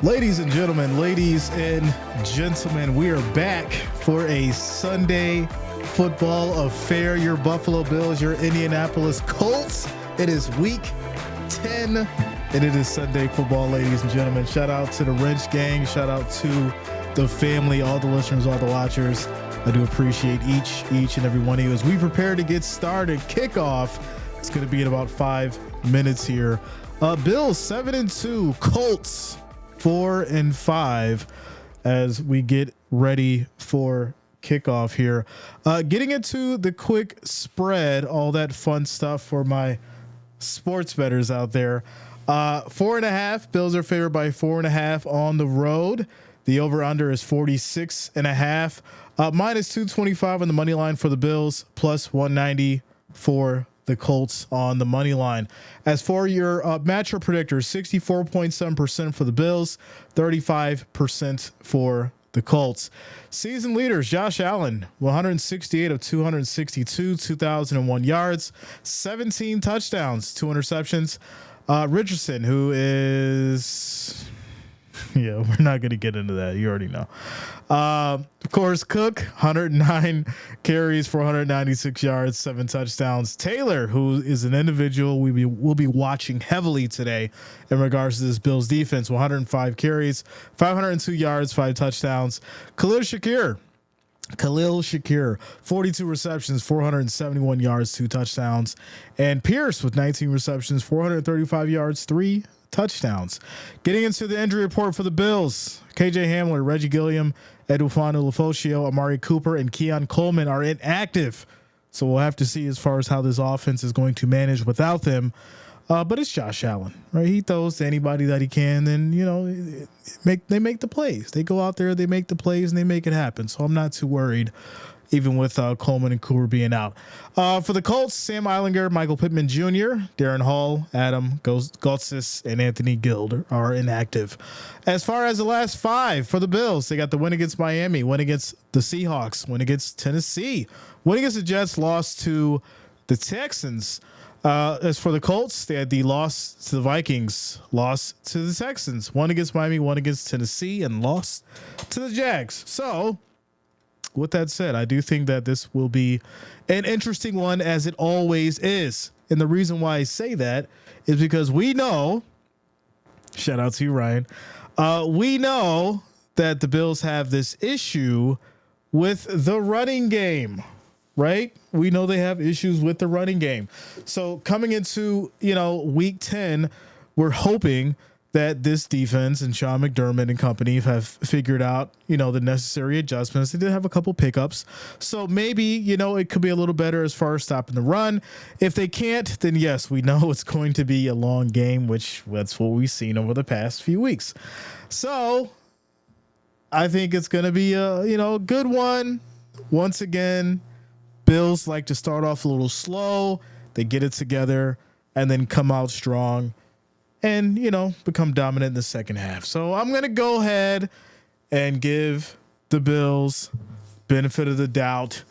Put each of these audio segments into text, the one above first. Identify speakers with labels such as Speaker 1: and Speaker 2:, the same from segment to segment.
Speaker 1: Ladies and gentlemen, we are back for a Sunday football affair. Your Buffalo Bills, your Indianapolis Colts. It is week 10, and it is Sunday football, ladies and gentlemen. Shout out to the Wrench Gang. Shout out to the family, all the listeners, all the watchers. I do appreciate each and every one of you as we prepare to get started. Kickoff. It's going to be in about 5 minutes here. Bills 7-2, Colts 4-5 as we get ready for kickoff here. Getting into the quick spread, all that fun stuff for my sports bettors out there. 4.5, Bills are favored by 4.5 on the road. The over-under is 46.5. Minus 225 on the money line for the Bills, plus 190 for the Colts on the money line. As for your matchup predictors, 64.7% for the Bills, 35% for the Colts. Season leaders, Josh Allen, 168 of 262, 2,001 yards, 17 touchdowns, 2 interceptions. Jreasn, who is... yeah, we're not going to get into that. You already know. Of course, Cook, 109 carries for 196 yards, 7 touchdowns. Taylor, who is an individual we'll be watching heavily today in regards to this Bills defense, 105 carries, 502 yards, 5 touchdowns. Khalil Shakir, 42 receptions, 471 yards, 2 touchdowns. And Pierce with 19 receptions, 435 yards, 3 touchdowns. Getting into the injury report for the Bills, KJ Hamler, Reggie Gilliam, Edufano Lafoscio, Amari Cooper, and Keon Coleman are inactive. So we'll have to see as far as how this offense is going to manage without them. But it's Josh Allen, right? He throws to anybody that he can, and they make the plays. They go out there, they make the plays, and they make it happen. So I'm not too worried, even with Coleman and Cooper being out. For the Colts, Sam Eilinger, Michael Pittman Jr., Darren Hall, Adam Gotsis, and Anthony Gill are inactive. As far as the last 5 for the Bills, they got the win against Miami, win against the Seahawks, win against Tennessee, win against the Jets, lost to the Texans. As for the Colts, they had the loss to the Vikings, loss to the Texans, won against Miami, won against Tennessee, and lost to the Jags. So, with that said, I do think that this will be an interesting one, as it always is. And the reason why I say that is because we know, shout out to you, Ryan, we know that the Bills have this issue with the running game, right? We know they have issues with the running game. So coming into, week 10, we're hoping that this defense and Sean McDermott and company have figured out, the necessary adjustments. They did have a couple pickups. So maybe, it could be a little better as far as stopping the run. If they can't, then yes, we know it's going to be a long game, which that's what we've seen over the past few weeks. So I think it's going to be a good one. Once again, Bills like to start off a little slow. They get it together and then come out strong and, become dominant in the second half. So I'm going to go ahead and give the Bills benefit of the doubt.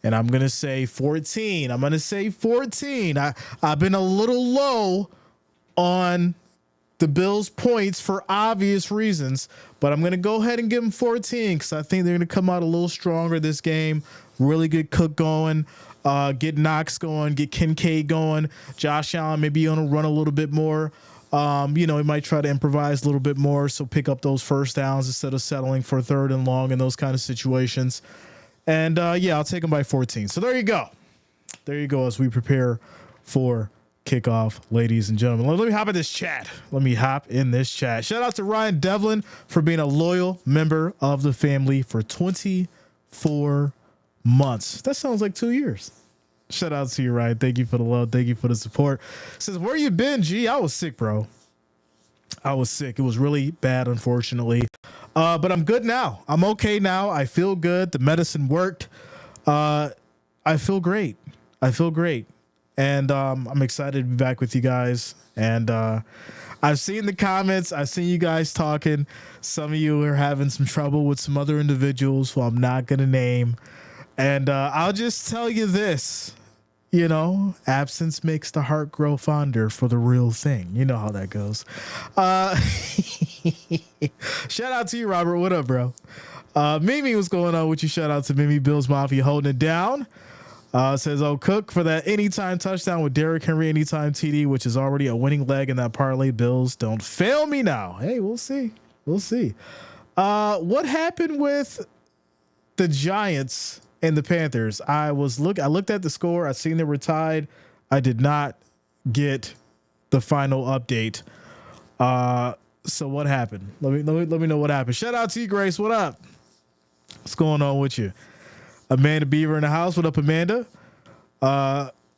Speaker 1: And I'm going to say 14. I've been a little low on the Bills points for obvious reasons, but I'm going to go ahead and give them 14 because I think they're going to come out a little stronger this game. Really good Cook going, get Knox going, get Kincaid going. Josh Allen maybe going to run a little bit more. He might try to improvise a little bit more, so pick up those first downs instead of settling for 3rd and long in those kind of situations. And I'll take them by 14. So there you go. As we prepare for kickoff, ladies and gentlemen. Let me hop in this chat. Shout out to Ryan Devlin for being a loyal member of the family for 24 months. That sounds like 2 years. Shout out to you, Ryan. Thank you for the love. Thank you for the support. Says, where you been, G? I was sick, bro. I was sick. It was really bad, unfortunately. But I'm good now. I'm okay now. I feel good. The medicine worked. I feel great. And I'm excited to be back with you guys. And I've seen the comments. I've seen you guys talking. Some of you are having some trouble with some other individuals who I'm not going to name. And I'll just tell you this. absence makes the heart grow fonder for the real thing. You know how that goes. Shout out to you, Robert. What up, bro? Mimi, what's going on with you? Shout out to Mimi. Bills Mafia holding it down. Says, Cook for that anytime touchdown with Derrick Henry anytime TD, which is already a winning leg in that parlay. Bills, don't fail me now. Hey, we'll see. We'll see. What happened with the Giants and the Panthers? I looked at the score. I seen they were tied. I did not get the final update. So what happened? Let me know what happened. Shout out to you, Grace. What up? What's going on with you? Amanda Beaver in the house. What up, Amanda?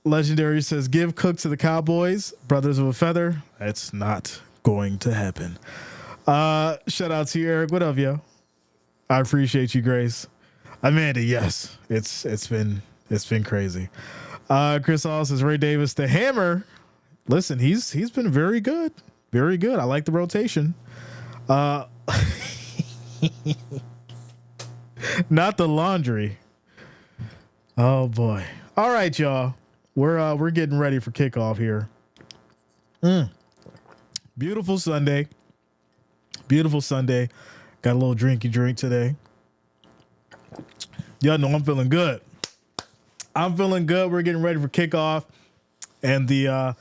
Speaker 1: Legendary says, give Cook to the Cowboys. Brothers of a feather. That's not going to happen. Shout out to you, Eric. What up, yo? I appreciate you, Grace. Amanda, yes. It's been crazy. Chris Hall says, Ray Davis, the hammer. Listen, he's been very good. Very good. I like the rotation. Not the laundry. Oh boy. All right, y'all. We're getting ready for kickoff here. Beautiful Sunday. Beautiful Sunday. Got a little drinky drink today. Y'all know I'm feeling good. I'm feeling good. We're getting ready for kickoff. And the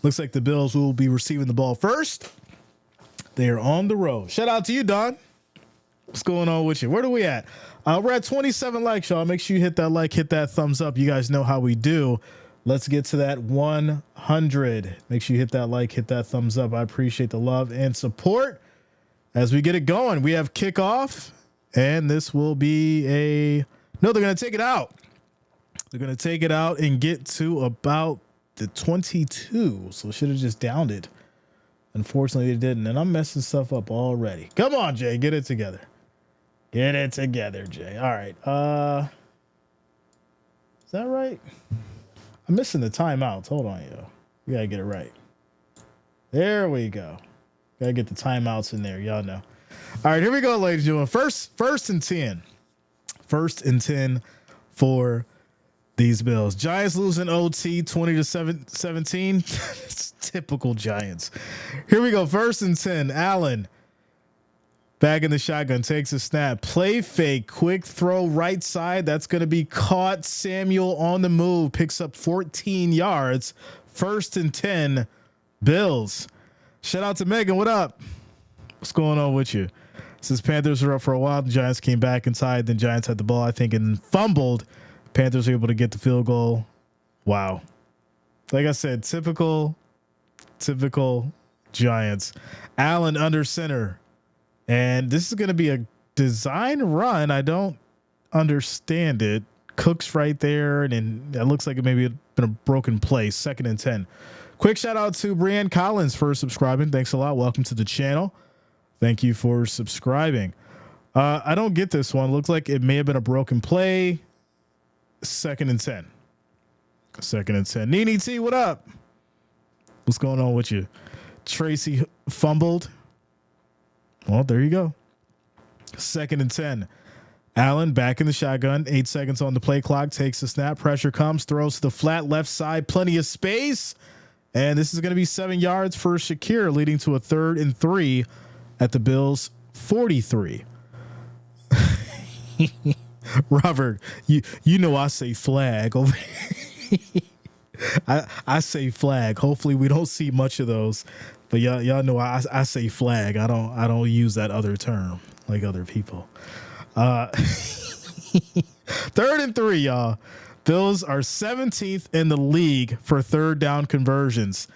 Speaker 1: looks like the Bills will be receiving the ball first. They are on the road. Shout out to you, Don. What's going on with you? Where are we at? We're at 27 likes, y'all. Make sure you hit that like, hit that thumbs up. You guys know how we do. Let's get to that 100. Make sure you hit that like, hit that thumbs up. I appreciate the love and support as we get it going. We have kickoff, and this will be no, they're going to take it out. They're going to take it out and get to about the 22. So should have just downed it. Unfortunately, they didn't, and I'm messing stuff up already. Come on, Jay. Get it together. Get it together, Jay. All right. Is that right? I'm missing the timeouts. Hold on, yo. We got to get it right. There we go. Got to get the timeouts in there. Y'all know. All right, here we go, ladies and gentlemen. First and 10. First and 10 for these Bills. Giants losing OT 20-17. It's typical Giants. Here we go. First and 10. Allen back in the shotgun, takes a snap, play fake, quick throw right side. That's going to be caught. Samuel on the move, picks up 14 yards. First and 10, Bills. Shout out to Megan. What up? What's going on with you? Since Panthers were up for a while, the Giants came back and tied. Then Giants had the ball, I think, and fumbled. Panthers were able to get the field goal. Wow. Like I said, typical Giants. Allen under center. And this is going to be a design run. I don't understand it. Cook's right there, and it looks like it maybe been a broken play. Second and 10. Quick shout out to Brianne Collins for subscribing. Thanks a lot. Welcome to the channel. Thank you for subscribing. I don't get this one. Looks like it may have been a broken play. Second and 10. Second and 10. Nene T, what up? What's going on with you? Tracy fumbled. Well, there you go. Second and 10. Allen back in the shotgun. 8 seconds on the play clock. Takes the snap. Pressure comes. Throws to the flat left side. Plenty of space. And this is going to be 7 yards for Shakir, leading to a 3rd and 3 at the Bills' 43. Robert, you know I say flag over I say flag. Hopefully we don't see much of those. But y'all know I say flag. I don't use that other term like other people. 3rd and 3, y'all. Bills are 17th in the league for 3rd down conversions.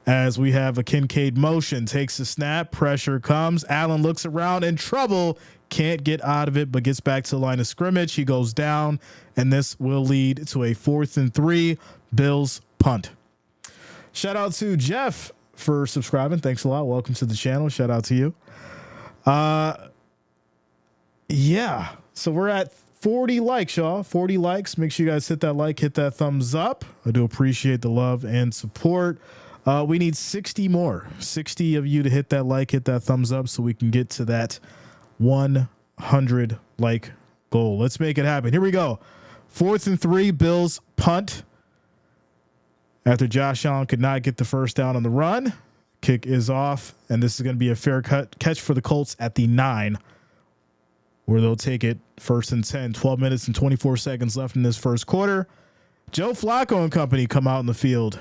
Speaker 1: As we have a Kincaid motion, takes the snap, pressure comes. Allen looks around in trouble, can't get out of it, but gets back to the line of scrimmage. He goes down, and this will lead to a 4th and 3. Bills punt. Shout out to Jeff for subscribing. Thanks a lot. Welcome to the channel. Shout out to you. Yeah. So we're at 40 likes, y'all. 40 likes. Make sure you guys hit that like, hit that thumbs up. I do appreciate the love and support. We need 60 more. 60 of you to hit that like, hit that thumbs up so we can get to that 100 like goal. Let's make it happen. Here we go. 4th and 3, Bills punt. After Josh Allen could not get the first down on the run, kick is off, and this is going to be a fair catch for the Colts at the 9, where they'll take it 1st and 10, 12 minutes and 24 seconds left in this first quarter. Joe Flacco and company come out in the field,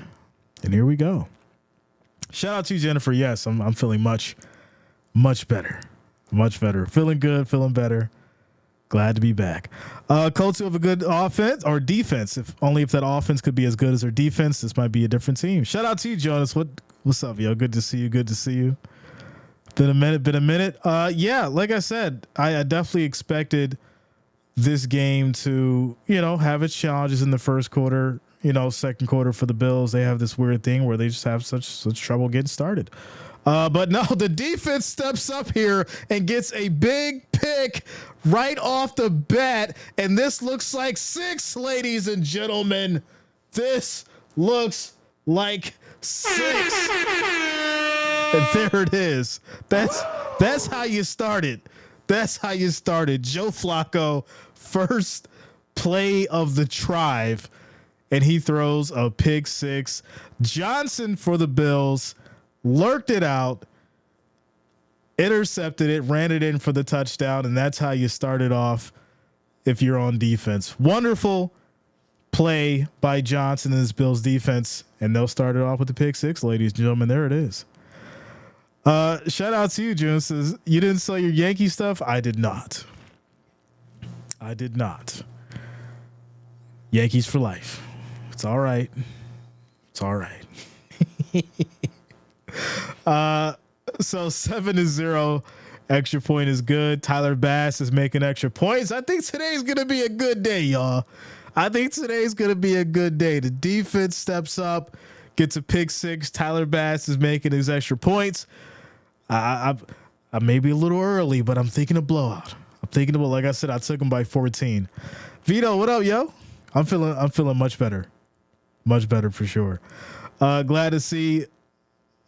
Speaker 1: and here we go. Shout out to you, Jennifer. Yes, I'm feeling much better. Much better. Feeling good, feeling better. Glad to be back. Colts who have a good offense or defense. If that offense could be as good as their defense, this might be a different team. Shout out to you, Jonas. What's up, yo? Good to see you. Good to see you. Been a minute. Yeah, like I said, I definitely expected this game to, have its challenges in the first quarter. Second quarter for the Bills, they have this weird thing where they just have such trouble getting started. But no, the defense steps up here and gets a big pick right off the bat. And this looks like 6, ladies and gentlemen. This looks like 6. And there it is. That's how you started. That's how you started. Joe Flacco, first play of the drive, and he throws a pick 6. Johnson for the Bills lurked it out, intercepted it, ran it in for the touchdown, and that's how you started off if you're on defense. Wonderful play by Johnson and his Bills defense, and they'll start it off with the pick 6, ladies and gentlemen. There it is. Shout out to you, June. Says, you didn't sell your Yankee stuff? I did not. Yankees for life. It's all right. So 7-0 extra point is good. Tyler Bass is making extra points. I think today's going to be a good day, y'all. The defense steps up, gets a pick 6. Tyler Bass is making his extra points. I may be a little early, but I'm thinking a blowout. Like I said, I took him by 14. Vito, what up, yo? I'm feeling much better. Much better for sure. Glad to see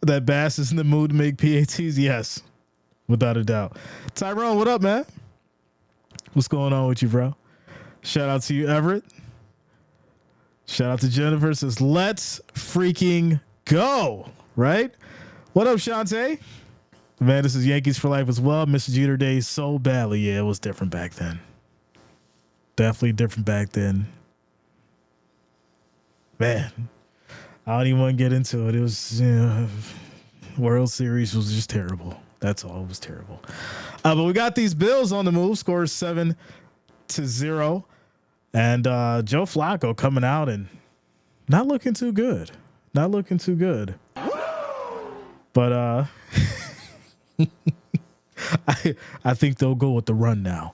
Speaker 1: that Bass is in the mood to make PATs. Yes, without a doubt. Tyrone, what up, man? What's going on with you, bro? Shout out to you, Everett. Shout out to Jennifer. Says, let's freaking go. Right? What up, Shantae? Man, this is Yankees for life as well. Mr. Jeter Day so badly. Yeah, it was different back then. Definitely different back then. Man, I don't even want to get into it. It was, World Series was just terrible. That's all. It was terrible. But we got these Bills on the move. Score 7-0. And Joe Flacco coming out and not looking too good. But I think they'll go with the run now.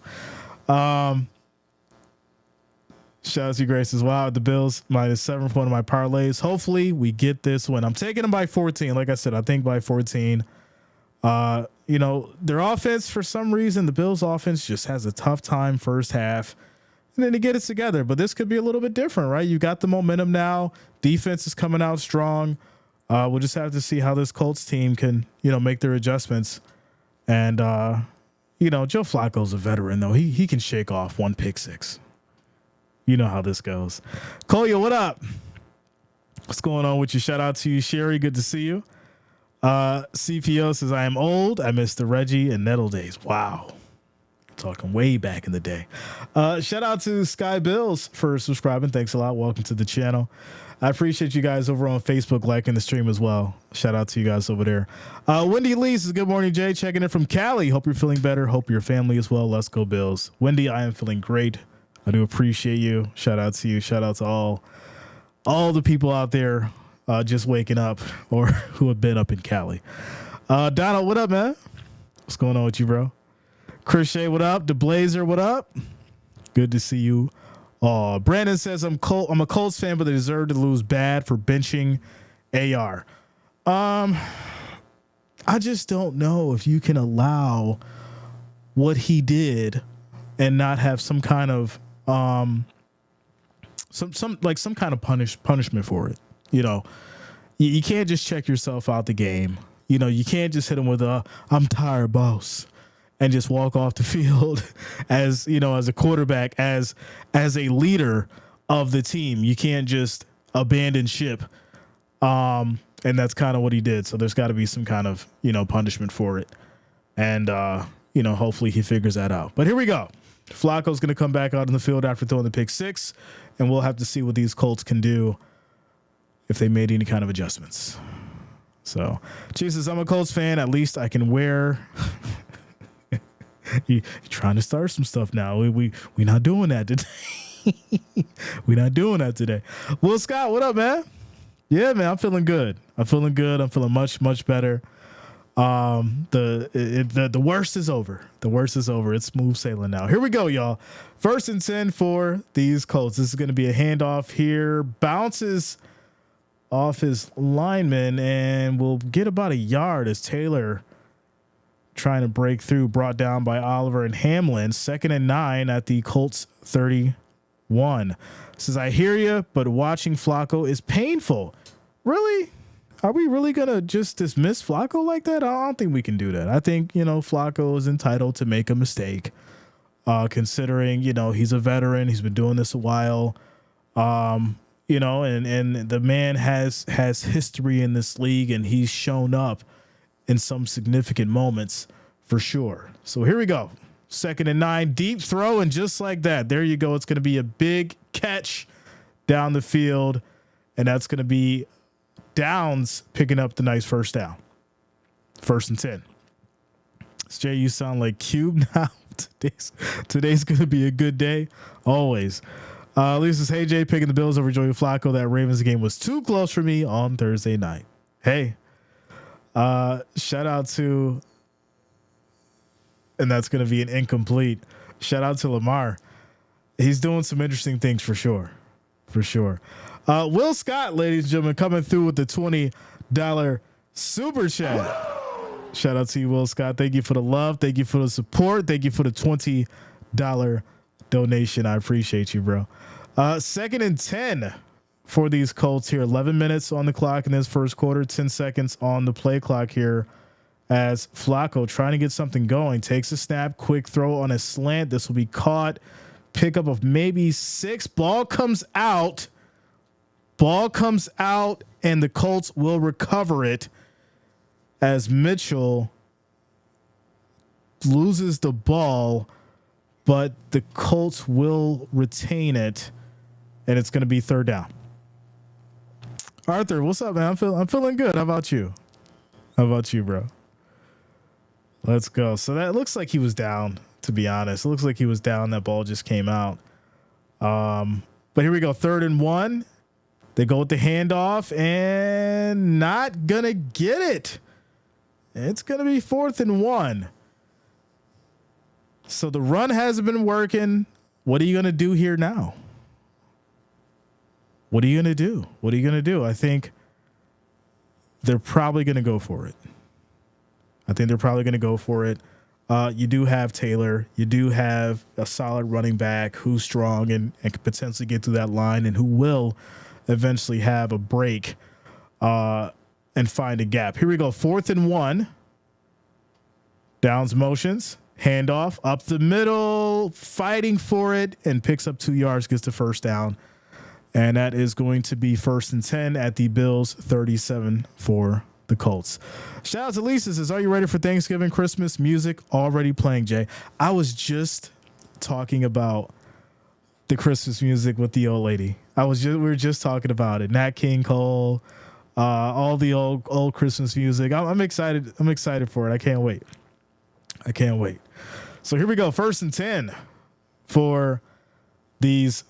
Speaker 1: Shout out to you, Grace, as well. The Bills -7 for one of my parlays. Hopefully we get this win. I'm taking them by 14. Like I said, I think by 14. Their offense, for some reason, the Bills offense just has a tough time first half. And then to get it together. But this could be a little bit different, right? You got the momentum now. Defense is coming out strong. We'll just have to see how this Colts team can, make their adjustments. And, Joe Flacco's a veteran, though. He can shake off one pick 6. You know how this goes. Kolya, what up? What's going on with you? Shout out to you, Sherry. Good to see you. CPO says, I am old. I miss the Reggie and Nettle days. Wow. Talking way back in the day. Shout out to Sky Bills for subscribing. Thanks a lot. Welcome to the channel. I appreciate you guys over on Facebook liking the stream as well. Shout out to you guys over there. Wendy Lee says, good morning, Jay. Checking in from Cali. Hope you're feeling better. Hope your family as well. Let's go Bills. Wendy, I am feeling great. I do appreciate you. Shout out to you. Shout out to all the people out there just waking up or who have been up in Cali. Donald, what up, man? What's going on with you, bro? Chris Shea, what up? The Blazer, what up? Good to see you. Brandon says, I'm a Colts fan, but they deserve to lose bad for benching AR. I just don't know if you can allow what he did and not have some kind of some kind of punishment for it. You can't just check yourself out the game. You can't just hit him with I'm tired, boss, and just walk off the field as a quarterback, as a leader of the team. You can't just abandon ship And that's kind of what he did. So there's got to be some kind of, punishment for it. And, hopefully he figures that out. But here we go. Flacco's going to come back out in the field after throwing the pick 6, and we'll have to see what these Colts can do if they made any kind of adjustments. So, Jesus, I'm a Colts fan. At least I can wear. You're trying to start some stuff now. We not doing that today. We're not doing that today. Will Scott, what up, man? Yeah, man, I'm feeling good. I'm feeling much, much better. The worst is over. The worst is over. It's smooth sailing now. Here we go, y'all. 1st and 10 for these Colts. This is going to be a handoff here. Bounces off his lineman and will get about a yard as Taylor trying to break through, brought down by Oliver and Hamlin. 2nd and 9 at the Colts 31. Says, I hear you, but watching Flacco is painful. Really? Are we really going to just dismiss Flacco like that? I don't think we can do that. I think, Flacco is entitled to make a mistake, considering, he's a veteran. He's been doing this a while, and the man has history in this league, and he's shown up in some significant moments for sure. So here we go. 2nd and 9, deep throw, and just like that, there you go. It's going to be a big catch down the field, and that's going to be Downs picking up the nice first down. 1st and 10. Jay, you sound like Cube now. Today's going to be a good day. Always. Lisa's, hey, Jay, picking the Bills over Joey Flacco. That Ravens game was too close for me on Thursday night. Hey, shout out to, and that's going to be an incomplete. Shout out to Lamar. He's doing some interesting things for sure. For sure. Will Scott, ladies and gentlemen, coming through with the $20 super chat. Shout out to you, Will Scott. Thank you for the love. Thank you for the support. Thank you for the $20 donation. I appreciate you, bro. 2nd and 10 for these Colts here. 11 minutes on the clock in this first quarter. 10 seconds on the play clock here as Flacco trying to get something going. Takes a snap, quick throw on a slant. This will be caught. Pickup of maybe 6. Ball comes out, and the Colts will recover it as Mitchell loses the ball, but the Colts will retain it, and it's going to be 3rd down. Arthur, what's up, man? I'm feeling good. How about you? Bro? Let's go. So that looks like he was down, to be honest. It looks like he was down. That ball just came out. But here we go. 3rd and 1. They go with the handoff and not going to get it. It's going to be 4th and 1. So the run hasn't been working. What are you going to do here now? What are you going to do? I think they're probably going to go for it. You do have Taylor. You do have a solid running back who's strong and can potentially get through that line and who will eventually have a break and find a gap. Here we go. 4th and 1. Downs motions. Handoff up the middle. Fighting for it and picks up 2 yards. Gets the first down. And that is going to be 1st and 10 at the Bills 37 for the Colts. Shout out to Lisa. Says, are you ready for Thanksgiving Christmas music? Already playing, Jay. I was just talking about the Christmas music with the old lady. We were just talking about it. Nat King Cole, all the old Christmas music. I'm excited. I'm excited for it. I can't wait. So here we go. 1st and 10 for these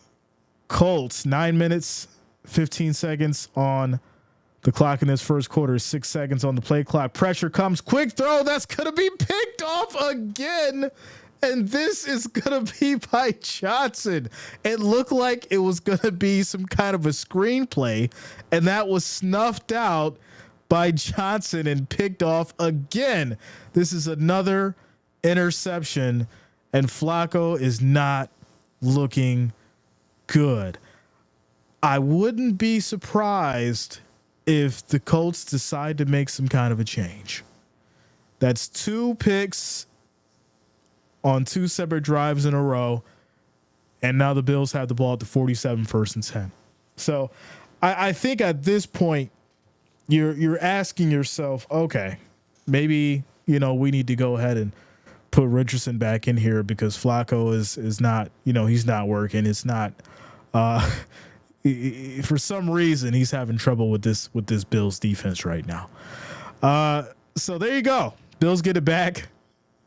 Speaker 1: Colts. 9 minutes, 15 seconds on the clock in this first quarter. 6 seconds on the play clock. Pressure comes. Quick throw. That's going to be picked off again. And this is going to be by Johnson. It looked like it was going to be some kind of a screenplay, and that was snuffed out by Johnson and picked off again. This is another interception, and Flacco is not looking good. I wouldn't be surprised if the Colts decide to make some kind of a change. That's 2 picks on 2 separate drives in a row, and now the Bills have the ball at the 47, 1st and 10. So I think at this point, you're asking yourself, okay, maybe, we need to go ahead and put Richardson back in here because Flacco is not, he's not working. It's not, for some reason he's having trouble with this Bills defense right now. So there you go. Bills get it back.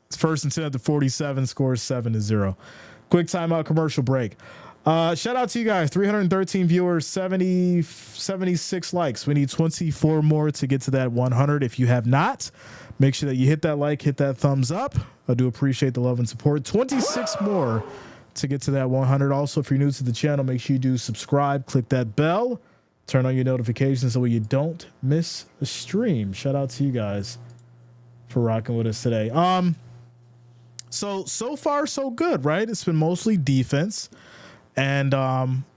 Speaker 1: It's 1st and 10 at the 47, scores 7-0. Quick timeout, commercial break. Shout out to you guys. 313 viewers, 76 likes. We need 24 more to get to that 100. If you have not, make sure that you hit that like, hit that thumbs up. I do appreciate the love and support. 26 more to get to that 100. Also, if you're new to the channel, make sure you do subscribe, click that bell, turn on your notifications so you don't miss a stream. Shout out to you guys for rocking with us today. So far so good, right? It's been mostly defense. And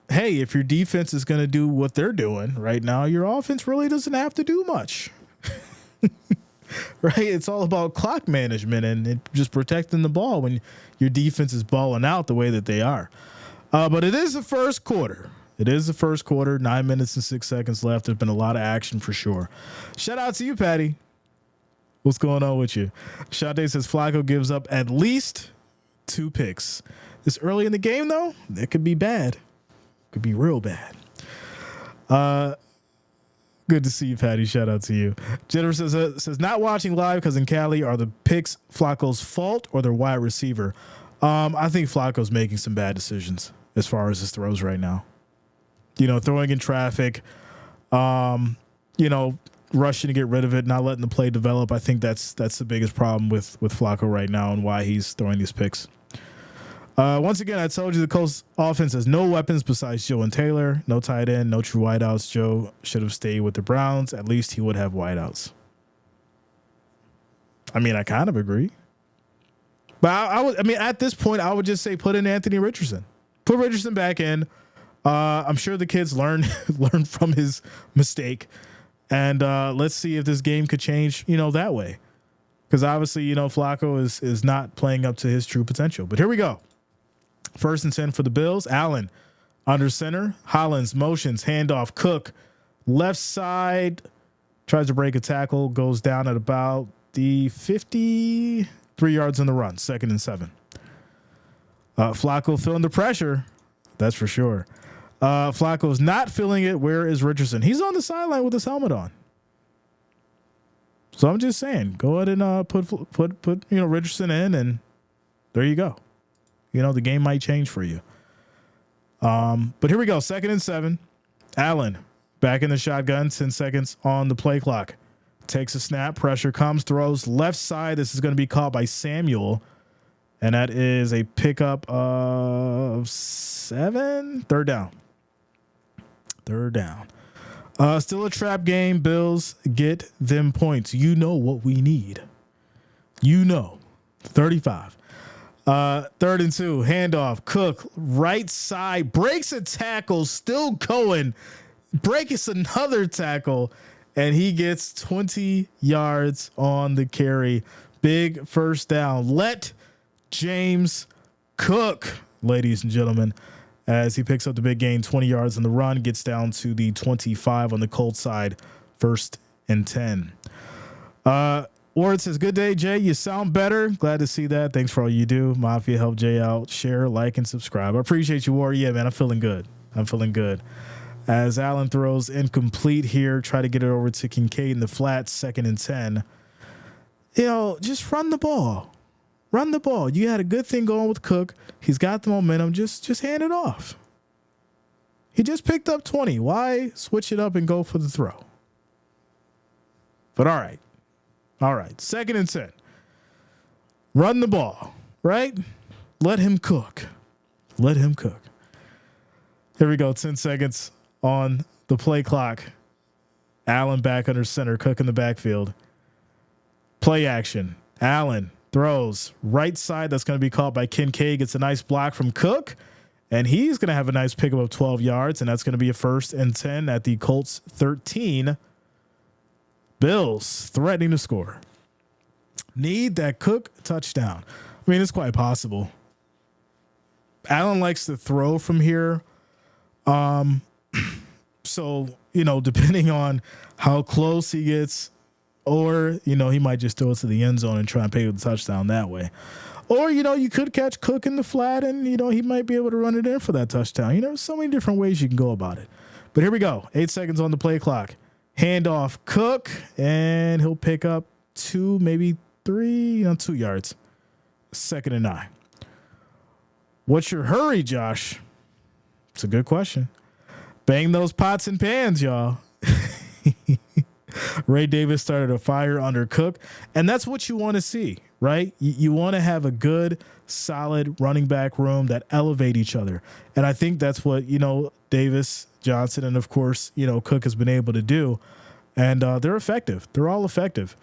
Speaker 1: hey, if your defense is going to do what they're doing right now, your offense really doesn't have to do much. Right? It's all about clock management and just protecting the ball when your defense is balling out the way that they are. But it is the first quarter. 9 minutes and 6 seconds left. There's been a lot of action for sure. Shout out to you, Patty. What's going on with you? Sade says Flacco gives up at least 2 picks. This early in the game, though, it could be bad. Could be real bad. Good to see you, Patty. Shout out to you. Jennifer says not watching live because in Cali, are the picks Flacco's fault or their wide receiver? I think Flacco's making some bad decisions as far as his throws right now. Throwing in traffic, rushing to get rid of it, not letting the play develop. I think that's the biggest problem with Flacco right now and why he's throwing these picks. Once again, I told you the Colts offense has no weapons besides Joe and Taylor, no tight end, no true wideouts. Joe should have stayed with the Browns. At least he would have wideouts. I mean, I kind of agree. But at this point, I would just say put in Anthony Richardson. Put Richardson back in. I'm sure the kids learn from his mistake. And let's see if this game could change, that way. Because obviously, Flacco is not playing up to his true potential. But here we go. 1st and 10 for the Bills. Allen under center. Hollins motions, handoff. Cook left side tries to break a tackle, goes down at about the 53 yards on the run. 2nd and 7. Flacco feeling the pressure. That's for sure. Flacco's not feeling it. Where is Richardson? He's on the sideline with his helmet on. So I'm just saying, go ahead and put Richardson in, and there you go. The game might change for you. But here we go. 2nd and 7. Allen back in the shotgun. 10 seconds on the play clock. Takes a snap. Pressure comes. Throws left side. This is going to be caught by Samuel. And that is a pickup of 7. Third down. Still a trap game. Bills get them points. You know what we need. 35. 3rd and 2. Handoff. Cook right side. Breaks a tackle. Still going. Breaks another tackle. And he gets 20 yards on the carry. Big first down. Let James cook, ladies and gentlemen, as he picks up the big gain, 20 yards on the run, gets down to the 25 on the Colts side, 1st and 10. Ward says, good day, Jay. You sound better. Glad to see that. Thanks for all you do. Mafia, help Jay out. Share, like, and subscribe. I appreciate you, Ward. Yeah, man, I'm feeling good. As Allen throws incomplete here, try to get it over to Kincaid in the flat, 2nd and 10. Just run the ball. You had a good thing going with Cook. He's got the momentum. Just hand it off. He just picked up 20. Why switch it up and go for the throw? But all right. 2nd and 10. Run the ball, right? Let him cook. Here we go. 10 seconds on the play clock. Allen back under center. Cook in the backfield. Play action. Allen throws right side. That's going to be caught by Kincaid. Gets a nice block from Cook. And he's going to have a nice pickup of 12 yards. And that's going to be a 1st and 10 at the Colts 13. Bills threatening to score. Need that Cook touchdown. I mean, it's quite possible. Allen likes to throw from here. So depending on how close he gets, or, he might just throw it to the end zone and try and pay with the touchdown that way. Or, you could catch Cook in the flat and, he might be able to run it in for that touchdown. So many different ways you can go about it. But here we go. 8 seconds on the play clock. Handoff Cook, and he'll pick up 2, maybe 3, 2 yards. 2nd and 9. What's your hurry, Josh? It's a good question. Bang those pots and pans, y'all. Ray Davis started a fire under Cook, and that's what you want to see, right? You want to have a good, solid running back room that elevate each other. And I think that's what, Davis, Johnson, and of course, Cook has been able to do. And they're effective. They're all effective.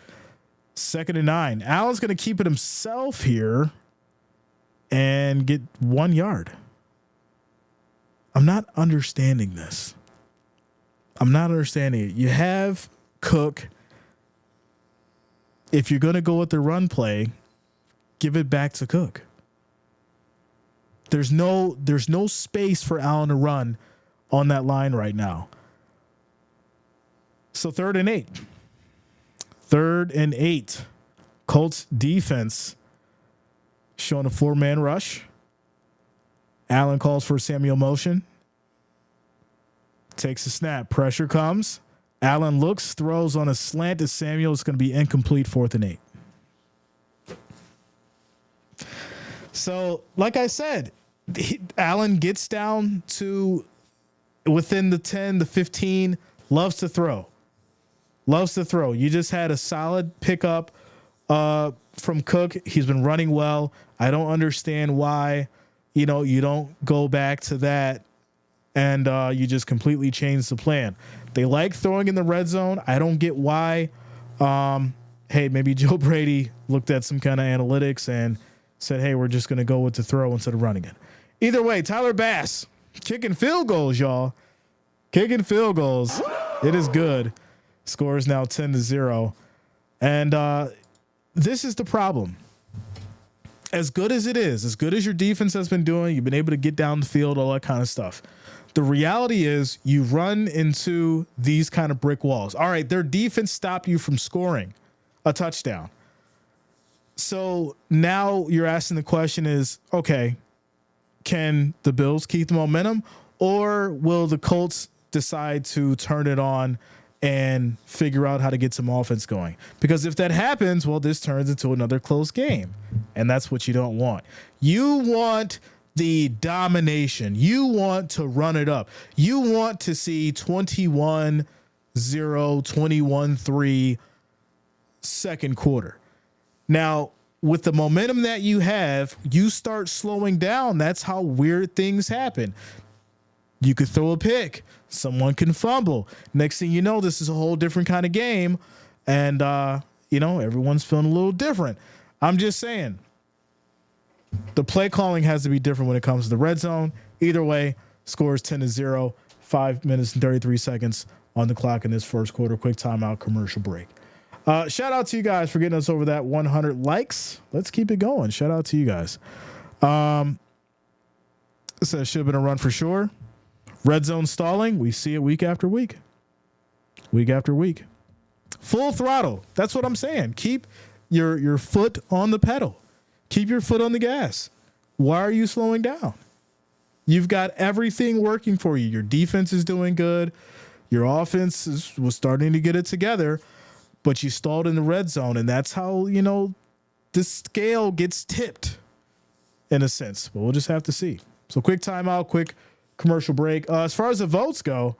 Speaker 1: 2nd and 9. Allen's going to keep it himself here and get 1 yard. I'm not understanding this. I'm not understanding it. You have Cook. If you're going to go with the run play, give it back to Cook. There's no space for Allen to run on that line right now. So 3rd and 8. 3rd and 8. Colts defense showing a 4-man rush. Allen calls for Samuel motion. Takes a snap. Pressure comes. Allen looks, throws on a slant to Samuel. It's going to be incomplete. 4th and 8. So, like I said, Allen gets down to within the 10, the 15, loves to throw. You just had a solid pickup from Cook. He's been running well. I don't understand why, you don't go back to that and you just completely change the plan. They like throwing in the red zone. I don't get why. Hey, maybe Joe Brady looked at some kind of analytics and said, hey, we're just going to go with the throw instead of running it. Either way, Tyler Bass kicking field goals, y'all. Kicking field goals. It is good. Score is now 10-0. And this is the problem. As good as it is, as good as your defense has been doing, you've been able to get down the field, all that kind of stuff. The reality is you run into these kind of brick walls. All right, their defense stopped you from scoring a touchdown. So now you're asking the question is, okay, can the Bills keep the momentum, or will the Colts decide to turn it on and figure out how to get some offense going? Because if that happens, well, this turns into another close game, and that's what you don't want. You want the domination. You want to run it up. You want to see 21-0, 21-3 second quarter. Now, with the momentum that you have, you start slowing down. That's how weird things happen. You could throw a pick. Someone can fumble. Next thing you know, this is a whole different kind of game. And, everyone's feeling a little different. I'm just saying, the play calling has to be different when it comes to the red zone. Either way, score is 10-0, 5 minutes and 33 seconds on the clock in this first quarter. Quick timeout, commercial break. Shout out to you guys for getting us over that 100 likes. Let's keep it going. Shout out to you guys. It says should have been a run for sure. Red zone stalling. We see it week after week. Week after week. Full throttle. That's what I'm saying. Keep your foot on the pedal. Keep your foot on the gas. Why are you slowing down? You've got everything working for you. Your defense is doing good. Your offense was starting to get it together, but you stalled in the red zone, and that's how, the scale gets tipped in a sense. But we'll just have to see. So quick timeout, quick commercial break. As far as the votes go,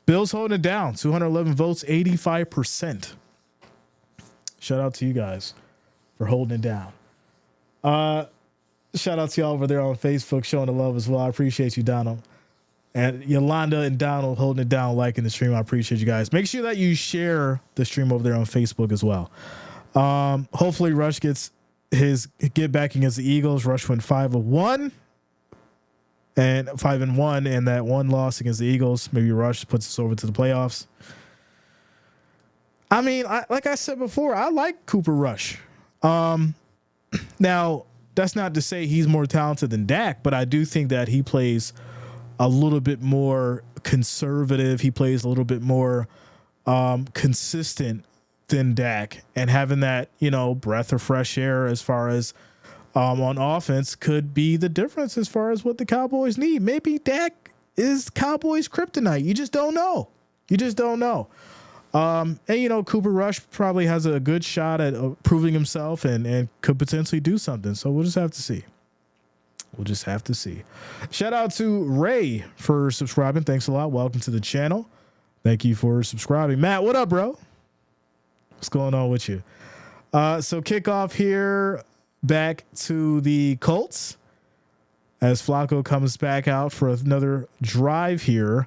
Speaker 1: Bills holding it down. 211 votes, 85%. Shout out to you guys for holding it down. Shout out to y'all over there on Facebook showing the love as well. I appreciate you, Donald. And Yolanda and Donald holding it down, liking the stream. I appreciate you guys. Make sure that you share the stream over there on Facebook as well. Hopefully Rush gets his get back against the Eagles. Rush went 5-1 and 5-1, and that one loss against the Eagles. Maybe Rush puts us over to the playoffs. I mean, like I said before, I like Cooper Rush. Now, that's not to say he's more talented than Dak, but I do think that he plays a little bit more conservative. He plays a little bit more consistent than Dak, and having that, breath of fresh air as far as on offense could be the difference as far as what the Cowboys need. Maybe Dak is Cowboys kryptonite. You just don't know. And Cooper Rush probably has a good shot at proving himself and could potentially do something. So we'll just have to see. Shout out to Ray for subscribing. Thanks a lot. Welcome to the channel. Thank you for subscribing. Matt, what up, bro? What's going on with you? So kickoff here back to the Colts as Flacco comes back out for another drive here.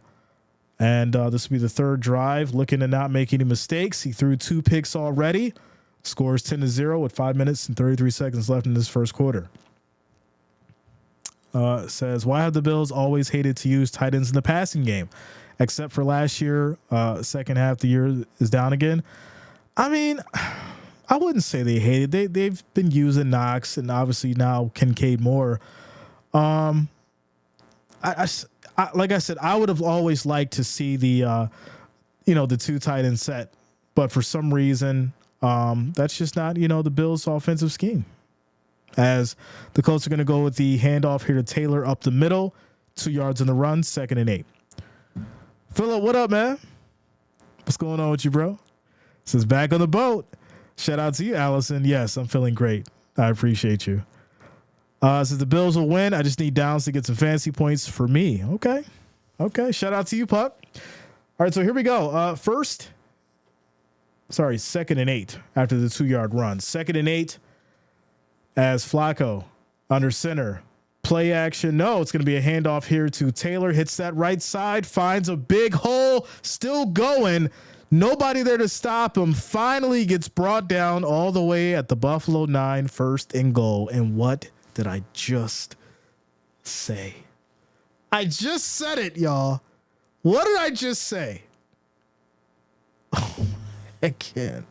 Speaker 1: And this will be the third drive, looking to not make any mistakes. He threw 2 picks already. Scores 10-0 with 5 minutes and 33 seconds left in this first quarter. Says, why have the Bills always hated to use tight ends in the passing game? Except for last year, second half of the year is down again. I mean, I wouldn't say they hated. They've been using Knox and obviously now Kincaid more. Like I said, I would have always liked to see the 2 tight end set, but for some reason, that's just not, the Bills' offensive scheme. As the Colts are going to go with the handoff here to Taylor up the middle, 2 yards in the run, 2nd and 8. Phillip, what up, man? What's going on with you, bro? Says back on the boat. Shout out to you, Allison. Yes, I'm feeling great. I appreciate you. Says the Bills will win. I just need downs to get some fantasy points for me. Okay. Shout out to you, Pup. All right, so here we go. 2nd and 8 after the 2-yard run. 2nd and 8 as Flacco under center. Play action. No, it's going to be a handoff here to Taylor. Hits that right side. Finds a big hole. Still going. Nobody there to stop him. Finally gets brought down all the way at the Buffalo 9, 1st and goal. And what did I just say? I just said it, y'all. What did I just say? Oh, I can't.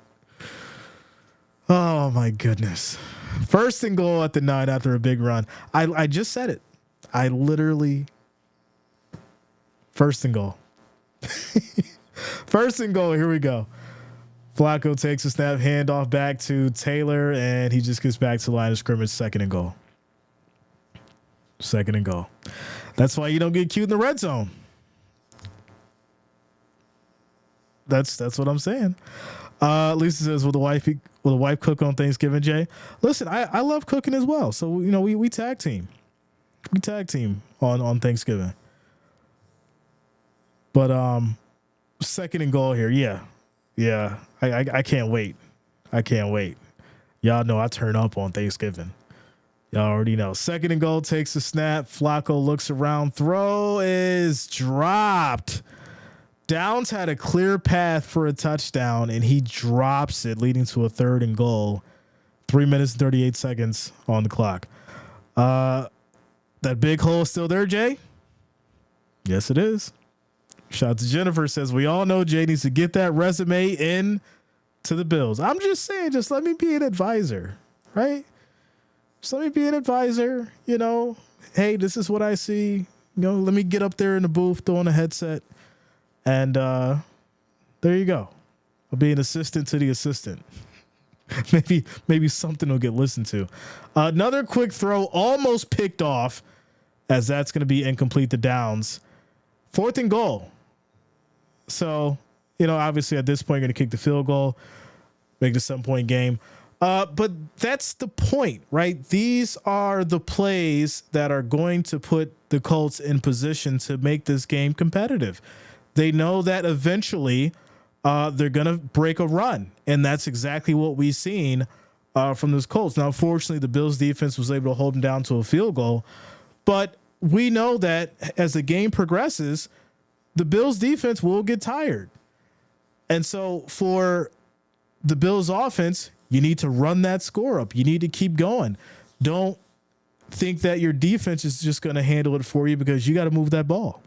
Speaker 1: Oh, my goodness. 1st and goal at the 9 after a big run. I just said it. I literally. 1st and goal. 1st and goal. Here we go. Flacco takes a snap, handoff back to Taylor, and he just gets back to the line of scrimmage. 2nd and goal. 2nd and goal. That's why you don't get cute in the red zone. That's what I'm saying. Lisa says, will the wife cook on Thanksgiving, Jay? Listen, I love cooking as well. So, we tag team. We tag team on Thanksgiving. But 2nd and goal here. Yeah. I can't wait. Y'all know I turn up on Thanksgiving. Y'all already know. 2nd and goal, takes a snap. Flacco looks around. Throw is dropped. Downs had a clear path for a touchdown, and he drops it, leading to a 3rd and goal. 3 minutes and 38 seconds on the clock. That big hole is still there, Jay? Yes, it is. Shout out to Jennifer, says, we all know Jay needs to get that resume in to the Bills. I'm just saying, just let me be an advisor, right? Just let me be an advisor, Hey, this is what I see. Let me get up there in the booth, throw on a headset. And there you go. I'll be an assistant to the assistant. maybe something will get listened to. Another quick throw, almost picked off, as that's going to be incomplete to Downs. 4th and goal. So, obviously at this point, you're going to kick the field goal, make the 7-point game. But that's the point, right? These are the plays that are going to put the Colts in position to make this game competitive. They know that eventually they're going to break a run, and that's exactly what we've seen from this Colts. Now, fortunately, the Bills defense was able to hold them down to a field goal, but we know that as the game progresses, the Bills defense will get tired. And so for the Bills offense, you need to run that score up. You need to keep going. Don't think that your defense is just going to handle it for you, because you got to move that ball.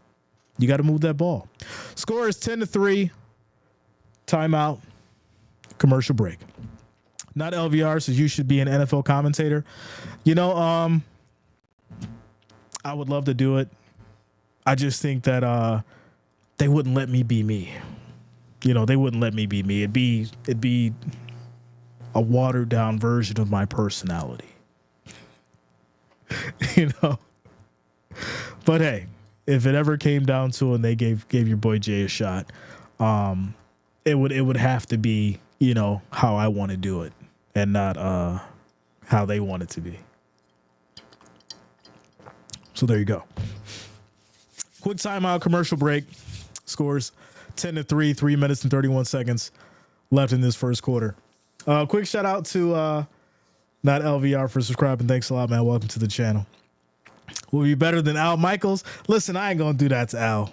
Speaker 1: Score is 10-3. Timeout. Commercial break. Not LVR says you should be an NFL commentator. I would love to do it. I just think that they wouldn't let me be me. You know, they wouldn't let me be me. It'd be a watered down version of my personality. You know. But hey, if it ever came down to it and they gave your boy Jay a shot, it would have to be, you know, how I want to do it and not how they want it to be. So there you go. Quick timeout, commercial break. Scores 10-3, 3 minutes and 31 seconds left in this first quarter. Quick shout out to not LVR for subscribing. Thanks a lot, man. Welcome to the channel. Will be better than Al Michaels. Listen, I ain't gonna do that to Al.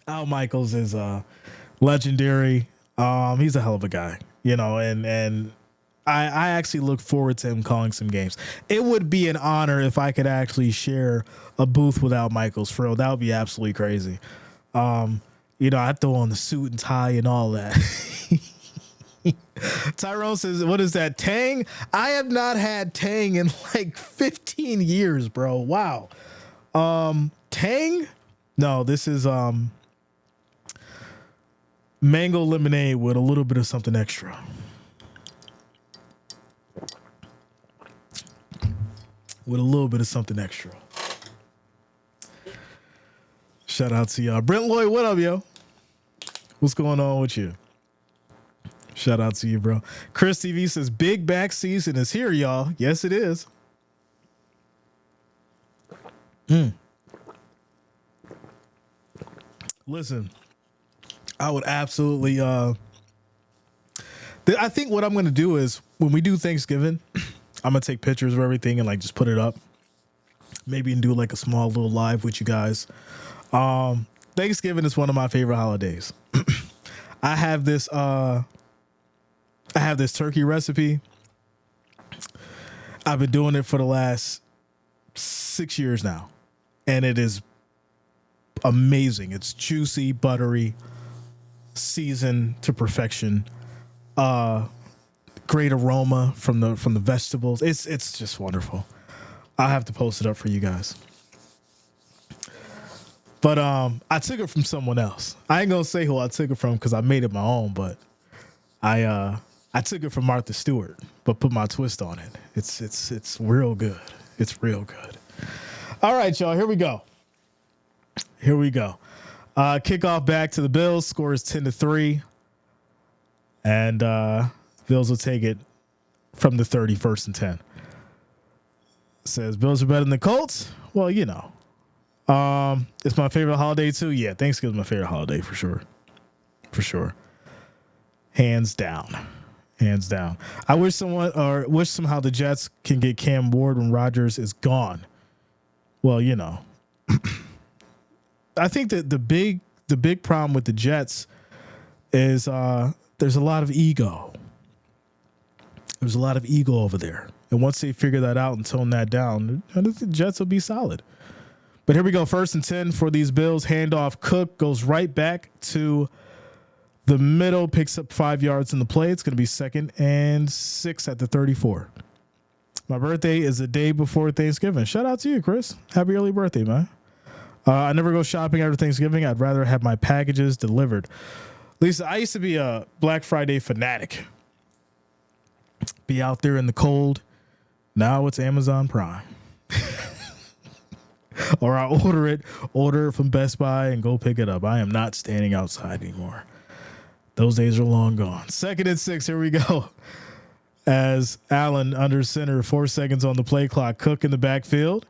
Speaker 1: Al Michaels is legendary. He's a hell of a guy, you know, and I actually look forward to him calling some games. It would be an honor if I could actually share a booth with Al Michaels. For real, that would be absolutely crazy. You know, I throw on the suit and tie and all that. Tyrone says, what is that, Tang? I have not had Tang in like 15 years, bro. Wow. Tang? No, this is mango lemonade with a little bit of something extra. With a little bit of something extra. Shout out to y'all. Brent Lloyd, what up, yo? What's going on with you? Shout out to you, bro. Chris TV says, big back season is here, y'all. Yes, it is. Listen, I would absolutely, I think what I'm going to do is when we do Thanksgiving, I'm going to take pictures of everything and like just put it up. Maybe and do like a small little live with you guys. Thanksgiving is one of my favorite holidays. I have this turkey recipe. I've been doing it for the last 6 years now, and it is amazing. It's juicy, buttery, seasoned to perfection. Great aroma from the vegetables. It's just wonderful. I'll have to post it up for you guys. But I took it from someone else. I ain't gonna say who I took it from because I made it my own, but I took it from Martha Stewart, but put my twist on it. It's real good. It's real good. All right, y'all. Here we go. Kickoff back to the Bills. Score is 10-3, and Bills will take it from the 30, 1st and 10. Says Bills are better than the Colts. Well, you know. It's my favorite holiday too. Yeah, Thanksgiving's my favorite holiday for sure. For sure. Hands down. I wish somehow the Jets can get Cam Ward when Rodgers is gone. Well, you know. I think that the big problem with the Jets is there's a lot of ego. There's a lot of ego over there. And once they figure that out and tone that down, the Jets will be solid. But here we go. 1st and 10 for these Bills. Handoff. Cook goes right back to the middle, picks up 5 yards in the play. It's going to be 2nd and 6 at the 34. My birthday is the day before Thanksgiving. Shout out to you, Chris. Happy early birthday, man. I never go shopping after Thanksgiving. I'd rather have my packages delivered. Lisa, I used to be a Black Friday fanatic. Be out there in the cold. Now it's Amazon Prime. Or I order it from Best Buy and go pick it up. I am not standing outside anymore. Those days are long gone. 2nd and 6. Here we go. As Allen under center, 4 seconds on the play clock. Cook in the backfield.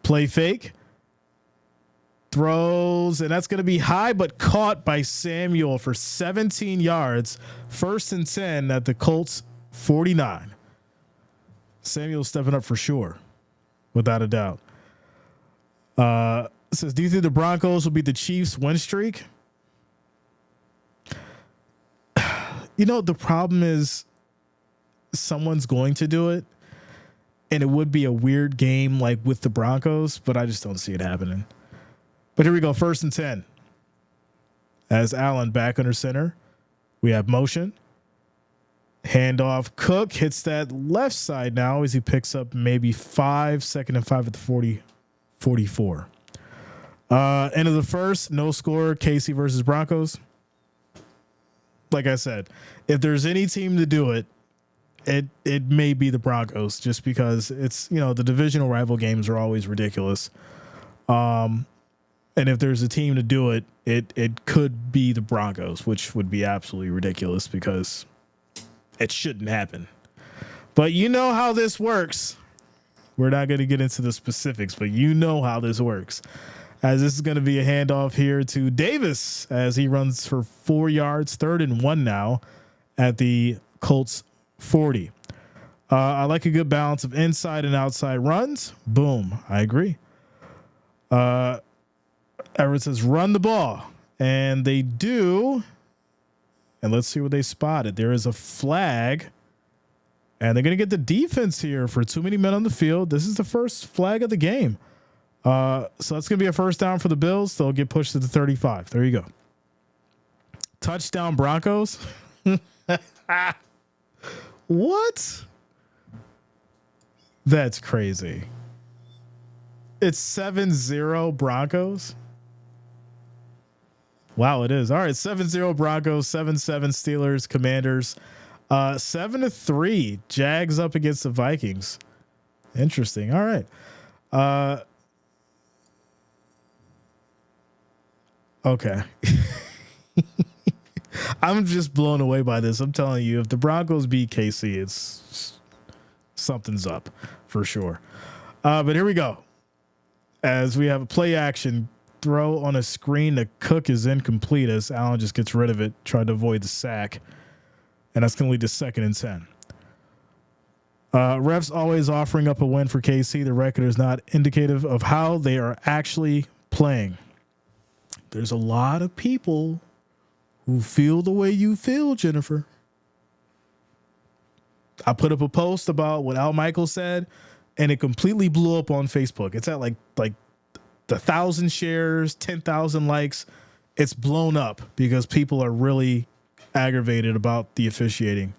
Speaker 1: Play fake. Throws, and that's going to be high, but caught by Samuel for 17 yards. 1st and 10 at the Colts 49. Samuel stepping up for sure, without a doubt. Says, do you think the Broncos will beat the Chiefs' win streak? You know, the problem is someone's going to do it, and it would be a weird game like with the Broncos, but I just don't see it happening. But here we go. 1st and 10. As Allen back under center, we have motion. Handoff. Cook hits that left side now as he picks up maybe 5, 2nd and 5 at the 44. End of the first, no score, KC versus Broncos. Like I said, if there's any team to do it, it may be the Broncos, just because it's, the divisional rival games are always ridiculous. And if there's a team to do it, it could be the Broncos, which would be absolutely ridiculous because it shouldn't happen. But you know how this works. We're not going to get into the specifics, but you know how this works. As this is going to be a handoff here to Davis as he runs for 4 yards, 3rd and 1 now at the Colts 40. I like a good balance of inside and outside runs. Boom. I agree. Everett says run the ball, and they do. And let's see what they spotted. There is a flag, and they're going to get the defense here for too many men on the field. This is the first flag of the game. So that's going to be a first down for the Bills. They'll get pushed to the 35. There you go. Touchdown Broncos. What? That's crazy. It's 7-0 Broncos. Wow, it is. All right, 7-0 Broncos, 7-7 Steelers, Commanders, 7-3 Jags up against the Vikings. Interesting. All right. Okay. I'm just blown away by this. I'm telling you, if the Broncos beat KC, it's something's up for sure. But here we go. As we have a play action throw on a screen, the Cook is incomplete as Allen just gets rid of it, tried to avoid the sack. And that's going to lead to 2nd and 10. Refs always offering up a win for KC. The record is not indicative of how they are actually playing. There's a lot of people who feel the way you feel, Jennifer. I put up a post about what Al Michaels said, and it completely blew up on Facebook. It's at like the 1,000 shares, 10,000 likes. It's blown up because people are really aggravated about the officiating.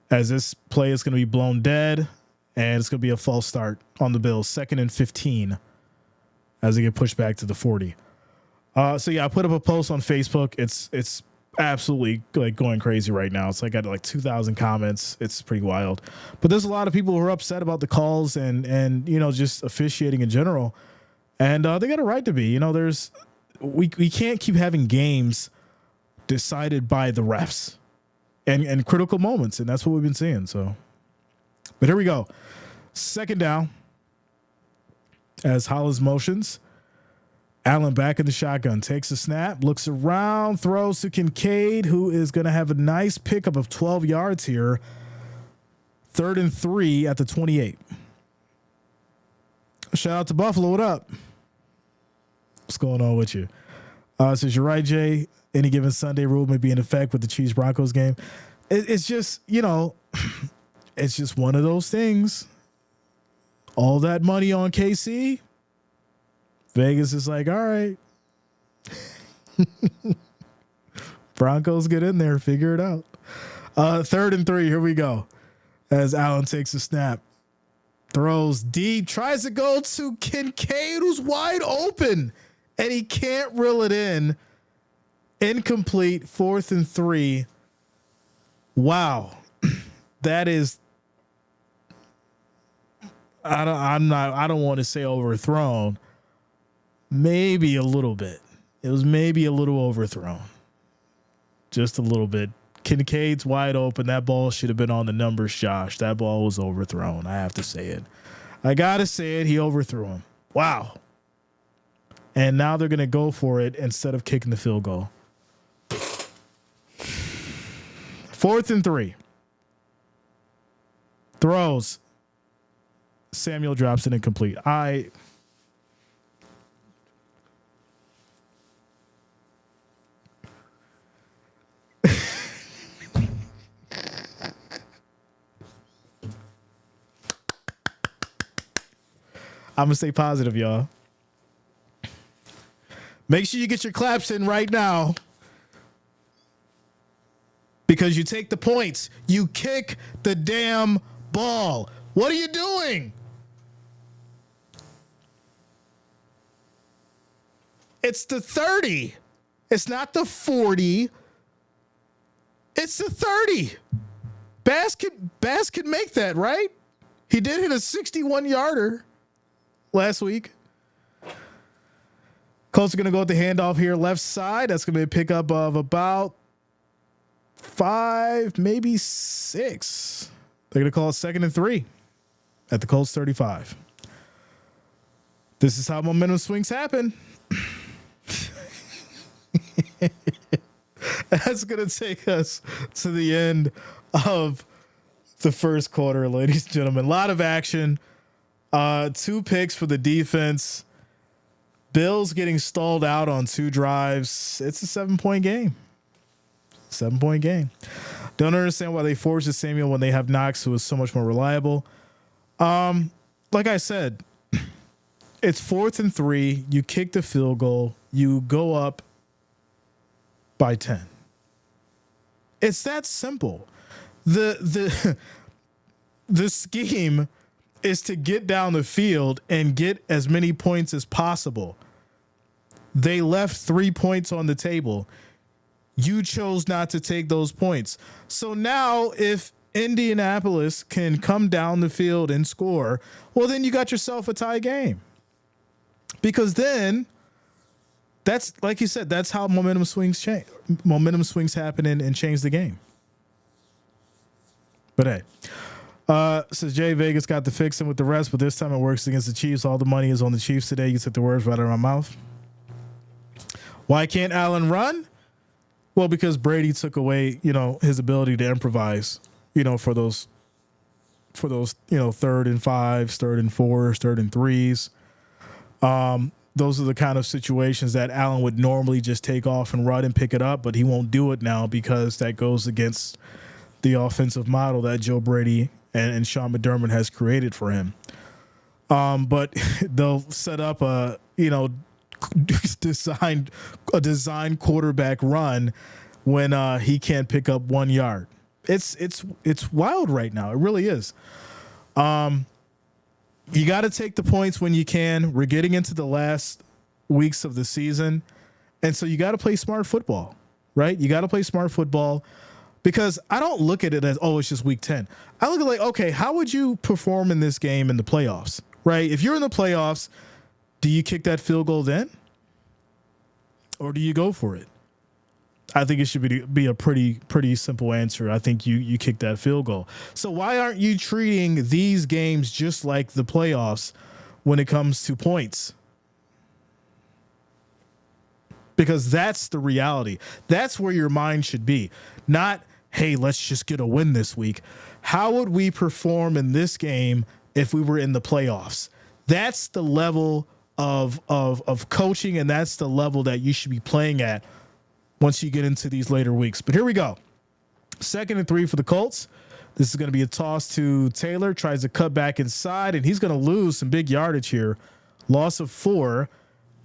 Speaker 1: As this play is going to be blown dead, and it's going to be a false start on the Bills. 2nd and 15 as they get pushed back to the 40. So yeah, I put up a post on Facebook. It's absolutely like going crazy right now. It's like got like 2,000 comments. It's pretty wild. But there's a lot of people who are upset about the calls and just officiating in general. And they got a right to be. We can't keep having games decided by the refs and critical moments, and that's what we've been seeing. So, but here we go. 2nd down as Hollis motions. Allen back in the shotgun, takes a snap, looks around, throws to Kincaid, who is going to have a nice pickup of 12 yards here. 3rd and 3 at the 28. Shout out to Buffalo. What up? What's going on with you? Says you're right, Jay. Any given Sunday rule may be in effect with the Chiefs Broncos game. It's just, it's just one of those things. All that money on KC. Vegas is like, all right. Broncos get in there, figure it out. 3rd and 3, here we go. As Allen takes a snap. Throws deep, tries to go to Kincaid, who's wide open, and he can't reel it in. Incomplete, 4th and 3. Wow. That is, I don't want to say overthrown. Maybe a little bit. It was maybe a little overthrown. Just a little bit. Kincaid's wide open. That ball should have been on the numbers, Josh. That ball was overthrown. I have to say it. I got to say it. He overthrew him. Wow. And now they're going to go for it instead of kicking the field goal. 4th and 3. Throws. Samuel drops it incomplete. I'm going to stay positive, y'all. Make sure you get your claps in right now. Because you take the points. You kick the damn ball. What are you doing? It's the 30. It's not the 40. It's the 30. Bass can make that, right? He did hit a 61-yarder last week. Colts are going to go with the handoff here left side. That's going to be a pickup of about 5, maybe 6. They're going to call it 2nd and 3 at the Colts 35. This is how momentum swings happen. That's going to take us to the end of the first quarter, ladies and gentlemen. A lot of action. 2 picks for the defense. Bills getting stalled out on 2 drives. It's a 7-point game. 7-point game. Don't understand why they forced to Samuel when they have Knox, who is so much more reliable. Like I said, it's 4th and 3. You kick the field goal. You go up by 10. It's that simple. The scheme is to get down the field and get as many points as possible. They left 3 points on the table. You chose not to take those points. So now if Indianapolis can come down the field and score, well, then you got yourself a tie game. Because then that's, like you said, that's how momentum swings change. Momentum swings happen and change the game. But hey, says Jay, Vegas got the fixing with the rest, but this time it works against the Chiefs. All the money is on the Chiefs today. You took the words right out of my mouth. Why can't Allen run? Well, because Brady took away, his ability to improvise, for those, 3rd and 5s, 3rd and 4s, 3rd and 3s. Those are the kind of situations that Allen would normally just take off and run and pick it up, but he won't do it now because that goes against the offensive model that Joe Brady and Sean McDermott has created for him. But they'll set up a design quarterback run when he can't pick up 1 yard. It's wild right now. It really is. You got to take the points when you can. We're getting into the last weeks of the season, and so you got to play smart football, right? You got to play smart football. Because I don't look at it as, it's just week 10. I look at it like, okay, how would you perform in this game in the playoffs, right? If you're in the playoffs, do you kick that field goal then? Or do you go for it? I think it should be a pretty simple answer. I think you kick that field goal. So why aren't you treating these games just like the playoffs when it comes to points? Because that's the reality. That's where your mind should be. Not, hey, let's just get a win this week. How would we perform in this game if we were in the playoffs? That's the level of coaching, and that's the level that you should be playing at once you get into these later weeks. But here we go. 2nd and 3 for the Colts. This is going to be a toss to Taylor. Tries to cut back inside, and he's going to lose some big yardage here. Loss of 4,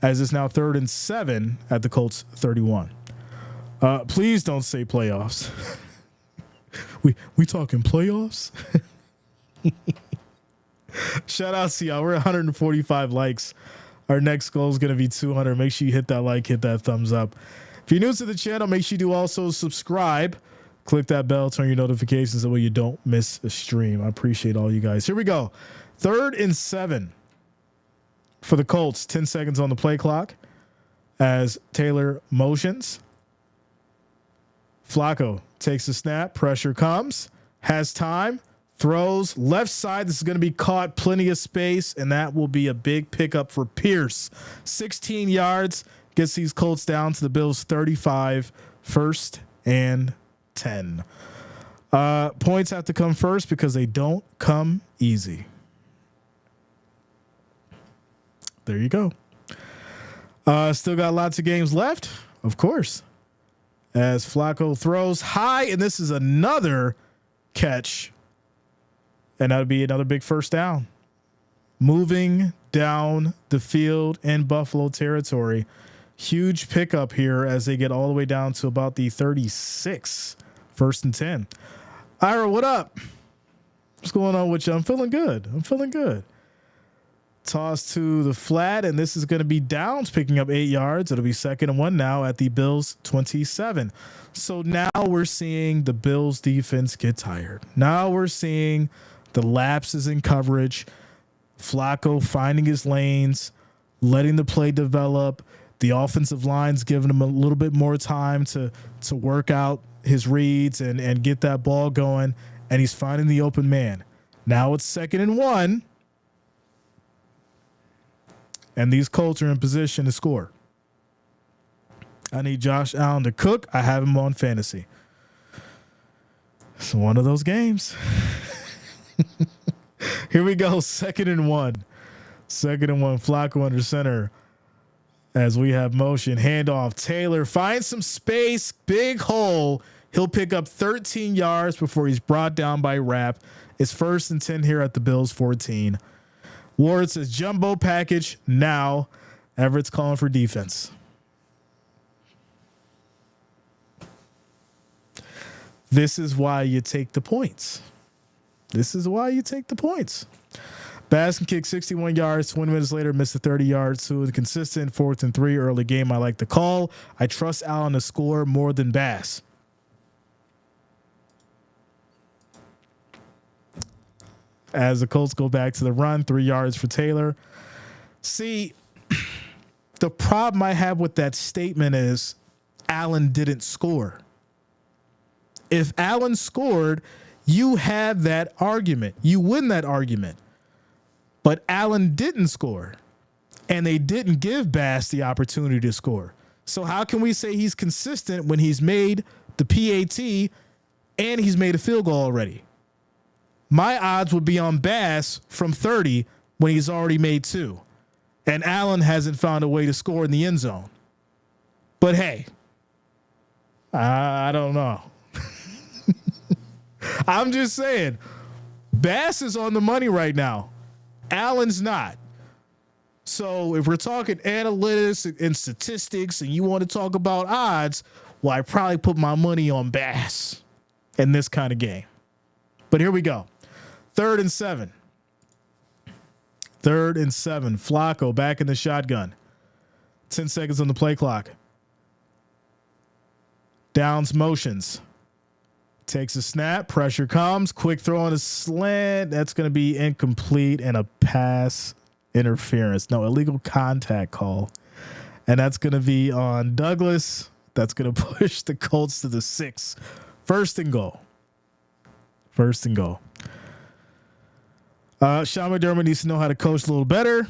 Speaker 1: as it's now 3rd and 7 at the Colts 31. Please don't say playoffs. we talking playoffs? Shout out to y'all. We're 145 likes. Our next goal is going to be 200. Make sure you hit that like, hit that thumbs up. If you're new to the channel, make sure you do also subscribe. Click that bell, turn your notifications so you don't miss a stream. I appreciate all you guys. Here we go. 3rd and 7 for the Colts. 10 seconds on the play clock as Taylor motions. Flacco takes a snap. Pressure comes. Has time. Throws left side. This is going to be caught. Plenty of space, and that will be a big pickup for Pierce. 16 yards. Gets these Colts down to the Bills 35. 1st and 10. Points have to come first because they don't come easy. There you go. Still got lots of games left, of course. As Flacco throws high, and this is another catch. And that would be another big 1st down. Moving down the field in Buffalo territory. Huge pickup here as they get all the way down to about the 36. 1st and 10. Ira, what up? What's going on with you? I'm feeling good. Toss to the flat, and this is going to be Downs picking up 8 yards. It'll be 2nd and 1 now at the Bills 27. So now we're seeing the Bills defense get tired. Now we're seeing the lapses in coverage, Flacco finding his lanes, letting the play develop, the offensive line's giving him a little bit more time to work out his reads and get that ball going, and he's finding the open man. Now it's 2nd and 1. And these Colts are in position to score. I need Josh Allen to cook. I have him on fantasy. It's one of those games. Here we go. 2nd and 1. 2nd and 1. Flacco under center. As we have motion. Handoff. Taylor finds some space. Big hole. He'll pick up 13 yards before he's brought down by Rapp. It's 1st and 10 here at the Bills 14. Ward says jumbo package now. Everett's calling for defense. This is why you take the points. This is why you take the points. Bass can kick 61 yards. 20 minutes later, missed the 30 yards. So the consistent 4th and 3 early game. I like the call. I trust Allen to score more than Bass. As the Colts go back to the run, 3 yards for Taylor. See, the problem I have with that statement is Allen didn't score. If Allen scored, you have that argument. You win that argument. But Allen didn't score, and they didn't give Bass the opportunity to score. So how can we say he's consistent when he's made the PAT and he's made a field goal already? My odds would be on Bass from 30 when he's already made 2. And Allen hasn't found a way to score in the end zone. But hey, I don't know. I'm just saying, Bass is on the money right now. Allen's not. So if we're talking analytics and statistics and you want to talk about odds, well, I probably put my money on Bass in this kind of game. But here we go. 3rd and 7. 3rd and 7. Flacco back in the shotgun. 10 seconds on the play clock. Downs motions. Takes a snap. Pressure comes. Quick throw on a slant. That's going to be incomplete and a pass interference. No, illegal contact call. And that's going to be on Douglas. That's going to push the Colts to the 6. 1st and goal. 1st and goal. Sean McDermott needs to know how to coach a little better.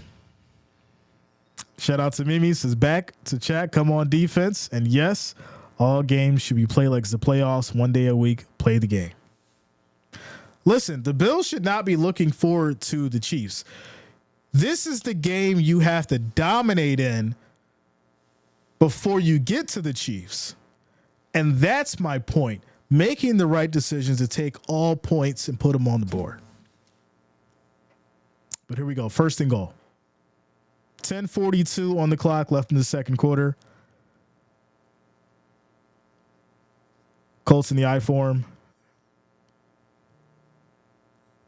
Speaker 1: Shout out to Mimi, says back to chat. Come on defense. And yes, all games should be played like it's the playoffs. 1 day a week, play the game. Listen, the Bills should not be looking forward to the Chiefs. This is the game you have to dominate in before you get to the Chiefs. And that's my point. Making the right decisions to take all points and put them on the board. But here we go. 1st and goal. 10:42 on the clock left in the 2nd quarter. Colts in the I form.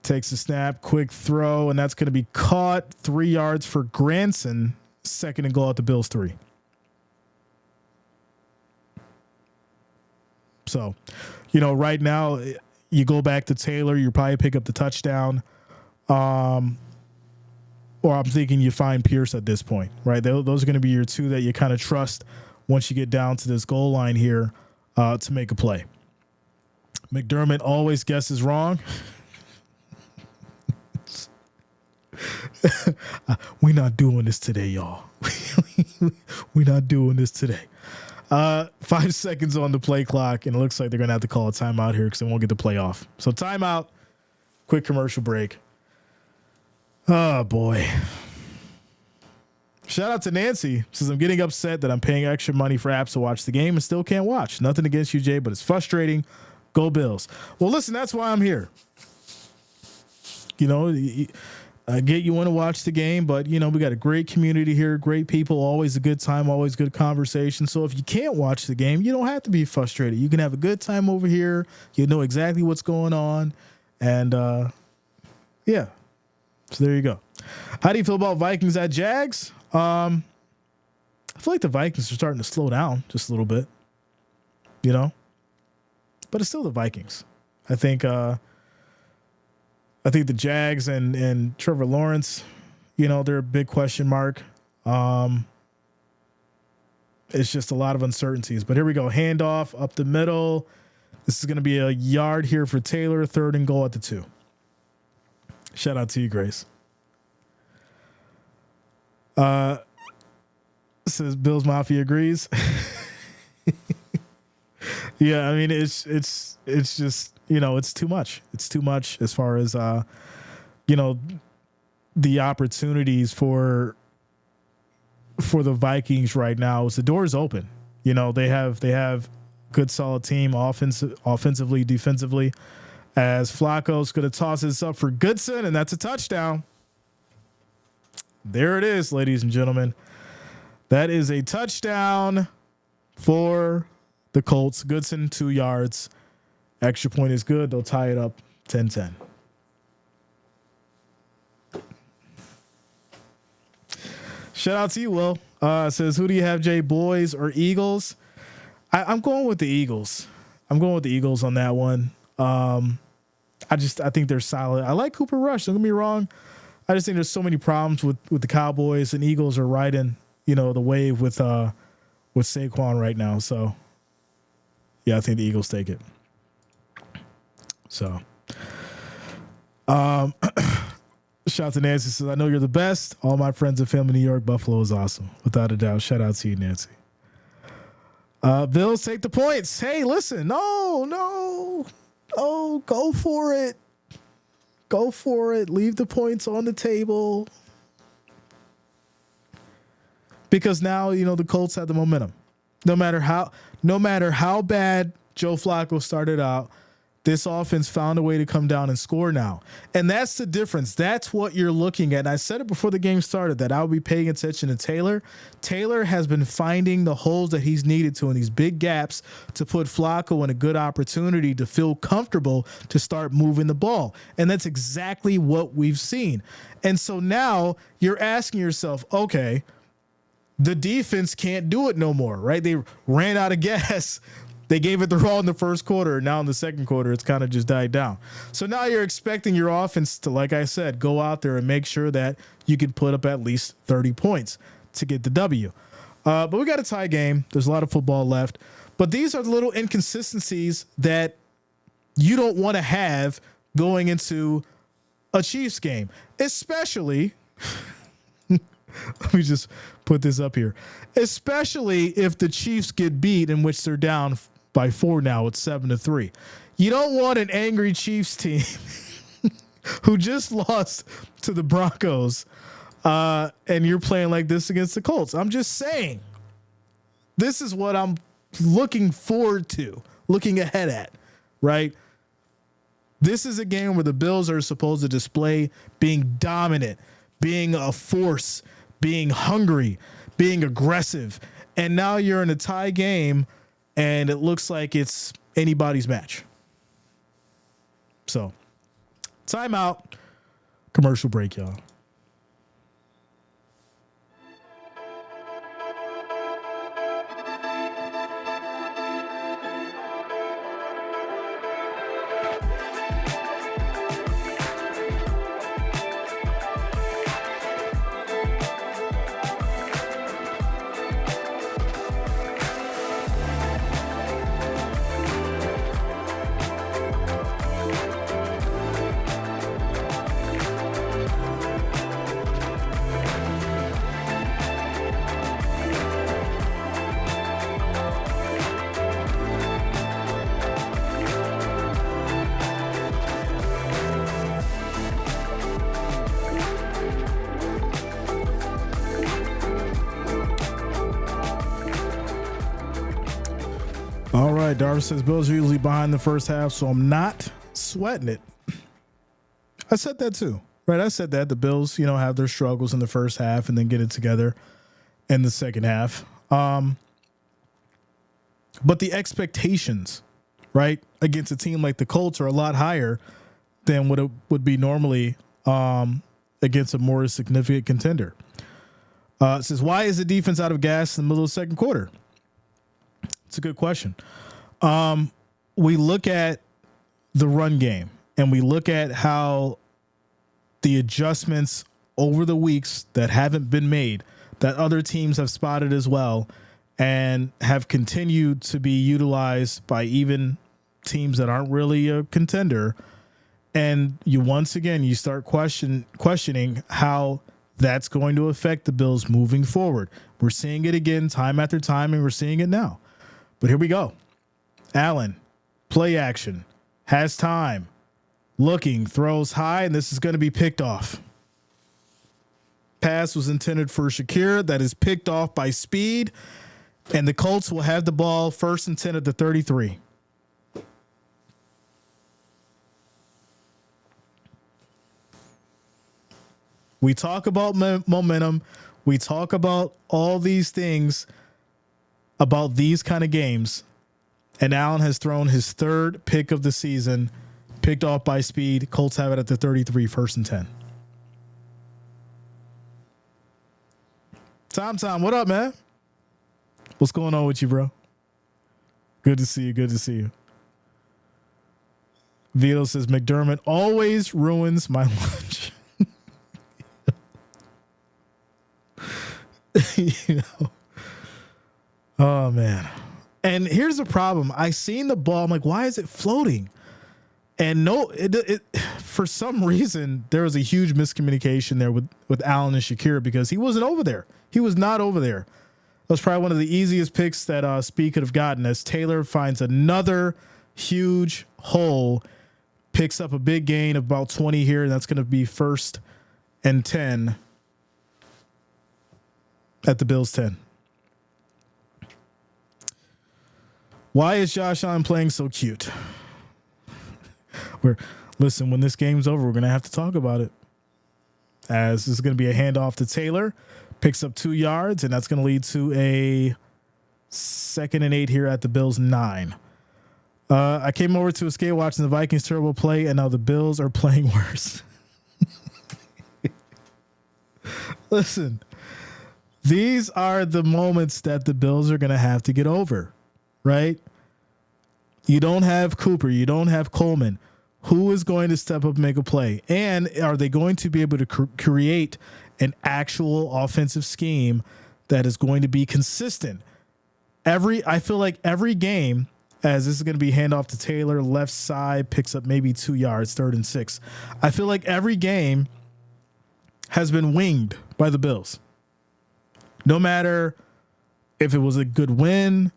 Speaker 1: Takes a snap, quick throw, and that's going to be caught. 3 yards for Granson. 2nd and goal at the Bills 3. So, right now you go back to Taylor, you probably pick up the touchdown. Or I'm thinking you find Pierce at this point, right? Those are going to be your 2 that you kind of trust once you get down to this goal line here to make a play. McDermott always guesses wrong. We're not doing this today, y'all. We're not doing this today. 5 seconds on the play clock, and it looks like they're going to have to call a timeout here because they won't get the play off. So timeout, quick commercial break. Oh, boy. Shout out to Nancy. Says, I'm getting upset that I'm paying extra money for apps to watch the game and still can't watch. Nothing against you, Jay, but it's frustrating. Go Bills. Well, listen, that's why I'm here. I get you want to watch the game, but, we got a great community here, great people, always a good time, always good conversation. So if you can't watch the game, you don't have to be frustrated. You can have a good time over here. You know exactly what's going on. And, yeah. So there you go. How do you feel about Vikings at Jags? I feel like the Vikings are starting to slow down just a little bit, you know, but it's still the Vikings. I think the Jags and Trevor Lawrence, you know, they're a big question mark. It's just a lot of uncertainties, but here we go. Handoff up the middle. This is going to be a yard here for Taylor, 3rd and goal at the 2. Shout out to you, Grace. Says Bills Mafia agrees. Yeah, I mean it's just, you know, it's too much. It's too much as far as you know, the opportunities for the Vikings right now. Is the door's open. You know, they have good solid team offensively, defensively. As Flacco's going to toss this up for Goodson, and that's a touchdown. There it is, ladies and gentlemen. That is a touchdown for the Colts. Goodson, 2 yards. Extra point is good. They'll tie it up 10-10. Shout out to you, Will. Says, who do you have, Jay, Boys or Eagles? I'm going with the Eagles. I'm going with the Eagles on that one. I think they're solid. I like Cooper Rush. Don't get me wrong. I just think there's so many problems with the Cowboys, and Eagles are riding, you know, the wave with Saquon right now. So yeah, I think the Eagles take it. So, shout out to Nancy. Says, I know you're the best. All my friends and family in New York, Buffalo is awesome. Without a doubt. Shout out to you, Nancy. Bills take the points. Hey, listen, no, go for it. Go for it. Leave the points on the table. Because now, you know, the Colts have the momentum. No matter how bad Joe Flacco started out, this offense found a way to come down and score now. And that's the difference. That's what you're looking at. And I said it before the game started that I would be paying attention to Taylor. Taylor has been finding the holes that he's needed to in these big gaps to put Flacco in a good opportunity to feel comfortable to start moving the ball. And that's exactly what we've seen. And so now you're asking yourself, okay, the defense can't do it no more, right? They ran out of gas. They gave it the raw in the first quarter. Now in the second quarter, it's kind of just died down. So now you're expecting your offense to, like I said, go out there and make sure that you can put up at least 30 points to get the W. But we got a tie game. There's a lot of football left. But these are the little inconsistencies that you don't want to have going into a Chiefs game, especially let me just put this up here, especially if the Chiefs get beat, in which they're down by 4 now. It's 7-3. You don't want an angry Chiefs team who just lost to the Broncos, and you're playing like this against the Colts. I'm just saying, this is what I'm looking forward to, looking ahead at, right? This is a game where the Bills are supposed to display being dominant, being a force, being hungry, being aggressive. And now you're in a tie game, and it looks like it's anybody's match. So, timeout, commercial break, y'all. All right, Darvis says Bills are usually behind the first half, so I'm not sweating it. I said that too, right? I said that the Bills, you know, have their struggles in the first half and then get it together in the second half. But the expectations, right, against a team like the Colts are a lot higher than what it would be normally against a more significant contender. It says, why is the defense out of gas in the middle of the second quarter? It's a good question. We look at the run game and we look at how the adjustments over the weeks that haven't been made, that other teams have spotted as well and have continued to be utilized by even teams that aren't really a contender. And you start questioning how that's going to affect the Bills moving forward. We're seeing it again time after time, and we're seeing it now. But here we go. Allen, play action, has time, looking, throws high, and this is going to be picked off. Pass was intended for Shakir. That is picked off by Speed, and the Colts will have the ball first and 10 at the 33. We talk about momentum. We talk about all these things about these kind of games. And Allen has thrown his third pick of the season, picked off by Speed. Colts have it at the 33, first and 10. Tom, what up, man? What's going on with you, bro? Good to see you. Good to see you. Vito says, McDermott always ruins my lunch. You know? Oh, man. And here's the problem. I seen the ball. I'm like, why is it floating? And for some reason, there was a huge miscommunication there with Allen and Shakir because he wasn't over there. He was not over there. That was probably one of the easiest picks that Speed could have gotten as Taylor finds another huge hole, picks up a big gain of about 20 here, and that's going to be first and 10 at the Bills 10. Why is Josh Allen playing so cute? Listen, when this game's over, we're going to have to talk about it. As this is going to be a handoff to Taylor, picks up 2 yards, and that's going to lead to a 2nd and 8 here at the Bills 9. I came over to escape watching the Vikings terrible play, and now the Bills are playing worse. Listen, these are the moments that the Bills are going to have to get over, right? You don't have Cooper. You don't have Coleman. Who is going to step up and make a play? And are they going to be able to create an actual offensive scheme that is going to be consistent? I feel like every game, as this is going to be handoff to Taylor, left side, picks up maybe 2 yards, 3rd and 6. I feel like every game has been winged by the Bills. No matter if it was a good win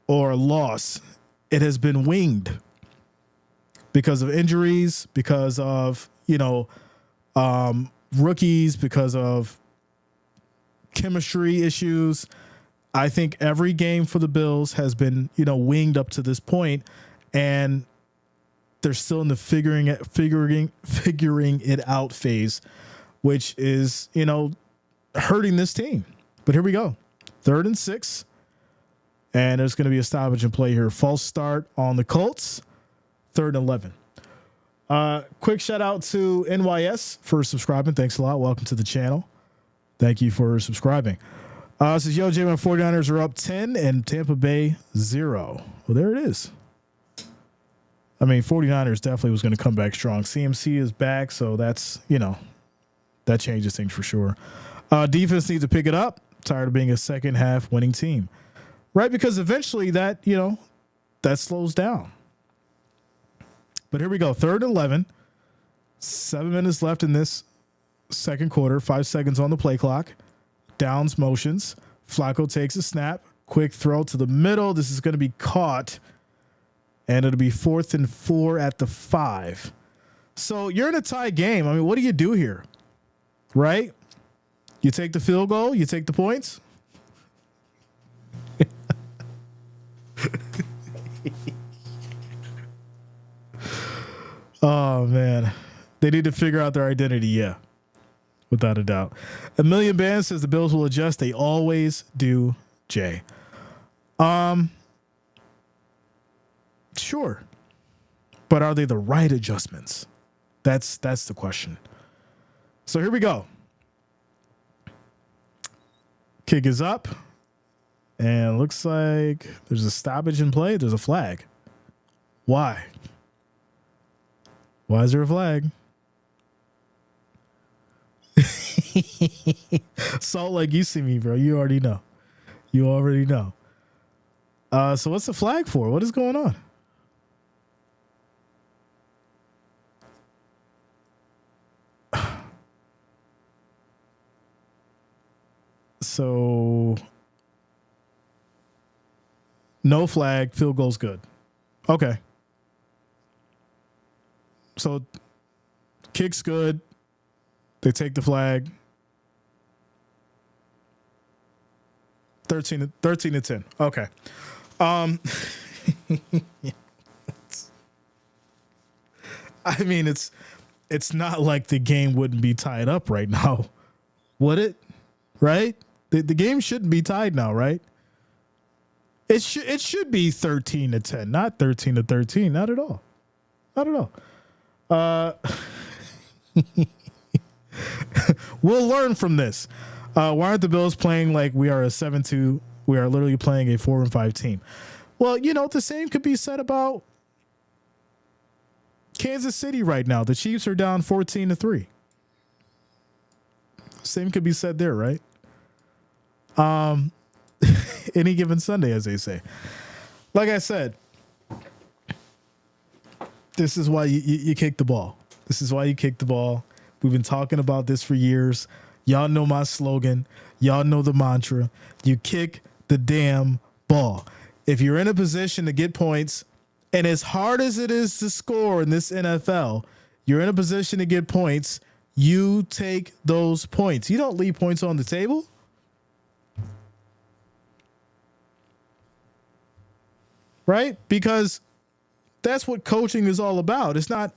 Speaker 1: or a loss, it has been winged because of injuries, because of, rookies, because of chemistry issues. I think every game for the Bills has been, winged up to this point, and they're still in the figuring it out phase, which is, hurting this team. But here we go. 3rd and 6. And there's going to be a stoppage and play here. False start on the Colts. 3rd and 11. Quick shout out to NYS for subscribing. Thanks a lot. Welcome to the channel. Thank you for subscribing. Says, yo, J1 49ers are up 10 and Tampa Bay 0. Well, there it is. I mean, 49ers definitely was going to come back strong. CMC is back, so that's, that changes things for sure. Defense needs to pick it up. Tired of being a second half winning team. Right, because eventually that, that slows down. But here we go. 3rd and 11. 7 minutes left in this second quarter. 5 seconds on the play clock. Downs motions. Flacco takes a snap. Quick throw to the middle. This is going to be caught. And it'll be 4th and 4 at the 5. So you're in a tie game. I mean, what do you do here? Right? You take the field goal. You take the points. Oh, man. They need to figure out their identity. Yeah. Without a doubt. A Million Band says the Bills will adjust. They always do, Jay. Sure. But are they the right adjustments? That's the question. So here we go. Kick is up. And looks like there's a stoppage in play. There's a flag. Why? Why is there a flag? Salt, like you see me, bro. You already know. You already know. So what's the flag for? What is going on? So no flag, field goal's good. Okay. So kick's good. They take the flag. 13 to 10. Okay. I mean, it's not like the game wouldn't be tied up right now, would it? Right? The game shouldn't be tied now, right? It should be 13 to 10, not 13 to 13. Not at all. Not at all. We'll learn from this. Why aren't the Bills playing like we are a 7-2? We are literally playing a 4-5 team. Well, you know, the same could be said about Kansas City right now. The Chiefs are down 14-3. Same could be said there, right? Any given Sunday, as they say. Like I said, this is why you kick the ball. This is why you kick the ball. We've been talking about this for years. Y'all know my slogan. Y'all know the mantra. You kick the damn ball. If you're in a position to get points, and as hard as it is to score in this NFL, you're in a position to get points, you take those points. You don't leave points on the table. Right? Because that's what coaching is all about. It's not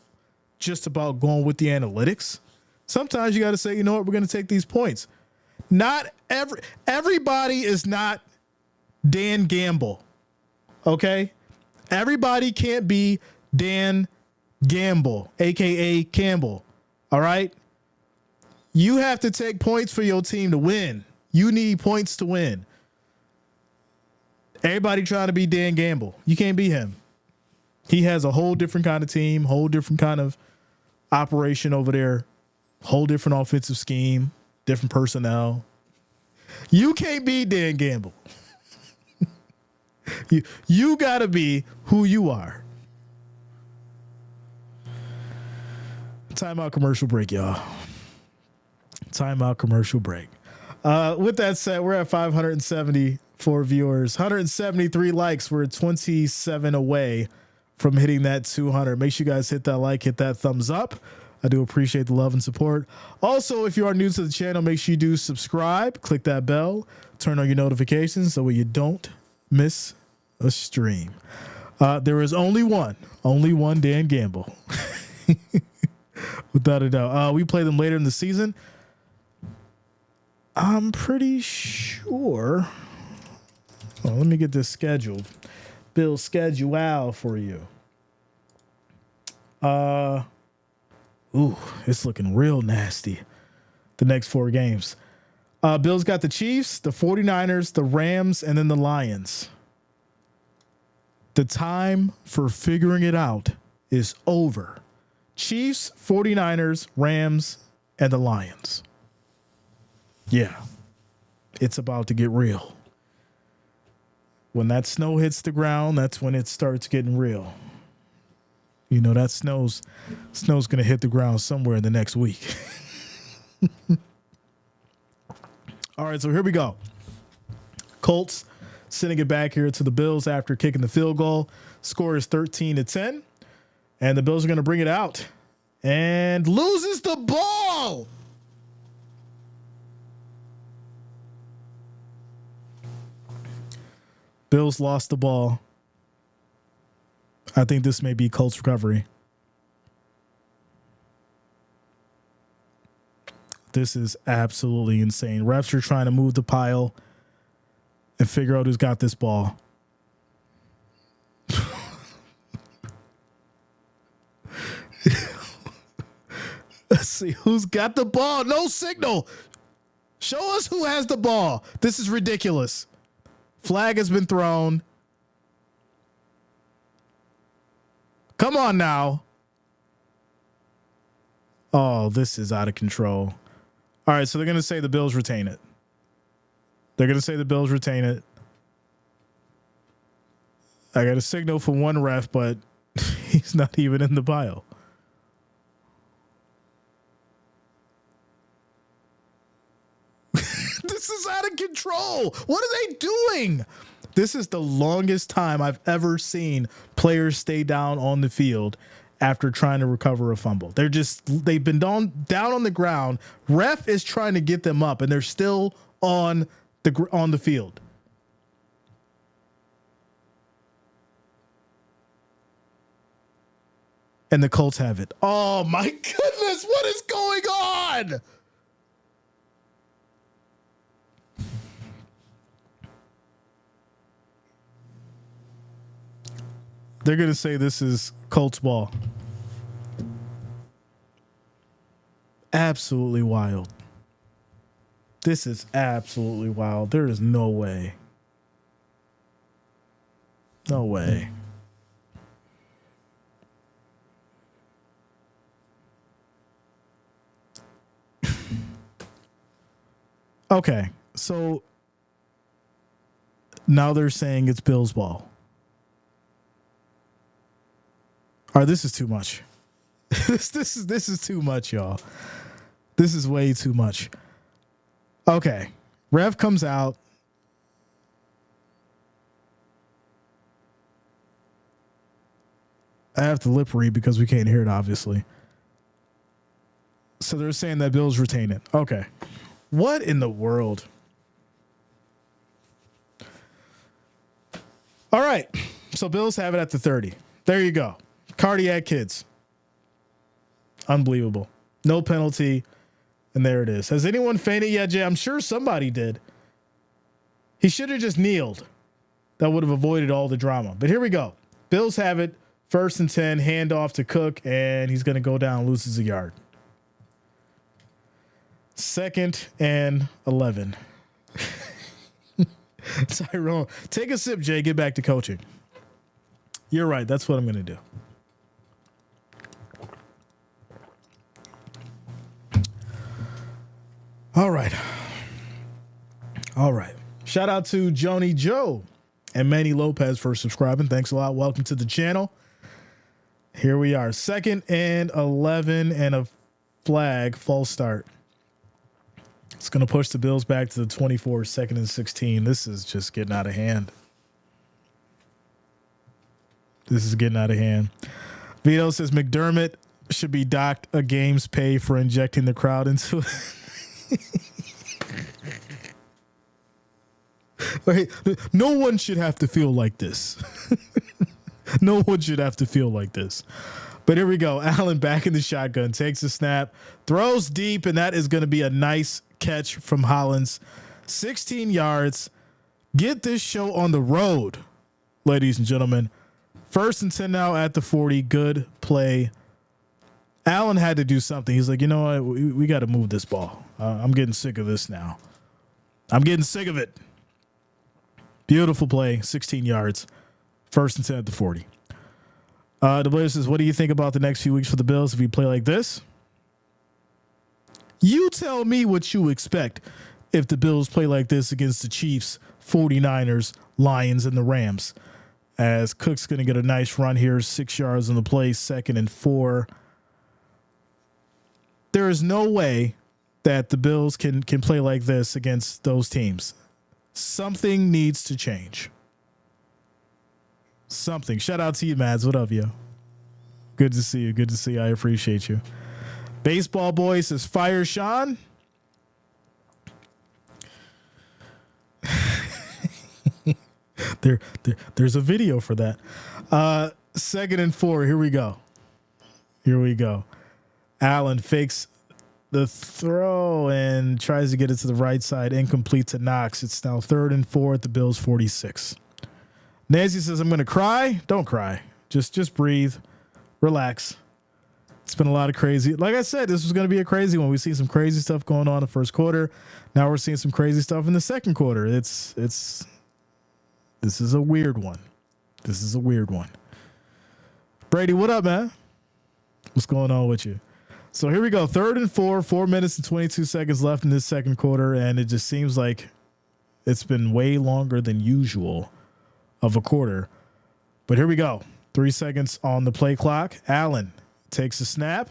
Speaker 1: just about going with the analytics. Sometimes you got to say, you know what, we're going to take these points. Not everybody is not Dan Gamble. Okay? Everybody can't be Dan Gamble, aka Campbell. All right? You have to take points for your team to win. You need points to win. Everybody trying to be Dan Gamble. You can't be him. He has a whole different kind of team, whole different kind of operation over there, whole different offensive scheme, different personnel. You can't be Dan Gamble. You got to be who you are. Timeout commercial break, y'all. Timeout commercial break. With that said, we're at 574 viewers, 173 likes. We're 27 away from hitting that 200. Make sure you guys hit that like, hit that thumbs up. I do appreciate the love and support. Also, if you are new to the channel, make sure you do subscribe, click that bell, turn on your notifications so you don't miss a stream. There is only one Dan Gamble. Without a doubt. We play them later in the season. I'm pretty sure. Oh, let me get this scheduled. Bill's schedule for you. It's looking real nasty. The next 4 games. Bills got the Chiefs, the 49ers, the Rams, and then the Lions. The time for figuring it out is over. Chiefs, 49ers, Rams, and the Lions. Yeah, it's about to get real. When that snow hits the ground, that's when it starts getting real. You know, that snow's going to hit the ground somewhere in the next week. All right, so here we go. Colts sending it back here to the Bills after kicking the field goal. Score is 13-10. And the Bills are going to bring it out and loses the ball. Bills lost the ball. I think this may be Colts recovery. This is absolutely insane. Refs are trying to move the pile and figure out who's got this ball. see who's got the ball. No signal. Show us who has the ball. This is ridiculous. Flag has been thrown. Come on now. Oh, this is out of control. All right, so they're going to say the Bills retain it. They're going to say the Bills retain it. I got a signal from one ref, but he's not even in the pile. This is out of control. What are they doing? This is the longest time I've ever seen players stay down on the field after trying to recover a fumble. They've been down on the ground. Ref is trying to get them up, and they're still on the field. And the Colts have it. Oh my goodness, what is going on? They're going to say this is Colts ball. Absolutely wild. This is absolutely wild. There is no way. No way. Okay, so now they're saying it's Bills ball. All right, this is too much. This is too much, y'all. This is way too much. Okay, ref comes out. I have to lip read because we can't hear it, obviously. So they're saying that Bills retain it. Okay. What in the world? All right. So Bills have it at the 30. There you go. Cardiac kids. Unbelievable. No penalty. And there it is. Has anyone fainted yet, Jay? I'm sure somebody did. He should have just kneeled. That would have avoided all the drama. But here we go. Bills have it. 1st and 10. Handoff to Cook. And he's going to go down, loses a yard. 2nd and 11. Tyrone, take a sip, Jay. Get back to coaching. You're right. That's what I'm going to do. All right. All right. Shout out to Joni Joe and Manny Lopez for subscribing. Thanks a lot. Welcome to the channel. Here we are. 2nd and 11 and a flag. False start. It's going to push the Bills back to the 24, 2nd and 16. This is just getting out of hand. This is getting out of hand. Vito says McDermott should be docked a game's pay for injecting the crowd into it. Wait, no one should have to feel like this. No one should have to feel like this. But here we go. Allen back in the shotgun, takes a snap, throws deep, and that is going to be a nice catch from Hollins. 16 yards. Get this show on the road, ladies and gentlemen. 1st and 10 now at the 40. Good play. Allen had to do something. He's like, you know what? We got to move this ball. I'm getting sick of this now. I'm getting sick of it. Beautiful play. 16 yards. 1st and 10 at the 40. The Blazer says, what do you think about the next few weeks for the Bills if you play like this? You tell me what you expect if the Bills play like this against the Chiefs, 49ers, Lions, and the Rams. As Cook's going to get a nice run here, 6 yards on the play, 2nd and 4. There is no way that the Bills can play like this against those teams. Something needs to change. Something. Shout out to you, Mads. What up, yo? Good to see you. Good to see you. I appreciate you. Baseball Boy says, fire Sean. There's a video for that. 2nd and 4. Here we go. Here we go. Allen fakes the throw and tries to get it to the right side. Incomplete to Knox. It's now 3rd and 4 at the Bills 46. Nancy says, I'm going to cry. Don't cry. Just breathe. Relax. It's been a lot of crazy. Like I said, this was going to be a crazy one. We've seen some crazy stuff going on in the first quarter. Now we're seeing some crazy stuff in the second quarter. This is a weird one. This is a weird one. Brady, what up, man? What's going on with you? So here we go. 3rd and 4, 4 minutes and 22 seconds left in this second quarter. And it just seems like it's been way longer than usual of a quarter. But here we go. 3 seconds on the play clock. Allen takes a snap.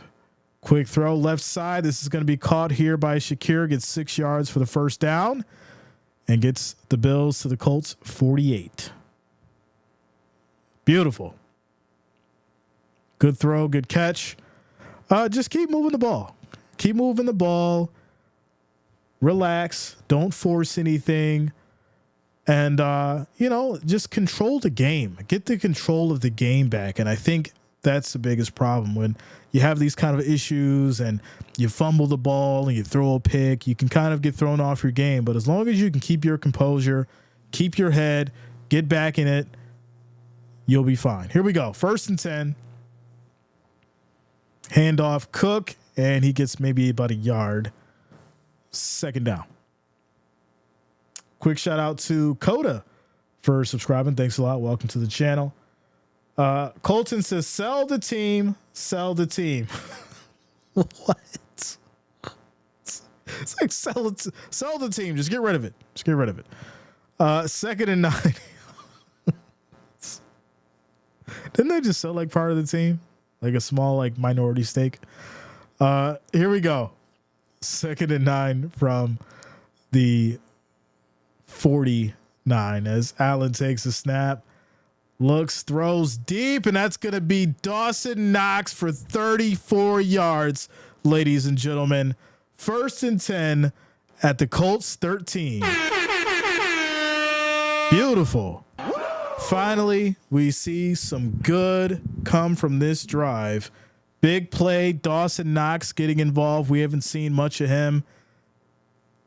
Speaker 1: Quick throw left side. This is going to be caught here by Shakir. Gets 6 yards for the first down and gets the Bills to the Colts 48. Beautiful. Good throw, good catch. Just keep moving the ball. Keep moving the ball. Relax. Don't force anything. And, just control the game. Get the control of the game back. And I think that's the biggest problem. When you have these kind of issues and you fumble the ball and you throw a pick, you can kind of get thrown off your game. But as long as you can keep your composure, keep your head, get back in it, you'll be fine. Here we go. 1st and 10. Handoff Cook, and he gets maybe about a yard. 2nd down. Quick shout out to Coda for subscribing. Thanks a lot. Welcome to the channel. Colton says, sell the team. Sell the team. What? It's like sell the team. Just get rid of it. Just get rid of it. 2nd and 9. Didn't they just sell like part of the team? Like a small, like minority stake. Here we go. 2nd and 9 from the 49 as Allen takes a snap, looks, throws deep, and that's going to be Dawson Knox for 34 yards, ladies and gentlemen. 1st and 10 at the Colts 13. Beautiful. Finally, we see some good come from this drive. Big play, Dawson Knox getting involved. We haven't seen much of him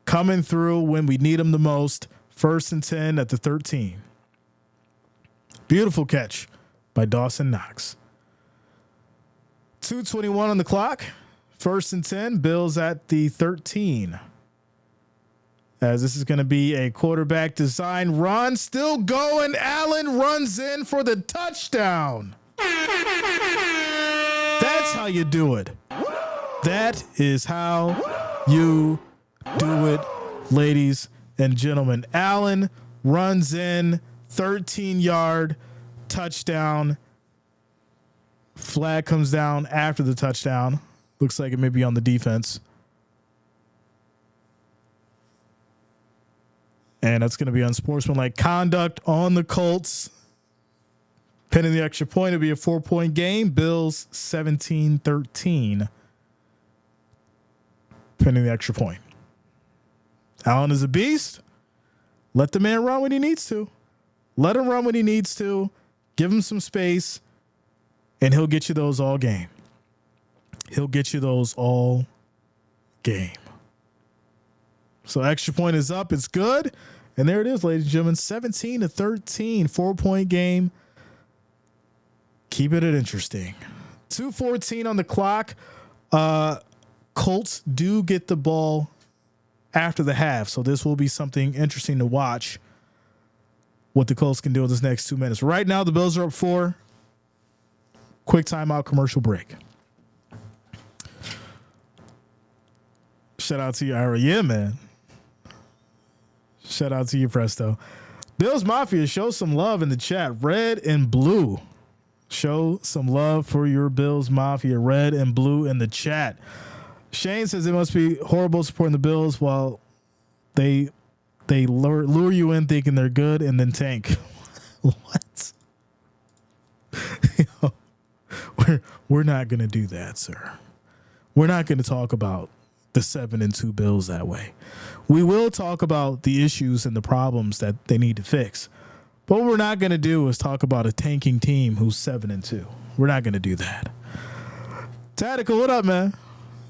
Speaker 1: coming through when we need him the most. 1st and 10 at the 13. Beautiful catch by Dawson Knox. 2:21 on the clock. 1st and 10, Bills at the 13. As this is going to be a quarterback design run. Still going. Allen runs in for the touchdown. That's how you do it. That is how you do it, ladies and gentlemen. Allen runs in, 13-yard touchdown. Flag comes down after the touchdown. Looks like it may be on the defense. And that's going to be unsportsmanlike conduct on the Colts. Pending the extra point, it'll be a 4-point game. Bills 17-13. Pending the extra point. Allen is a beast. Let the man run when he needs to. Let him run when he needs to. Give him some space. And he'll get you those all game. He'll get you those all game. So extra point is up. It's good. And there it is, ladies and gentlemen. 17-13. 4-point game. Keep it interesting. 2:14 on the clock. Colts do get the ball after the half. So this will be something interesting to watch. What the Colts can do in this next 2 minutes. Right now, the Bills are up 4. Quick timeout, commercial break. Shout out to you, Ira. Yeah, man. Shout out to you, Presto. Bills Mafia, show some love in the chat. Red and blue. Show some love for your Bills Mafia. Red and blue in the chat. Shane says it must be horrible supporting the Bills while they lure you in thinking they're good and then tank. What? We're not going to do that, sir. We're not going to talk about the 7-2 Bills that way. We will talk about the issues and the problems that they need to fix. But what we're not going to do is talk about a tanking team who's 7-2. We're not going to do that. Tactical, what up, man?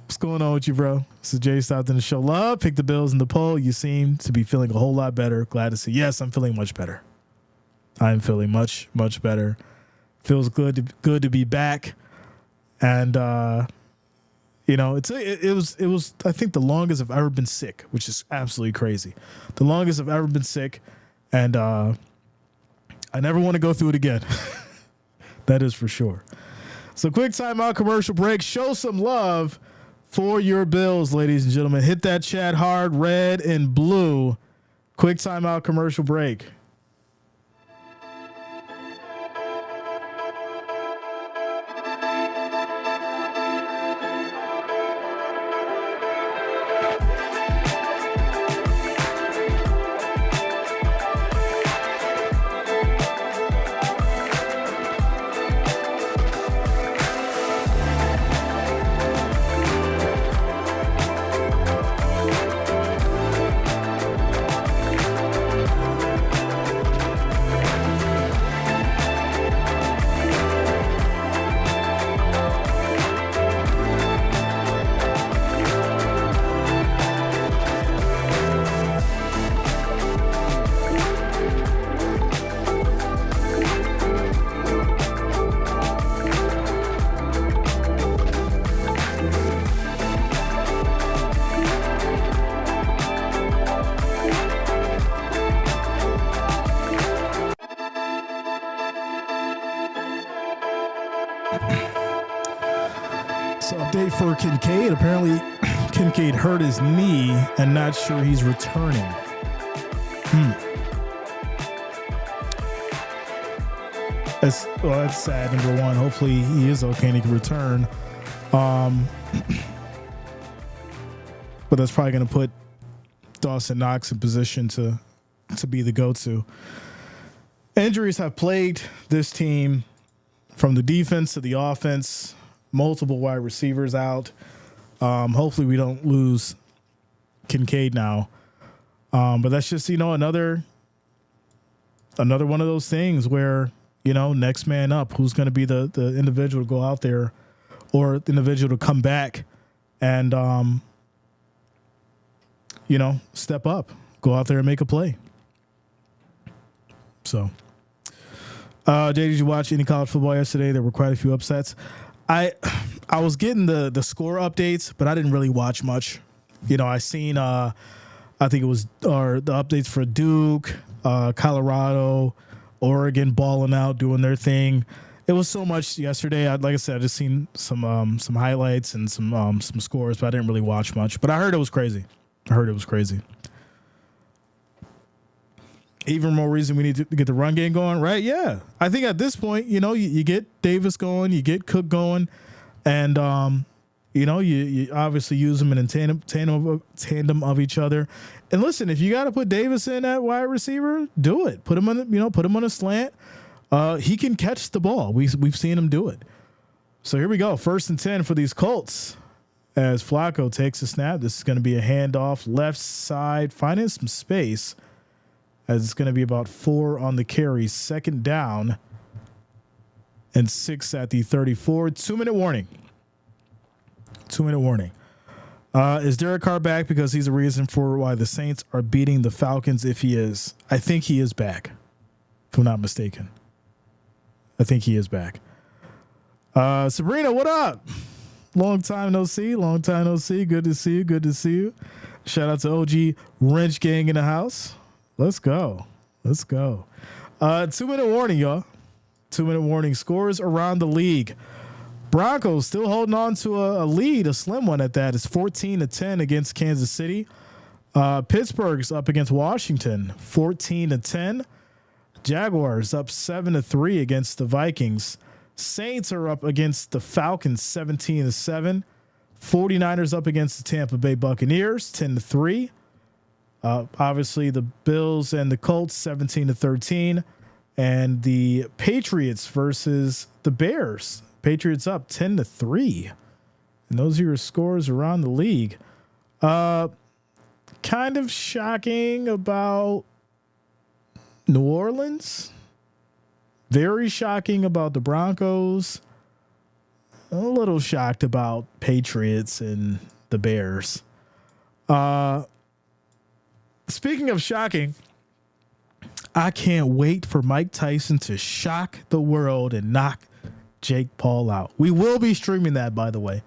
Speaker 1: What's going on with you, bro? This is Jay stopped in the show. Love, pick the Bills in the poll. You seem to be feeling a whole lot better. Glad to see. Yes, I'm feeling much better. I'm feeling much, much better. Feels good to be back. And it was I think the longest I've ever been sick, which is absolutely crazy. The longest I've ever been sick, and I never want to go through it again. That is for sure. So quick timeout, commercial break. Show some love for your Bills, ladies and gentlemen. Hit that chat hard, red and blue. Quick timeout, commercial break. So update for Kincaid. Apparently Kincaid hurt his knee and not sure he's returning. That's sad, number one. Hopefully he is okay and he can return. But that's probably going to put Dawson Knox in position to be the go-to. Injuries have plagued this team from the defense to the offense. Multiple wide receivers out. Hopefully we don't lose Kincaid now. But that's just, another one of those things where, next man up, who's going to be the individual to go out there or the individual to come back and, step up, go out there and make a play. So, Jay, did you watch any college football yesterday? There were quite a few upsets. I was getting the score updates, but I didn't really watch much. I seen I think it was the updates for Duke, Colorado, Oregon balling out, doing their thing. It was so much yesterday. Like I said, I just seen some highlights and some scores, but I didn't really watch much. But I heard it was crazy. Even more reason we need to get the run game going, right? Yeah. I think at this point, you get Davis going, you get Cook going, and, you obviously use them in tandem of each other. And listen, if you got to put Davis in at wide receiver, do it. Put him on a slant. He can catch the ball. We've seen him do it. So here we go. 1st and 10 for these Colts as Flacco takes a snap. This is going to be a handoff left side, finding some space. As it's going to be about 4 on the carry, 2nd down and 6 at the 34. 2-minute warning. 2-minute warning. Is Derek Carr back because he's a reason for why the Saints are beating the Falcons? If he is, I think he is back, if I'm not mistaken. I think he is back. Sabrina, what up? Long time no see. Good to see you. Shout out to OG Wrench Gang in the house. Let's go. 2-minute warning, y'all. 2-minute warning. Scores around the league. Broncos still holding on to a lead, a slim one at that. It's 14-10 against Kansas City. Pittsburgh's up against Washington, 14-10. Jaguars up 7-3 against the Vikings. Saints are up against the Falcons, 17-7. 49ers up against the Tampa Bay Buccaneers, 10-3. Obviously, the Bills and the Colts, 17-13, and the Patriots versus the Bears. Patriots up 10-3, and those are your scores around the league. Kind of shocking about New Orleans. Very shocking about the Broncos. A little shocked about Patriots and the Bears. Speaking of shocking, I can't wait for Mike Tyson to shock the world and knock Jake Paul out. We will be streaming that, by the way.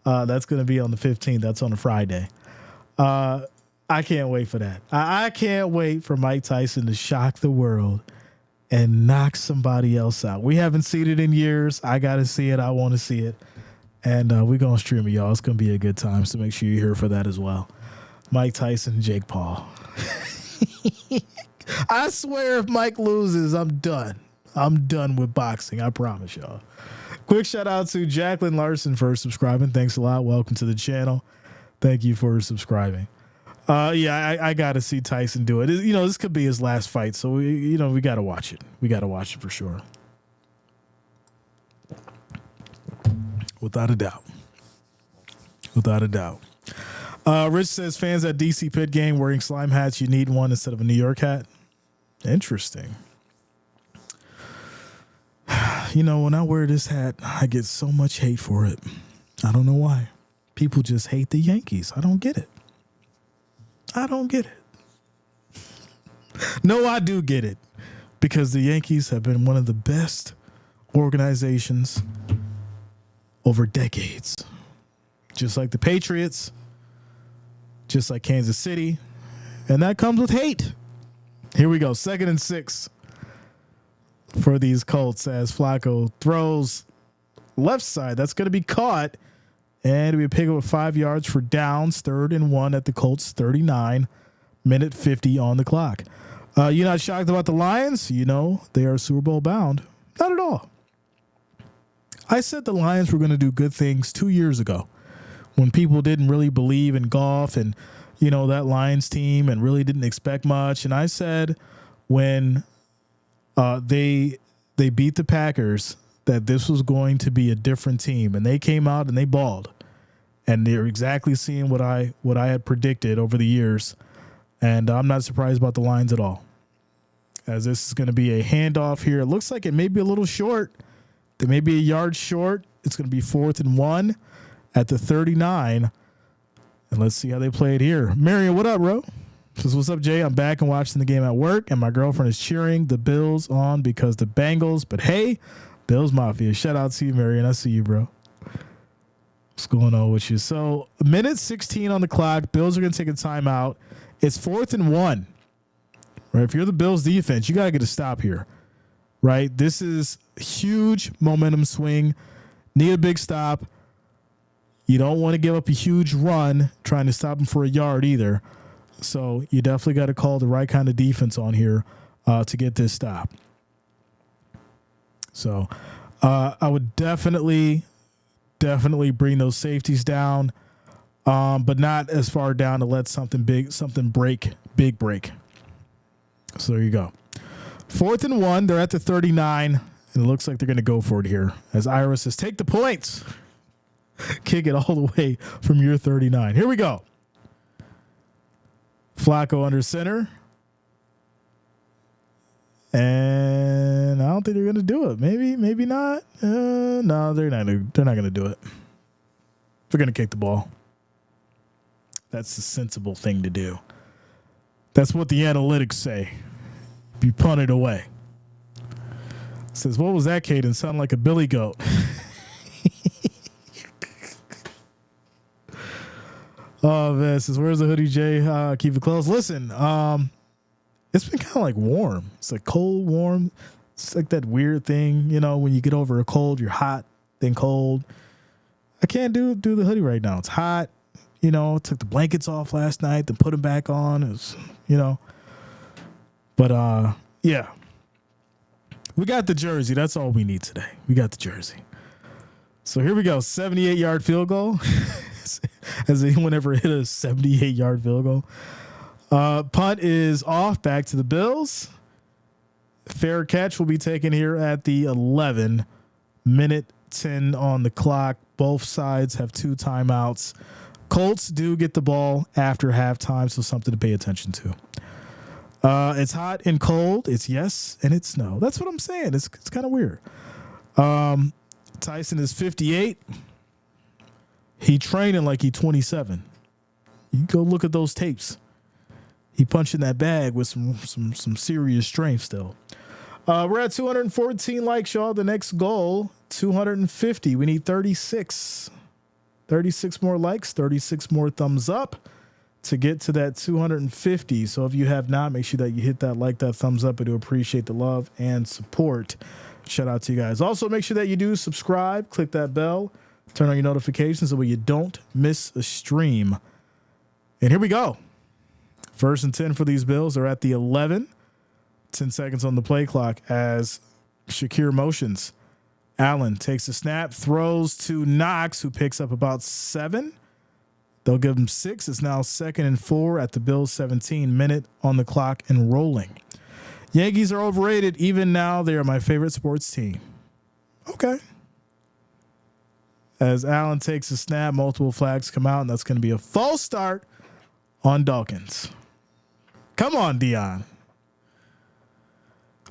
Speaker 1: That's going to be on the 15th. That's on a Friday. I can't wait for that. I can't wait for Mike Tyson to shock the world and knock somebody else out. We haven't seen it in years. I got to see it. I want to see it. And we're going to stream it, y'all. It's going to be a good time. So make sure you're here for that as well. Mike Tyson and Jake Paul. I swear if Mike loses, I'm done. I'm done with boxing. I promise y'all. Quick shout out to Jacqueline Larson for subscribing. Thanks a lot. Welcome to the channel. Thank you for subscribing. I got to see Tyson do it. This could be his last fight. So, we got to watch it. We got to watch it for sure. Without a doubt. Without a doubt. Rich says fans at DC Pit game wearing slime hats. You need one instead of a New York hat. Interesting. When I wear this hat, I get so much hate for it. I don't know why. People just hate the Yankees. I don't get it. No, I do get it. Because the Yankees have been one of the best organizations over decades. Just like the Patriots. Just like Kansas City. And that comes with hate. Here we go. 2nd and 6 for these Colts as Flacco throws left side. That's going to be caught. And we pick up 5 yards for downs. 3rd and 1 at the Colts 39. Minute 50 on the clock. You're not shocked about the Lions? They are Super Bowl bound. Not at all. I said the Lions were going to do good things 2 years ago when people didn't really believe in Goff and, that Lions team and really didn't expect much. And I said when they beat the Packers that this was going to be a different team. And they came out and they balled. And they're exactly seeing what I had predicted over the years. And I'm not surprised about the Lions at all. As this is going to be a handoff here. It looks like it may be a little short. They may be a yard short. It's going to be 4th and 1 at the 39. And let's see how they play it here. Marion, what up, bro? Says, what's up, Jay? I'm back and watching the game at work, and my girlfriend is cheering the Bills on because the Bengals. But hey, Bills Mafia. Shout out to you, Marion. I see you, bro. What's going on with you? So, minute 16 on the clock. Bills are going to take a timeout. It's 4th and 1. Right? If you're the Bills defense, you got to get a stop here. Right? This is huge momentum swing. Need a big stop. You don't want to give up a huge run trying to stop him for a yard either. So you definitely got to call the right kind of defense on here to get this stop. So I would definitely bring those safeties down, but not as far down to let something big break. So there you go. 4th and 1. They're at the 39, and it looks like they're going to go for it here. As Ira says, take the points. Kick it all the way from your 39. Here we go. Flacco under center. And I don't think they're going to do it. Maybe not. No, they're not going to do it. They're going to kick the ball. That's the sensible thing to do. That's what the analytics say. You punt it away. Says, what was that, Caden? Sounded like a billy goat. Oh, man. Says, where's the hoodie, Jay? Keep it close. Listen, it's been kind of like warm. It's like cold, warm. It's like that weird thing, when you get over a cold, you're hot, then cold. I can't do the hoodie right now. It's hot. Took the blankets off last night, then put them back on. It's, But, yeah. We got the jersey. That's all we need today. We got the jersey. So here we go. 78-yard field goal. Has anyone ever hit a 78-yard field goal? Punt is off. Back to the Bills. Fair catch will be taken here at the 11. Minute 10 on the clock. Both sides have 2 timeouts. Colts do get the ball after halftime, so something to pay attention to. It's hot and cold. It's yes and it's no. That's what I'm saying. It's kind of weird. Tyson is 58. He training like he 27. You go look at those tapes. He punching that bag with some serious strength still. We're at 214 likes, y'all. The next goal 250. We need 36. 36 more likes, 36 more thumbs up to get to that 250. So if you have not, make sure that you hit that like, that thumbs up. I do appreciate the love and support. Shout out to you guys. Also, make sure that you do subscribe, click that bell, turn on your notifications so that you don't miss a stream. And here we go. 1st and 10 for these Bills. They're at the 11. 10 seconds on the play clock as Shakir motions. Allen takes a snap, throws to Knox, who picks up about 7. They'll give him 6. It's now 2nd and 4 at the Bills' 17-minute on the clock and rolling. Yankees are overrated. Even now, they are my favorite sports team. Okay. As Allen takes a snap, multiple flags come out, and that's going to be a false start on Dawkins. Come on, Dion.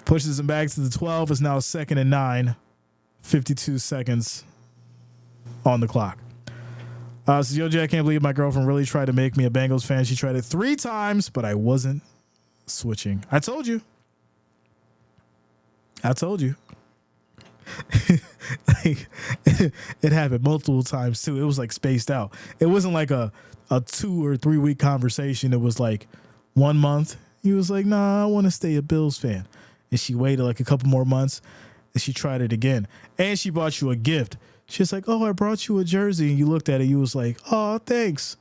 Speaker 1: Pushes him back to the 12. It's now 2nd and 9. 52 seconds on the clock. So Yo, I can't believe my girlfriend really tried to make me a Bengals fan. She tried it 3 times, but I wasn't switching. I told you. Like, it happened multiple times too. It was like spaced out. It wasn't like a 2 or 3 week conversation. It was like 1 month. He was like, nah, I want to stay a Bills fan. And she waited like a couple more months and she tried it again. And she bought you a gift. She's like, oh, I brought you a jersey. And you looked at it. You was like, oh, thanks.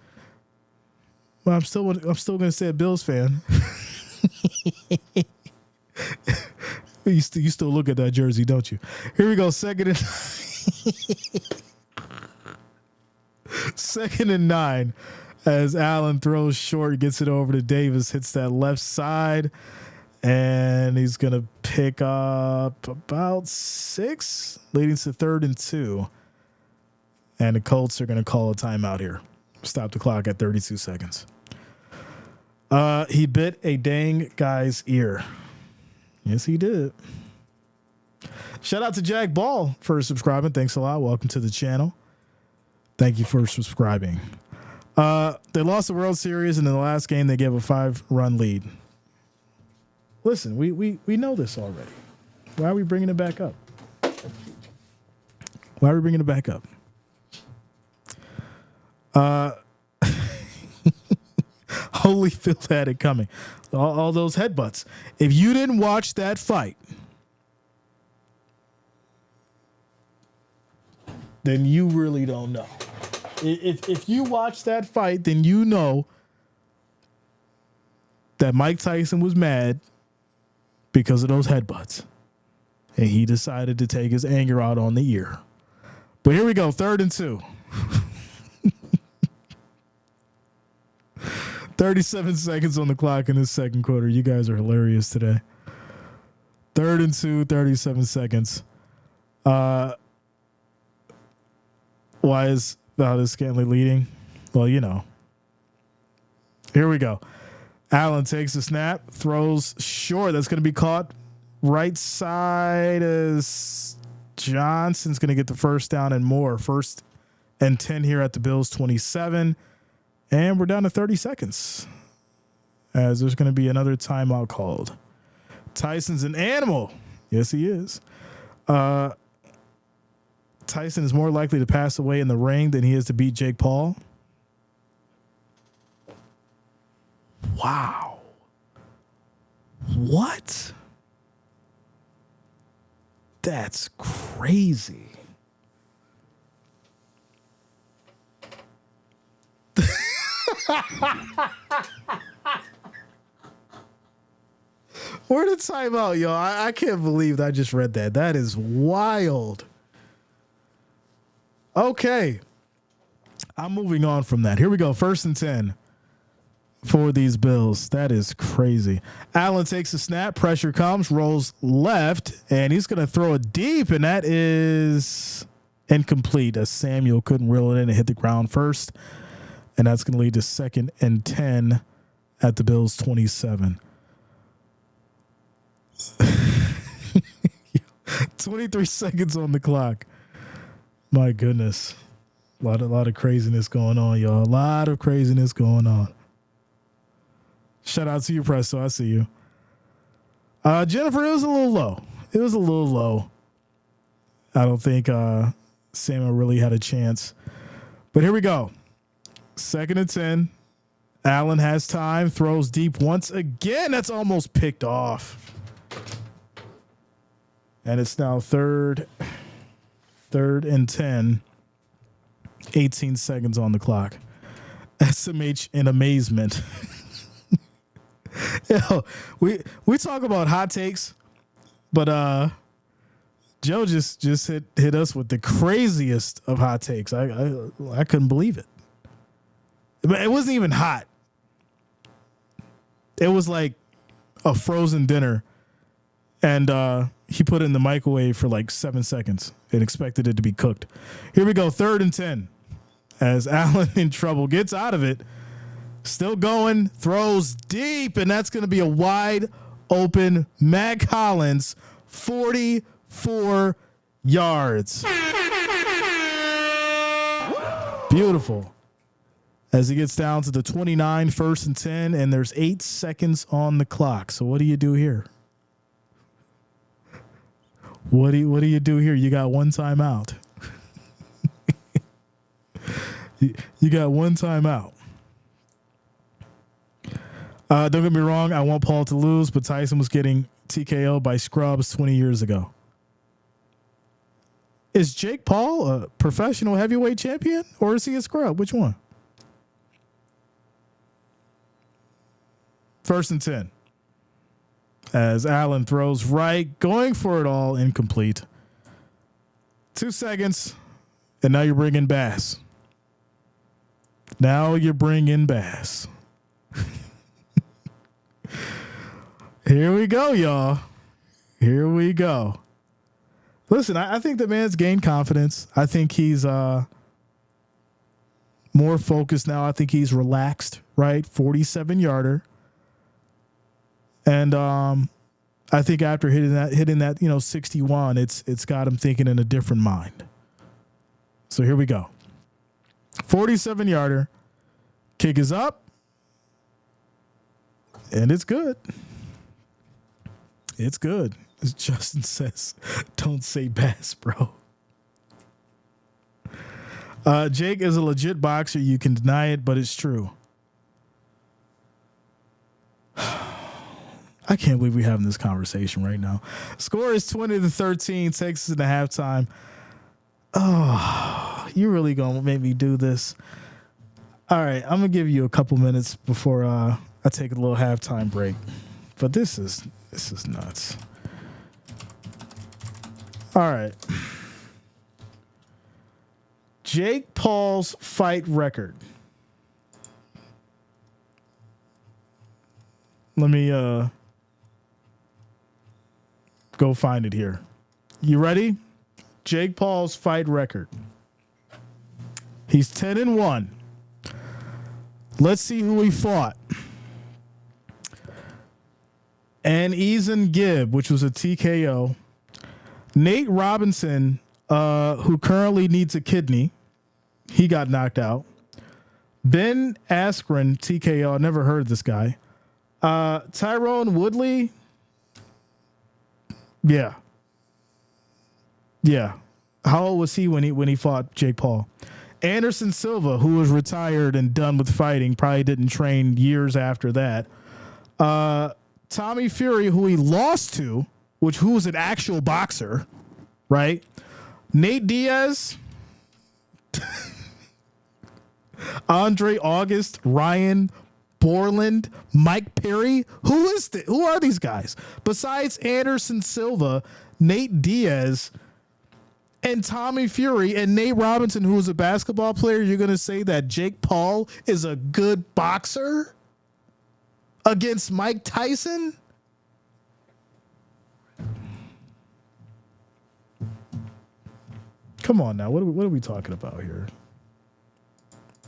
Speaker 1: Well, I'm still going to stay a Bills fan. You still look at that jersey, don't you? Here we go. 2nd and 9 as Allen throws short, gets it over to Davis, hits that left side, and he's going to pick up about 6, leading to 3rd and 2. And the Colts are going to call a timeout here. Stop the clock at 32 seconds. He bit a dang guy's ear. Yes, he did. Shout out to Jack Ball for subscribing. Thanks a lot. Welcome to the channel. Thank you for subscribing. They lost the World Series, and in the last game, they gave a 5-run lead. Listen, we know this already. Why are we bringing it back up? Holyfield had it coming. All those headbutts. If you didn't watch that fight, then you really don't know. If you watch that fight, then you know that Mike Tyson was mad because of those headbutts. And he decided to take his anger out on the ear. But here we go, 3rd and 2. 37 seconds on the clock in this second quarter. You guys are hilarious today. 3rd and 2, 37 seconds. Why is Valdez-Scantling leading? Well, you know. Here we go. Allen takes a snap, throws short. That's going to be caught right side as Johnson's going to get the first down and more. 1st and 10 here at the Bills 27. And we're down to 30 seconds as there's going to be another timeout called. Tyson's an animal. Yes, he is. Tyson is more likely to pass away in the ring than he is to beat Jake Paul. Wow. What? That's crazy. Where the timeout, y'all? I can't believe that I just read that. That is wild. Okay. I'm moving on from that. Here we go. 1st and 10 for these Bills. That is crazy. Allen takes a snap. Pressure comes, rolls left, and he's going to throw it deep, and that is incomplete as Samuel couldn't reel it in and hit the ground first. And that's going to lead to 2nd and 10 at the Bills 27. 23 seconds on the clock. My goodness. A lot of craziness going on, y'all. A lot of craziness going on. Shout out to you, Presto. I see you. Jennifer, it was a little low. I don't think Samuel really had a chance. But here we go. 2nd and 10. Allen has time, throws deep once again. That's almost picked off. And it's now third and 10. 18 seconds on the clock. SMH in amazement. Yo, we talk about hot takes, but Joe just hit us with the craziest of hot takes. I couldn't believe it. It wasn't even hot. It was like a frozen dinner, and he put it in the microwave for like 7 seconds and expected it to be cooked. Here we go, 3rd and 10. As Allen in trouble gets out of it, still going, throws deep, and that's going to be a wide open Matt Collins, 44 yards. Beautiful. As he gets down to the 29, 1st and 10, and there's 8 seconds on the clock. So what do you do here? What do you do here? You got one timeout. You got one timeout. Don't get me wrong. I want Paul to lose, but Tyson was getting TKO by scrubs 20 years ago. Is Jake Paul a professional heavyweight champion, or is he a scrub? Which one? 1st and 10. As Allen throws right, going for it all, incomplete. 2 seconds, and now you're bringing Bass. Now you're bringing Bass. Here we go, y'all. Here we go. Listen, I think the man's gained confidence. I think he's more focused now. I think he's relaxed, right? 47-yarder. And I think after hitting that 61, it's got him thinking in a different mind. So here we go. 47-yarder. Kick is up. And it's good. It's good. As Justin says, don't say Bass, bro. Jake is a legit boxer. You can deny it, but it's true. I can't believe we're having this conversation right now. Score is 20-13. Takes us into halftime. Oh, you really gonna make me do this? All right, I'm gonna give you a couple minutes before I take a little halftime break. But this is nuts. All right. Jake Paul's fight record. Let me go find it here. You ready? Jake Paul's fight record. He's 10-1. Let's see who he fought. And Jreasn Gibb, which was a TKO. Nate Robinson, who currently needs a kidney. He got knocked out. Ben Askren, TKO. I never heard of this guy. Tyrone Woodley. Yeah. How old was he when he fought Jake Paul? Anderson Silva, who was retired and done with fighting, probably didn't train years after that. Tommy Fury, who he lost to, who was an actual boxer, right? Nate Diaz, Andre August, Ryan Borland, Mike Perry. Who are these guys? Besides Anderson Silva, Nate Diaz, and Tommy Fury, and Nate Robinson, who was a basketball player, you're going to say that Jake Paul is a good boxer against Mike Tyson? Come on now. What are we talking about here?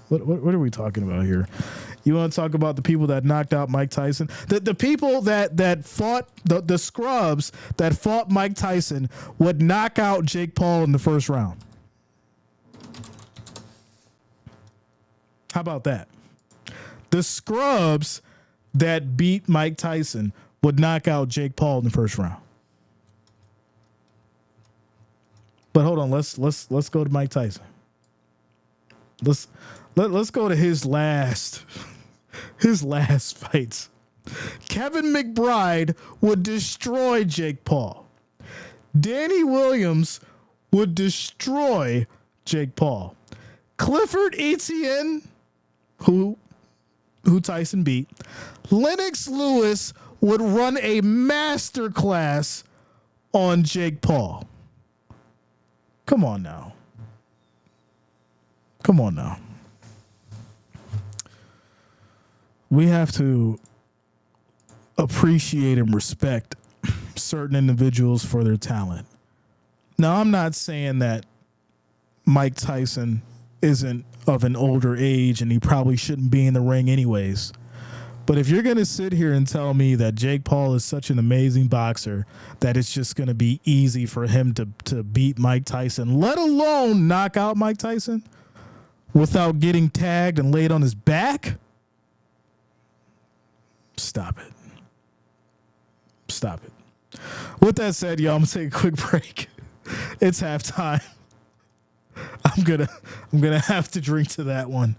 Speaker 1: What are we talking about here? You want to talk about the people that knocked out Mike Tyson? The people that fought, the scrubs that fought Mike Tyson would knock out Jake Paul in the first round. How about that? The scrubs that beat Mike Tyson would knock out Jake Paul in the first round. But hold on, let's go to Mike Tyson. Let's go to his last fights. Kevin McBride would destroy Jake Paul. Danny Williams would destroy Jake Paul. Clifford Etienne, who Tyson beat. Lennox Lewis would run a masterclass on Jake Paul. Come on now. We have to appreciate and respect certain individuals for their talent. Now, I'm not saying that Mike Tyson isn't of an older age and he probably shouldn't be in the ring anyways. But if you're going to sit here and tell me that Jake Paul is such an amazing boxer that it's just going to be easy for him to beat Mike Tyson, let alone knock out Mike Tyson without getting tagged and laid on his back, stop it. With that said, y'all, I'm going to take a quick break. It's halftime. I'm gonna have to drink to that one.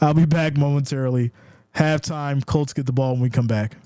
Speaker 1: I'll be back momentarily. Halftime. Colts get the ball when we come back.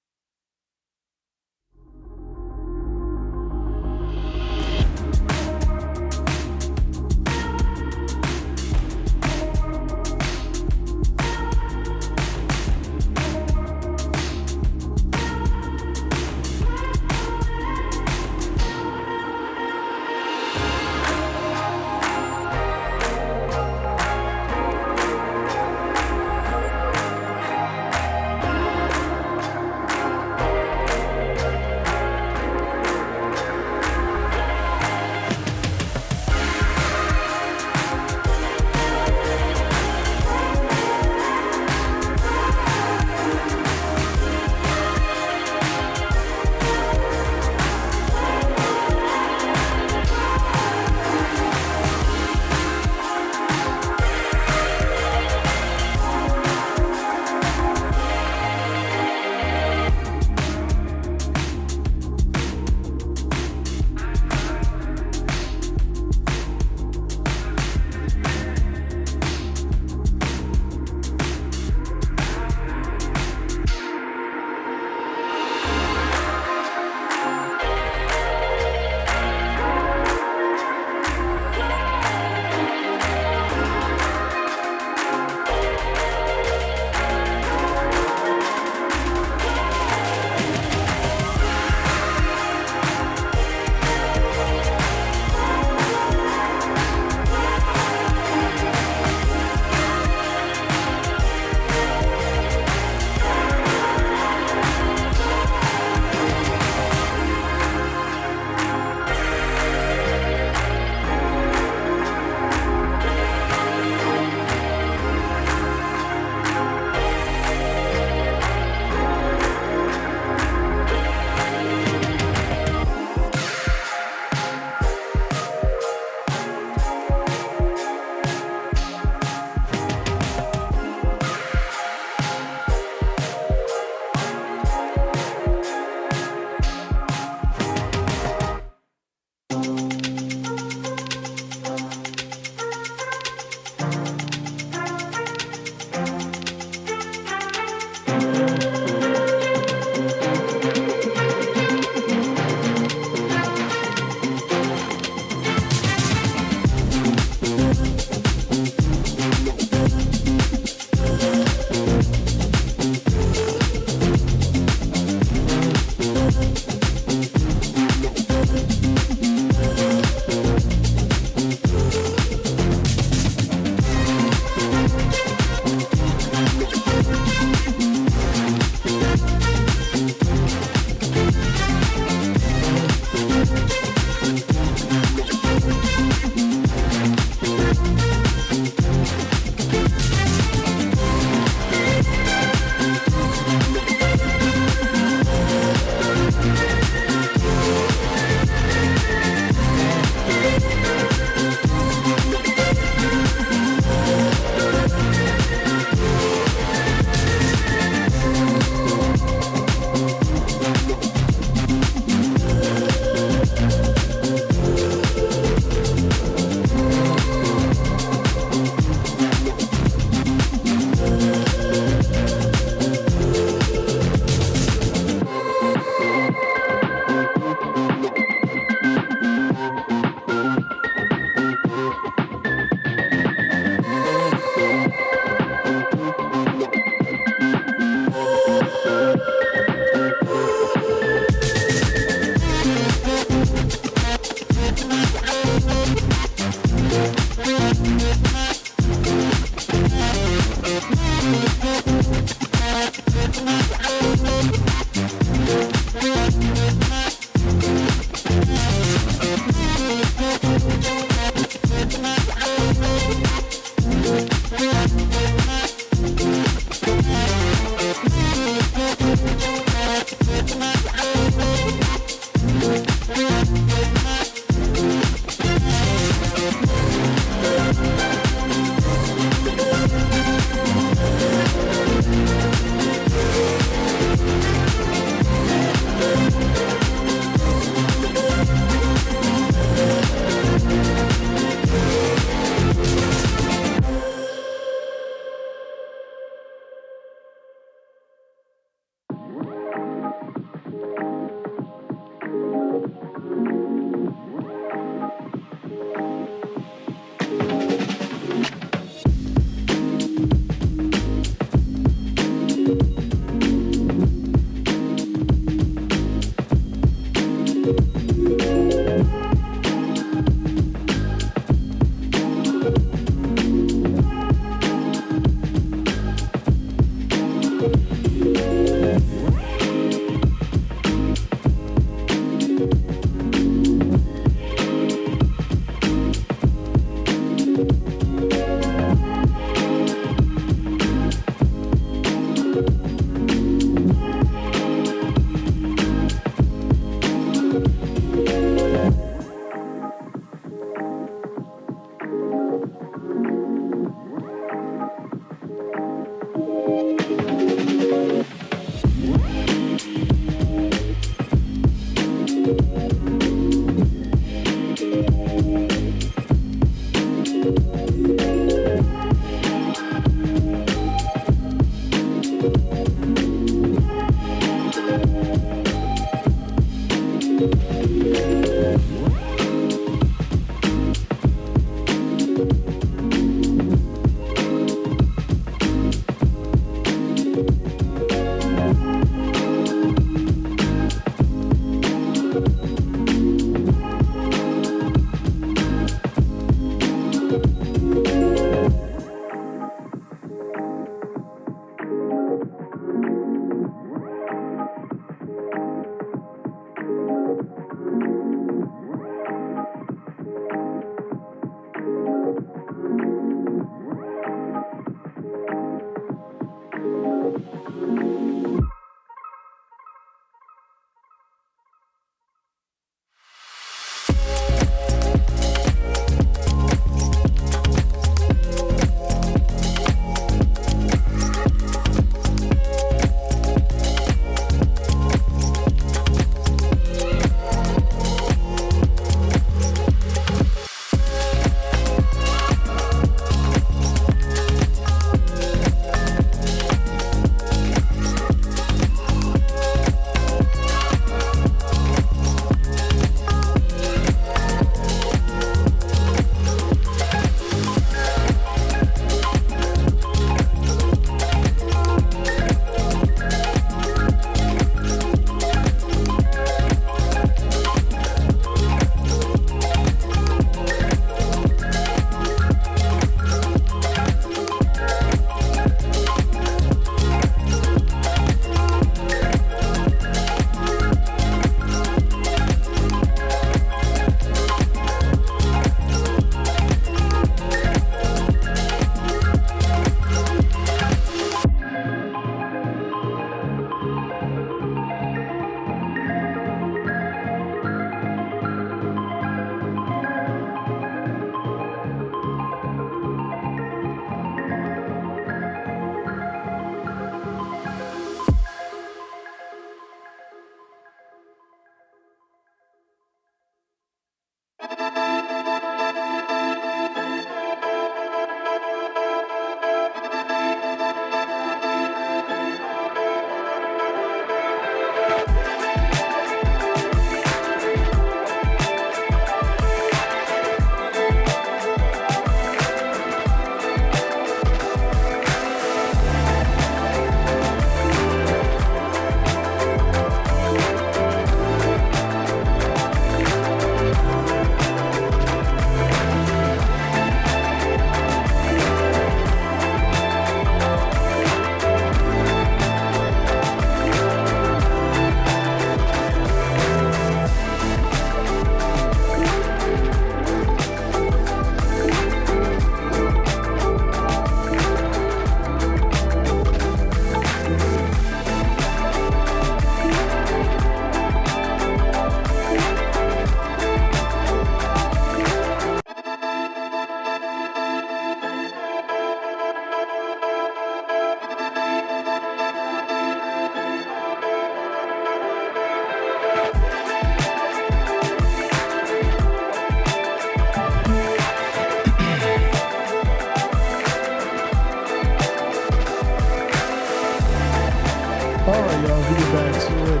Speaker 1: All right, y'all, we get back to it.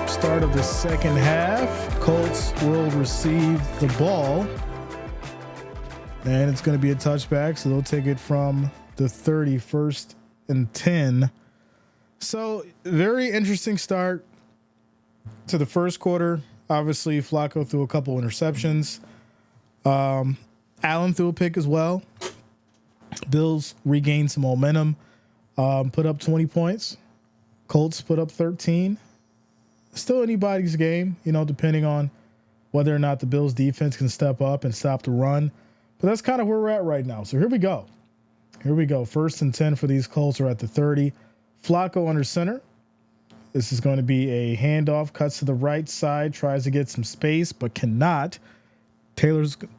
Speaker 1: Start of the second half. Colts will receive the ball. And it's going to be a touchback, so they'll take it from the 31st and 10. So, very interesting start to the first quarter. Obviously, Flacco threw a couple interceptions. Allen threw a pick as well. Bills regained some momentum, put up 20 points. Colts put up 13. Still anybody's game, depending on whether or not the Bills defense can step up and stop the run. But that's kind of where we're at right now. So here we go. First and 10 for these Colts are at the 30. Flacco under center. This is going to be a handoff, cuts to the right side, tries to get some space, but cannot. Taylor's going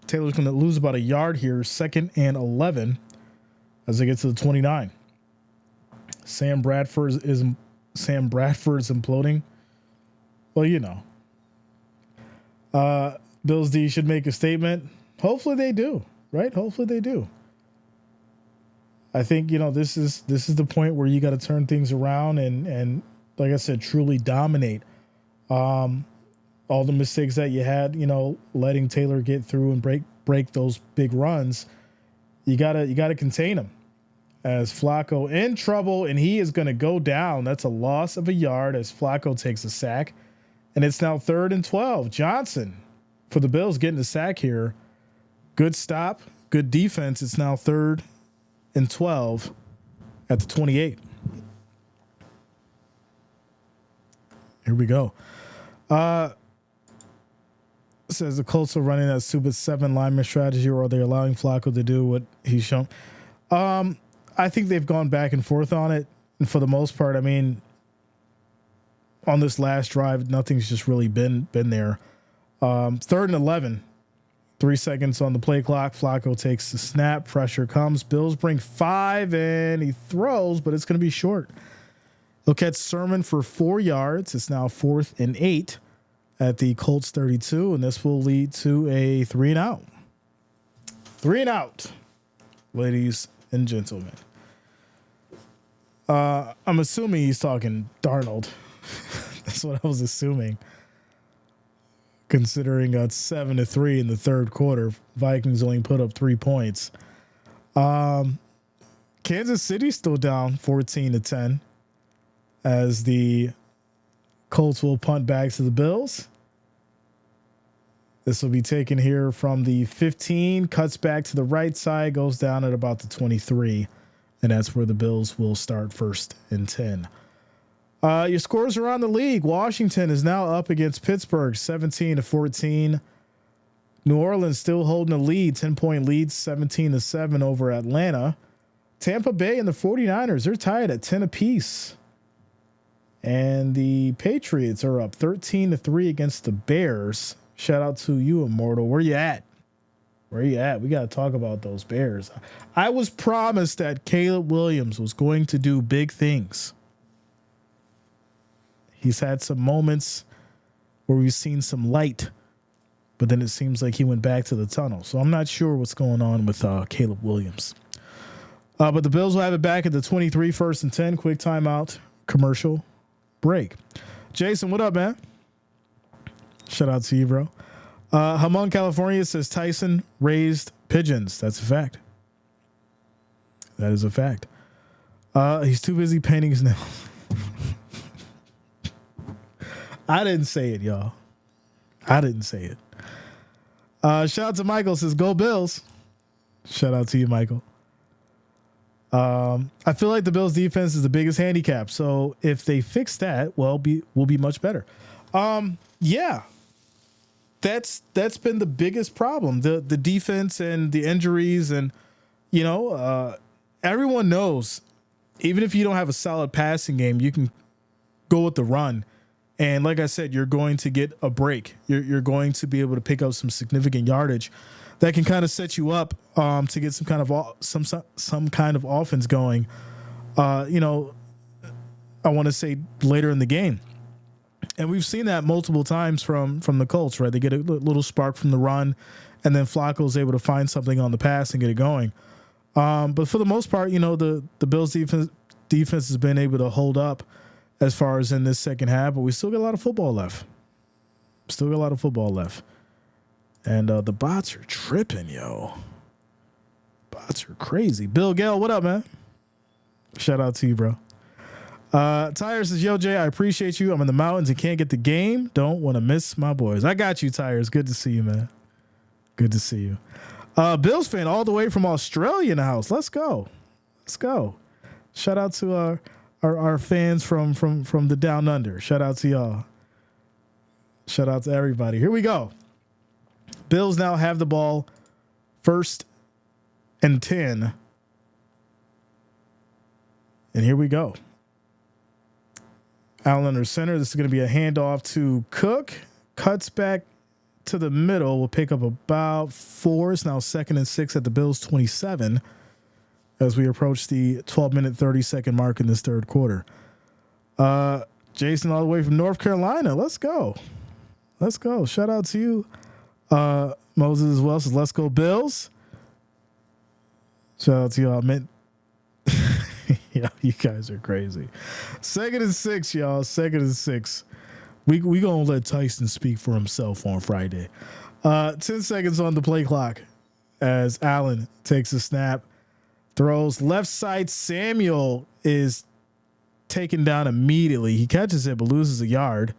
Speaker 1: to lose about a yard here, 2nd and 11 as they get to the 29. Sam Bradford is imploding. Well, Bills D should make a statement. Hopefully they do, right? Hopefully they do. I think, this is the point where you got to turn things around and like I said, truly dominate. All the mistakes that you had, letting Taylor get through and break those big runs. You gotta contain him. As Flacco in trouble, and he is going to go down. That's a loss of a yard as Flacco takes a sack. And it's now 3rd and 12. Johnson for the Bills getting the sack here. Good stop, good defense. It's now 3rd and 12 at the 28. Here we go. Says the Colts are running that stupid 7 lineman strategy, or are they allowing Flacco to do what he's shown? I think they've gone back and forth on it. And for the most part, I mean, on this last drive, nothing's just really been there. 3rd and 11, 3 seconds on the play clock. Flacco takes the snap. Pressure comes. Bills bring 5, and he throws, but it's going to be short. He'll catch Sermon for 4 yards. It's now 4th and 8 at the Colts 32, and this will lead to a 3 and out. 3 and out, ladies and gentlemen. I'm assuming he's talking Darnold. That's what I was assuming. Considering it's 7-3 in the third quarter, Vikings only put up 3 points. Kansas City still down 14-10 as the Colts will punt back to the Bills. This will be taken here from the 15, cuts back to the right side, goes down at about the 23, and that's where the Bills will start 1st and 10. Your scores around the league. Washington is now up against Pittsburgh, 17-14. New Orleans still holding a lead, 10-point lead, 17-7 over Atlanta. Tampa Bay and the 49ers, they're tied at 10 apiece. And the Patriots are up 13-3 against the Bears. Shout out to you, Immortal. Where you at? We got to talk about those Bears. I was promised that Caleb Williams was going to do big things. He's had some moments where we've seen some light, but then it seems like he went back to the tunnel. So I'm not sure what's going on with Caleb Williams. But the Bills will have it back at the 23, 1st and 10. Quick timeout, commercial break. Jason, what up, man? Shout out to you, bro. Hamon, California says Tyson raised pigeons. That's a fact. That is a fact. He's too busy painting his nails. I didn't say it, y'all. I didn't say it. Shout out to Michael, says go Bills. Shout out to you, Michael. I feel like the Bills defense is the biggest handicap. So if they fix that, we'll be much better. Yeah. That's been the biggest problem. The defense and the injuries, and everyone knows, even if you don't have a solid passing game, you can go with the run. And like I said, you're going to get a break. You're going to be able to pick up some significant yardage that can kind of set you up to get some kind of offense going. I want to say later in the game. And we've seen that multiple times from the Colts, right? They get a little spark from the run, and then Flacco's able to find something on the pass and get it going. But for the most part, the Bills defense has been able to hold up as far as in this second half, but we still got a lot of football left. And the bots are tripping, yo. Bots are crazy. Bill Gale, what up, man? Shout out to you, bro. Tyre says, yo, Jay, I appreciate you. I'm in the mountains and can't get the game. Don't want to miss my boys. I got you, Tyres. Good to see you, man. Good to see you. Bills fan all the way from Australia in the house. Let's go. Shout out to our fans from the down under. Shout out to y'all. Shout out to everybody. Here we go. Bills now have the ball, 1st and 10. And here we go. Allen under center. This is going to be a handoff to Cook. Cuts back to the middle. Will pick up about 4. It's now 2nd and 6 at the Bills 27 as we approach the 12-minute, 30-second mark in this third quarter. Jason all the way from North Carolina. Let's go. Shout out to you. Moses as well says, let's go Bills. Shout out to y'all. Yeah, you guys are crazy. 2nd and 6, y'all. 2nd and 6. We gonna let Tyson speak for himself on Friday. 10 seconds on the play clock as Allen takes a snap, throws left side. Samuel is taken down immediately. He catches it but loses a yard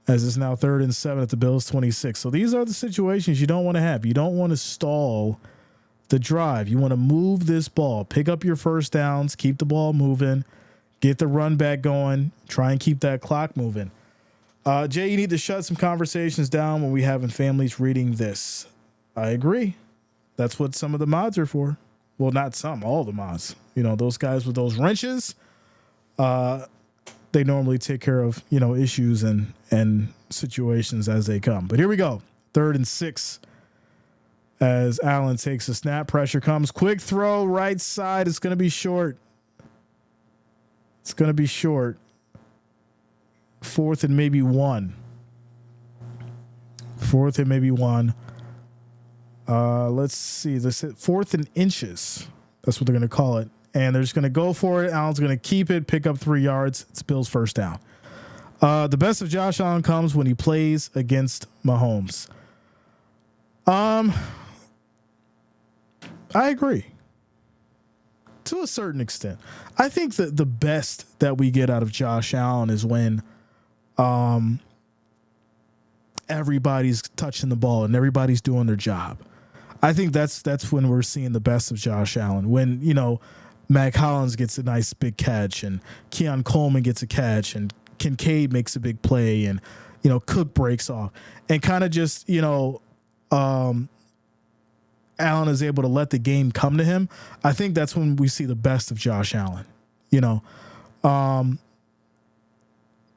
Speaker 1: as it's now 3rd and 7 at the Bills 26. So these are the situations you don't want to have. You don't want to stall the drive. You want to move this ball, pick up your first downs, keep the ball moving, get the run back going, try and keep that clock moving. Jay, you need to shut some conversations down when we having families reading this. I agree. That's what some of the mods are for. Well, not some, all the mods. You know, those guys with those wrenches, they normally take care of, you know, issues and situations as they come. But here we go. 3rd and 6 as Allen takes a snap. Pressure comes. Quick throw right side. It's going to be short. 4th and maybe 1. Let's see. This 4th and inches. That's what they're going to call it. And they're just going to go for it. Allen's going to keep it, pick up 3 yards. It's Bills' first down. The best of Josh Allen comes when he plays against Mahomes. I agree to a certain extent. I think that the best that we get out of Josh Allen is when everybody's touching the ball and everybody's doing their job. I think that's when we're seeing the best of Josh Allen. When, you know, Mac Hollins gets a nice big catch and Keon Coleman gets a catch and Kincaid makes a big play and, you know, Cook breaks off and kind of just, you know, Allen is able to let the game come to him. I think that's when we see the best of Josh Allen, you know,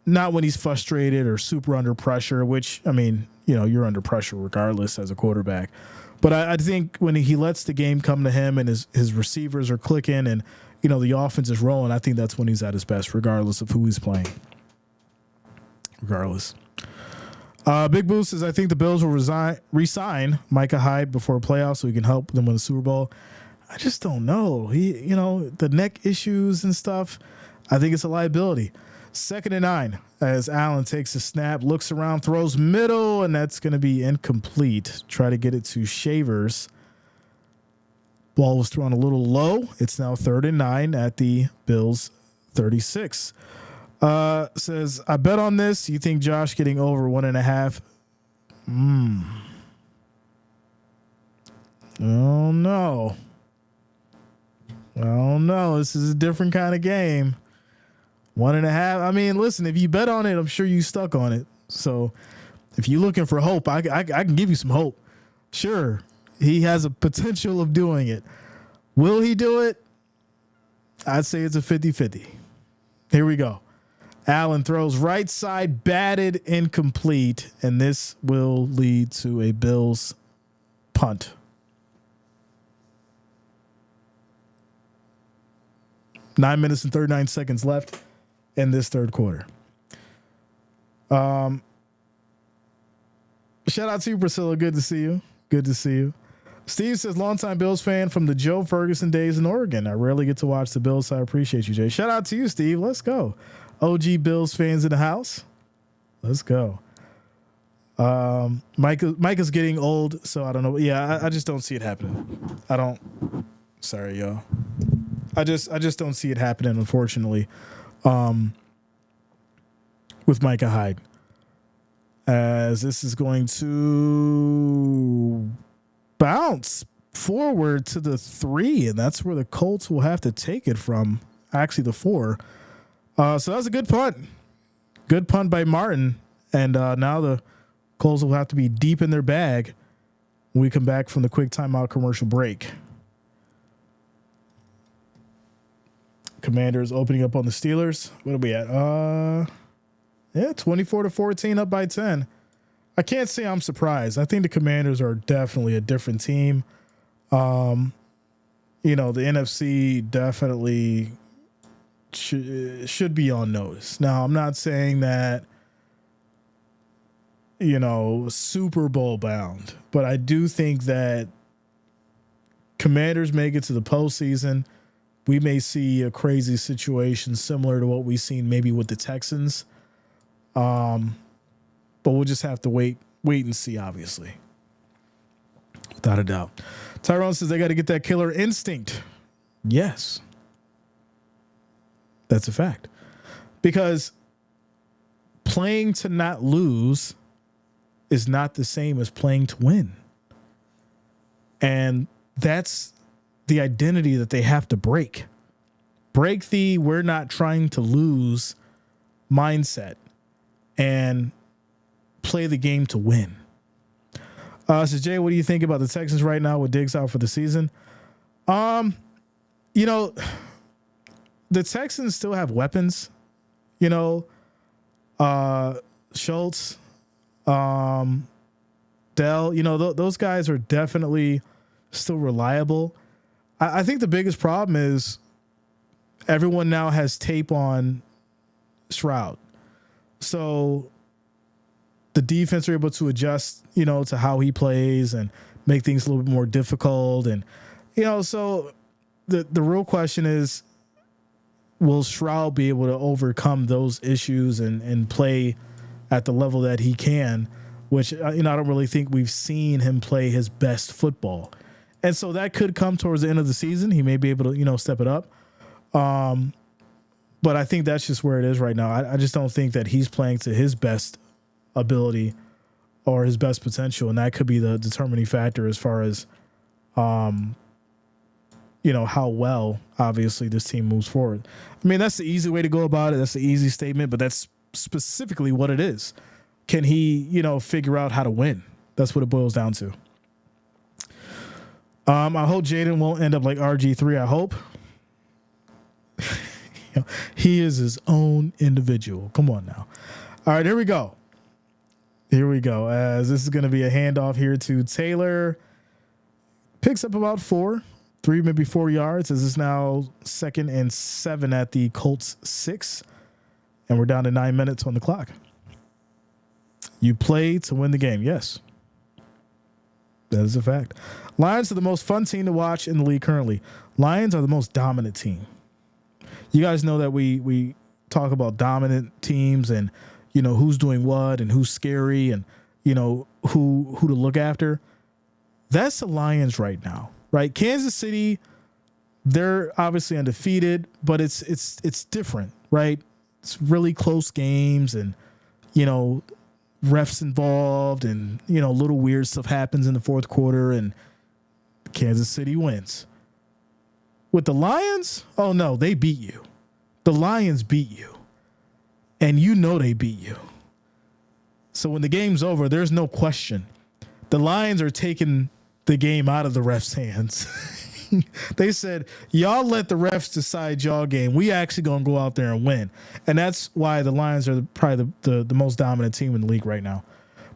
Speaker 1: not when he's frustrated or super under pressure, which, I mean, you know, you're under pressure regardless as a quarterback. But I think when he lets the game come to him and his receivers are clicking and, you know, the offense is rolling, I think that's when he's at his best, regardless of who he's playing. Big Boost says, I think the Bills will re-sign Micah Hyde before playoffs so he can help them win the Super Bowl. I just don't know. You know, the neck issues and stuff, I think it's a liability. 2nd and 9 as Allen takes a snap, looks around, throws middle, and that's going to be incomplete. Try to get it to Shavers. Ball was thrown a little low. It's now 3rd and 9 at the Bills 36. Says, I bet on this. You think Josh getting over 1.5? Oh, no. This is a different kind of game. 1.5. I mean, listen, if you bet on it, I'm sure you stuck on it. So if you're looking for hope, I can give you some hope. Sure, he has a potential of doing it. Will he do it? I'd say it's a 50-50. Here we go. Allen throws right side, batted, incomplete, and this will lead to a Bills punt. Nine minutes and 39 seconds left in this third quarter. Shout out to you, Priscilla. Good to see you. Steve says, longtime Bills fan from the Joe Ferguson days in Oregon. I rarely get to watch the Bills, so I appreciate you, Jay. Shout out to you, Steve. Let's go. OG Bills fans in the house. Let's go. Mike is getting old, so I don't know. Yeah, I just don't see it happening. I don't. Sorry, y'all. I just don't see it happening, unfortunately. With Micah Hyde, as this is going to bounce forward to the 3, and that's where the Colts will have to take it from. Actually, the 4. So that was a good punt. Good punt by Martin, and now the Colts will have to be deep in their bag when we come back from the quick timeout commercial break. Commanders opening up on the Steelers. What are we at? 24-14, up by 10. I can't say I'm surprised. I think the Commanders are definitely a different team. The NFC definitely should be on notice. Now, I'm not saying that, Super Bowl bound, but I do think that Commanders make it to the postseason. We may see a crazy situation similar to what we've seen maybe with the Texans. But we'll just have to wait and see, obviously. Without a doubt. Tyrone says they got to get that killer instinct. Yes. That's a fact. Because playing to not lose is not the same as playing to win. And that's the identity that they have to break. Break the we're not trying to lose mindset and play the game to win. So Jay, what do you think about the Texans right now with Diggs out for the season? The Texans still have weapons, Schultz, Dell, those guys are definitely still reliable. I think the biggest problem is everyone now has tape on Stroud. So the defense are able to adjust, to how he plays and make things a little bit more difficult. And, so the real question is, will Stroud be able to overcome those issues and play at the level that he can, which, I don't really think we've seen him play his best football. And so that could come towards the end of the season. He may be able to, step it up. But I think that's just where it is right now. I just don't think that he's playing to his best ability or his best potential. And that could be the determining factor as far as, how well, obviously, this team moves forward. I mean, that's the easy way to go about it. That's the easy statement, but that's specifically what it is. Can he, figure out how to win? That's what it boils down to. I hope Jaden won't end up like RG3. I hope. He is his own individual. Come on now. All right, here we go. As this is going to be a handoff here to Taylor. Picks up about 3, maybe 4 yards. As it's now 2nd and 7 at the Colts 6. And we're down to 9 minutes on the clock. You play to win the game. Yes. That is a fact. Lions are the most fun team to watch in the league currently. Lions are the most dominant team. You guys know that we talk about dominant teams and, who's doing what and who's scary and, who to look after. That's the Lions right now, right? Kansas City, they're obviously undefeated, but it's different, right? It's really close games and, refs involved and, little weird stuff happens in the fourth quarter and Kansas City wins. With the Lions, oh no, they beat you. The Lions beat you. And they beat you. So when the game's over, there's no question. The Lions are taking the game out of the refs' hands. They said, y'all let the refs decide y'all game. We actually going to go out there and win. And that's why the Lions are probably the most dominant team in the league right now.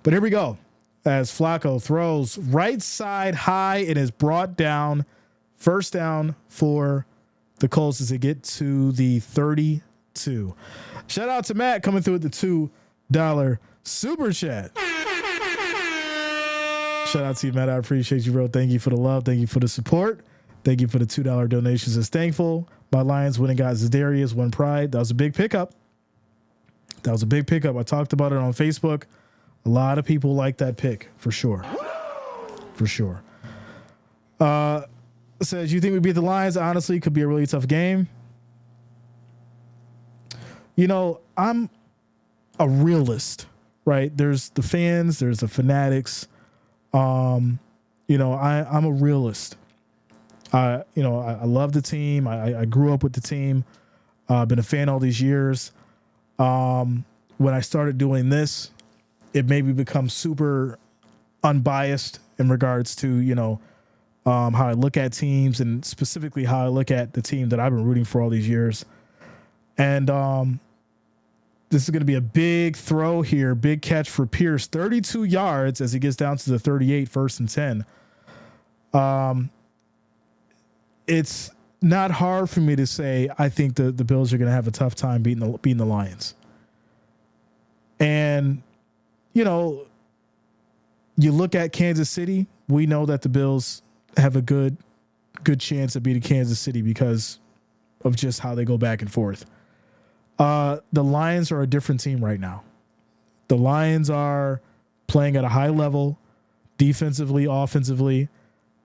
Speaker 1: But here we go. As Flacco throws right side high, it is brought down. First down for the Colts as they get to the 32. Shout out to Matt coming through with the $2 super chat. Shout out to you, Matt. I appreciate you, bro. Thank you for the love. Thank you for the support. Thank you for the $2 donations. It's thankful. My Lions winning got Zadarius, one pride. That was a big pickup. I talked about it on Facebook. A lot of people like that pick for sure. Says, you think we beat the Lions? Honestly, could be a really tough game. You know, I'm a realist, right? There's the fans, there's the fanatics. I'm a realist. I love the team. I grew up with the team. I've been a fan all these years. When I started doing this, it made me become super unbiased in regards to, how I look at teams and specifically how I look at the team that I've been rooting for all these years. And this is going to be a big throw here, big catch for Pierce, 32 yards as he gets down to the 38, 1st and 10. It's not hard for me to say I think the Bills are going to have a tough time beating the Lions. And, you look at Kansas City, we know that the Bills have a good chance of beating Kansas City because of just how they go back and forth. The Lions are a different team right now. The Lions are playing at a high level, defensively, offensively,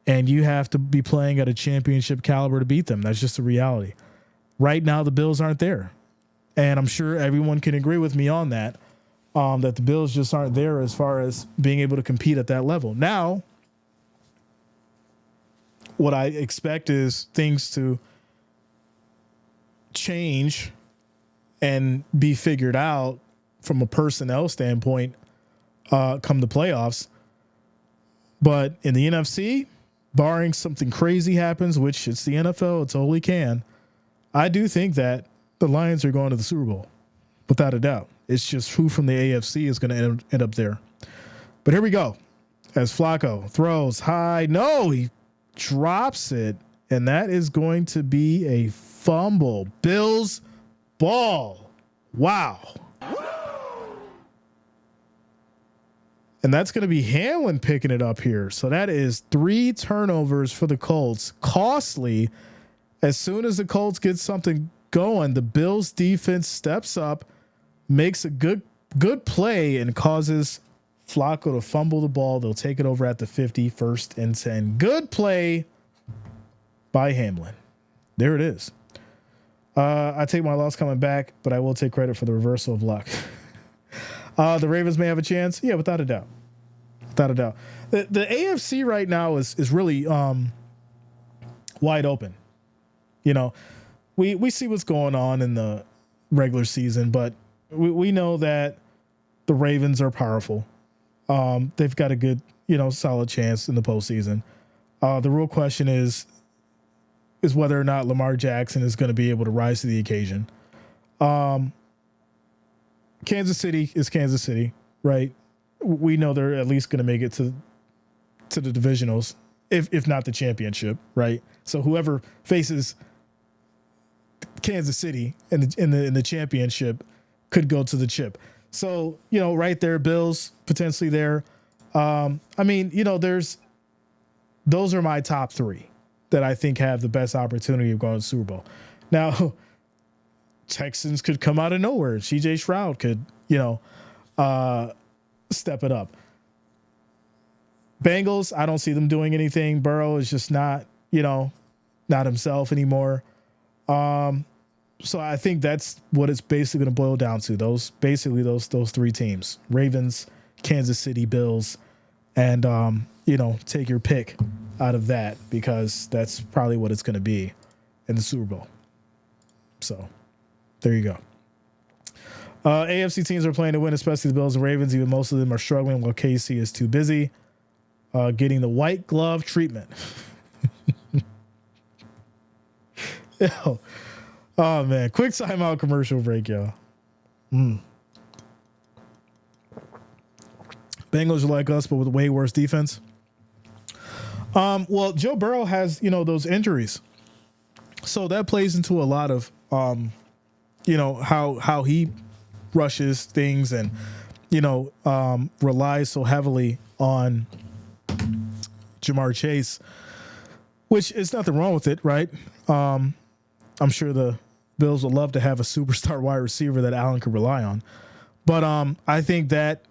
Speaker 1: and you have to be playing at a championship caliber to beat them. That's just the reality. Right now, the Bills aren't there. And I'm sure everyone can agree with me on that, that the Bills just aren't there as far as being able to compete at that level. Now, what I expect is things to change and be figured out from a personnel standpoint come the playoffs. But in the NFC, barring something crazy happens, which it's the NFL, it totally can, I do think that the Lions are going to the Super Bowl, without a doubt. It's just who from the AFC is going to end up there. But here we go. As Flacco throws high. No, he drops it, and that is going to be a fumble. Bills ball. Wow. And that's going to be Hamlin picking it up here. So that is 3 turnovers for the Colts. Costly. As soon as the Colts get something going, the Bills defense steps up, makes a good play, and causes Flacco to fumble the ball. They'll take it over at the 50, 1st and 10. Good play by Hamlin. There it is. I take my loss coming back, but I will take credit for the reversal of luck. The Ravens may have a chance. Yeah, without a doubt. Without a doubt. The AFC right now is really wide open. We see what's going on in the regular season, but we know that the Ravens are powerful. They've got a good, solid chance in the postseason. The real question is whether or not Lamar Jackson is going to be able to rise to the occasion. Kansas City is Kansas City, right? We know they're at least going to make it to the divisionals, if not the championship, right? So whoever faces Kansas City in the championship could go to the chip. So, right there, Bills potentially there. Those are my top 3 that I think have the best opportunity of going to the Super Bowl. Now, Texans could come out of nowhere. CJ Stroud could, step it up. Bengals, I don't see them doing anything. Burrow is just not himself anymore. So I think that's what it's basically going to boil down to. Those 3 teams: Ravens, Kansas City, Bills, and take your pick out of that, because that's probably what it's going to be in the Super Bowl. So there you go. AFC teams are playing to win, especially the Bills and Ravens. Even most of them are struggling, while KC is too busy getting the white glove treatment. Yo. Oh, man. Quick timeout commercial break, y'all. Bengals are like us, but with way worse defense. Well, Joe Burrow has, those injuries. So that plays into a lot of, how he rushes things and, relies so heavily on Jamar Chase, which is nothing wrong with it, right? I'm sure the Bills would love to have a superstar wide receiver that Allen could rely on. But I think that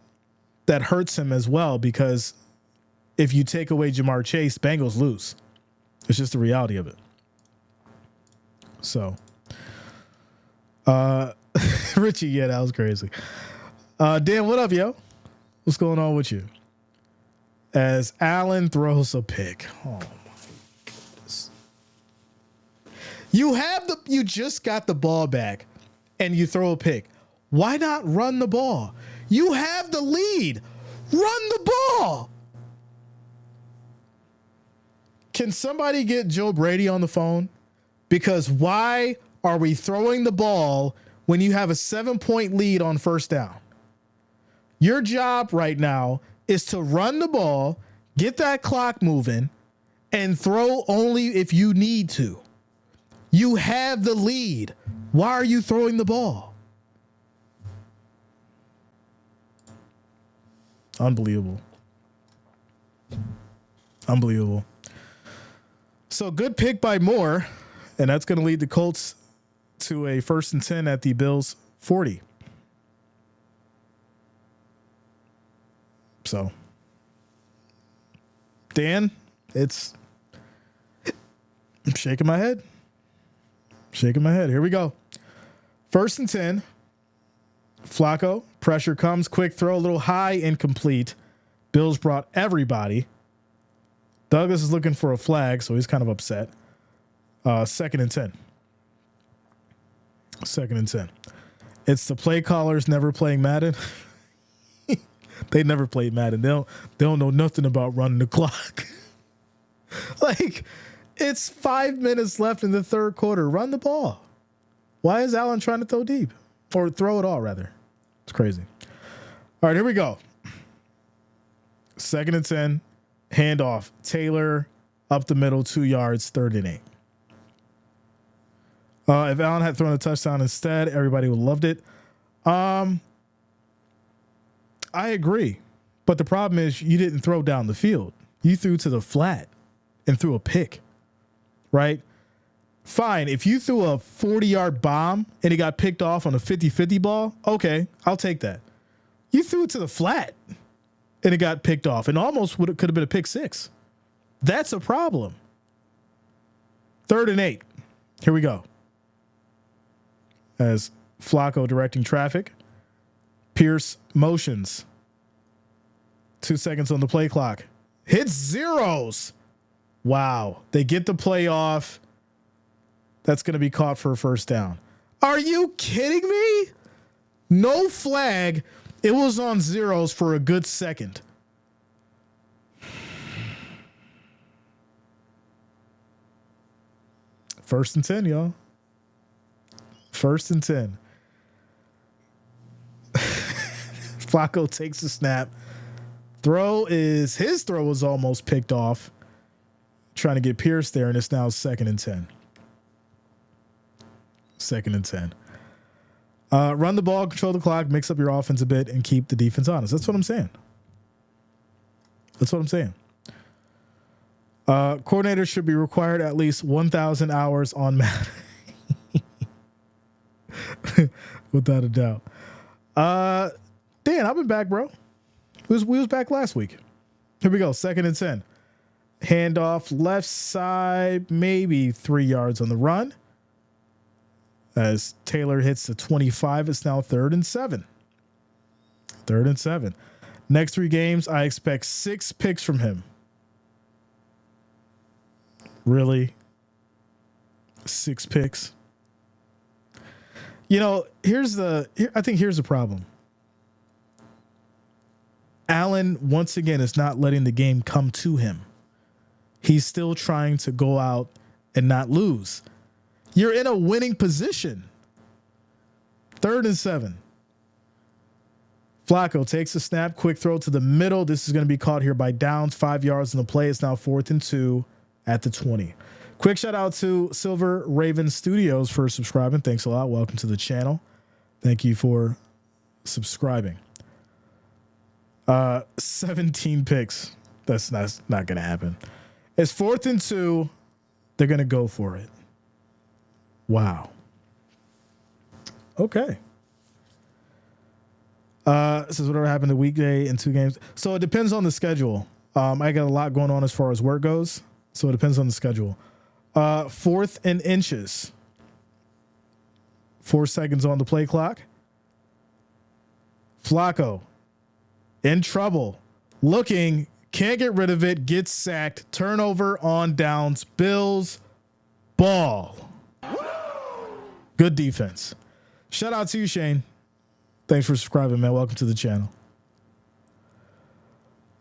Speaker 1: hurts him as well, because if you take away Jamar Chase, Bengals lose. It's just the reality of it. So, Richie, yeah, that was crazy. Dan, what up, yo? What's going on with you? As Allen throws a pick. Oh my goodness. You just got the ball back and you throw a pick. Why not run the ball? You have the lead. Run the ball. Can somebody get Joe Brady on the phone? Because why are we throwing the ball when you have a 7-point lead on first down? Your job right now is to run the ball, get that clock moving, and throw only if you need to. You have the lead. Why are you throwing the ball? Unbelievable. Unbelievable. So good pick by Moore, and that's going to lead the Colts to a 1st and 10 at the Bills 40. So, Dan, I'm shaking my head. Shaking my head. Here we go. 1st and 10. Flacco, pressure comes, quick throw, a little high, incomplete. Bills brought everybody. Douglas is looking for a flag, so he's kind of upset. 2nd and 10. 2nd and 10. It's the play callers never playing Madden. They never played Madden. They don't know nothing about running the clock. Like, it's 5 minutes left in the third quarter. Run the ball. Why is Allen trying to throw deep? Or throw it all, rather. It's crazy. All right, here we go. 2nd and 10. Handoff. Taylor up the middle, 2 yards, 3rd and 8. If Allen had thrown a touchdown instead, everybody would have loved it. I agree. But the problem is you didn't throw down the field. You threw to the flat and threw a pick, right? Fine. If you threw a 40-yard bomb and it got picked off on a 50-50 ball, okay, I'll take that. You threw it to the flat and it got picked off and almost could have been a pick 6. That's a problem. 3rd and 8. Here we go. As Flacco directing traffic. Pierce motions. 2 seconds on the play clock. Hits zeros. Wow. They get the play off. That's going to be caught for a 1st down. Are you kidding me? No flag. It was on zeros for a good second. First and 10, y'all. 1st and 10. Flacco takes the snap. His throw was almost picked off. Trying to get Pierce there, and it's now 2nd and 10. 2nd and 10. Run the ball, control the clock, mix up your offense a bit, and keep the defense honest. That's what I'm saying. That's what I'm saying. Coordinators should be required at least 1,000 hours on Madden. Without a doubt. Dan, I've been back, bro. We was back last week. Here we go. 2nd and 10. Handoff left side, maybe 3 yards on the run. As Taylor hits the 25, it's now 3rd and 7. 3rd and 7. Next 3 games, I expect 6 picks from him. Really? 6 picks? You know, I think here's the problem. Allen, once again, is not letting the game come to him. He's still trying to go out and not lose. You're in a winning position. 3rd and 7. Flacco takes a snap, quick throw to the middle. This is going to be caught here by Downs. 5 yards in the play. It's now 4th and 2 at the 20. Quick shout out to Silver Raven Studios for subscribing. Thanks a lot. Welcome to the channel. Thank you for subscribing. 17 picks. That's not going to happen. It's 4th and 2. They're going to go for it. Wow. Okay. This is whatever happened the weekday in 2 games. So it depends on the schedule. I got a lot going on as far as work goes. So it depends on the schedule. 4th and inches. 4 seconds on the play clock. Flacco in trouble. Looking, can't get rid of it, gets sacked. Turnover on downs. Bills ball. Good defense. Shout out to you, Shane. Thanks for subscribing, man. Welcome to the channel.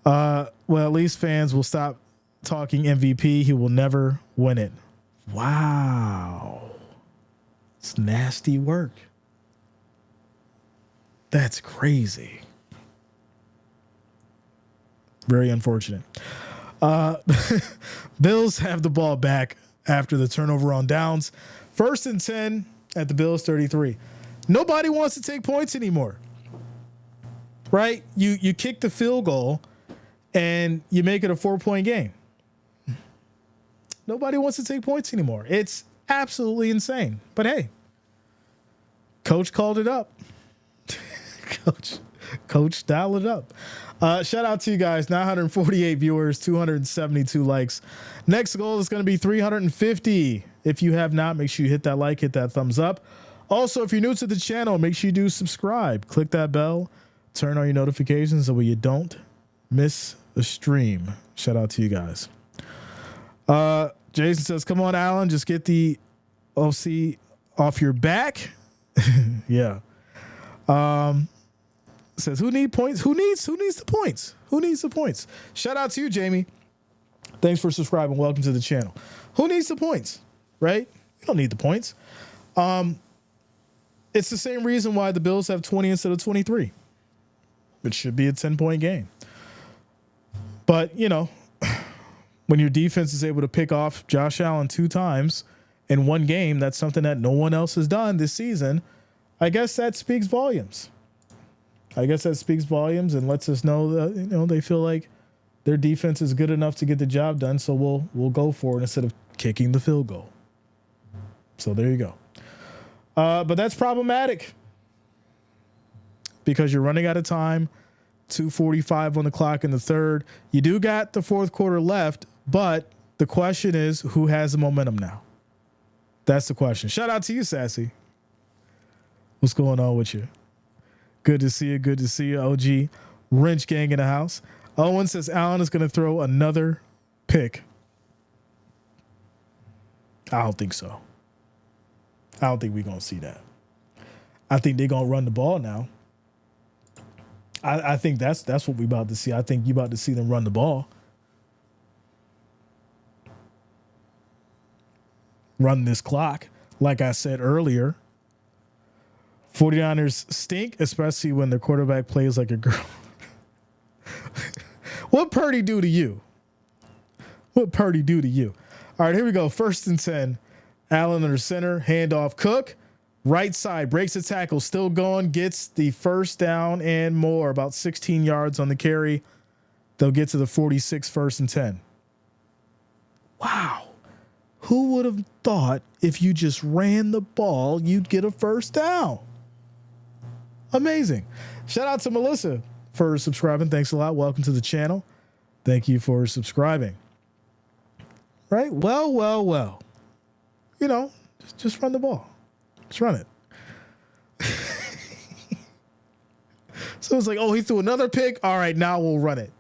Speaker 1: Well, at least fans will stop talking MVP. He will never win it. Wow. It's nasty work. That's crazy. Very unfortunate. Bills have the ball back after the turnover on downs. 1st and 10 at the Bills 33. Nobody wants to take points anymore. Right? You kick the field goal and you make it a 4-point game. Nobody wants to take points anymore. It's absolutely insane. But hey, coach called it up. Coach dialed it up. Shout out to you guys. 948 viewers, 272 likes. Next goal is going to be 350. If you have not, make sure you hit that like, hit that thumbs up. Also, if you're new to the channel, make sure you do subscribe. Click that bell. Turn on your notifications so you don't miss a stream. Shout out to you guys. Jason says, come on, Alan, just get the OC off your back. Yeah. Says, who need points? Who needs the points? Who needs the points? Shout out to you, Jamie. Thanks for subscribing. Welcome to the channel. Who needs the points? Right? You don't need the points. It's the same reason why the Bills have 20 instead of 23. It should be a 10-point game. But, you know, when your defense is able to pick off Josh Allen 2 times in one game, that's something that no one else has done this season. I guess that speaks volumes. And lets us know that, you know, they feel like their defense is good enough to get the job done. So we'll go for it instead of kicking the field goal. So there you go. But that's problematic because you're running out of time. 2:45 on the clock in the third. You do got the 4th quarter left, but the question is, who has the momentum now? That's the question. Shout out to you, Sassy. What's going on with you? Good to see you. Good to see you, OG. Wrench gang in the house. Owen says Allen is going to throw another pick. I don't think so. I don't think we're going to see that. I think they're going to run the ball now. I think that's what we're about to see. I think you're about to see them run the ball. Run this clock. Like I said earlier, 49ers stink, especially when their quarterback plays like a girl. What Purdy do to you? What Purdy do to you? All right, here we go. 1st and 10. Allen under center. Handoff Cook. Right side. Breaks the tackle. Still going. Gets the first down and more. About 16 yards on the carry. They'll get to the 46, 1st and 10. Wow. Who would have thought if you just ran the ball, you'd get a first down? Amazing. Shout out to Melissa for subscribing. Thanks a lot. Welcome to the channel. Thank you for subscribing. Right? Well. You know, just run the ball. Just run it. So it's like, oh, he threw another pick. All right, now we'll run it.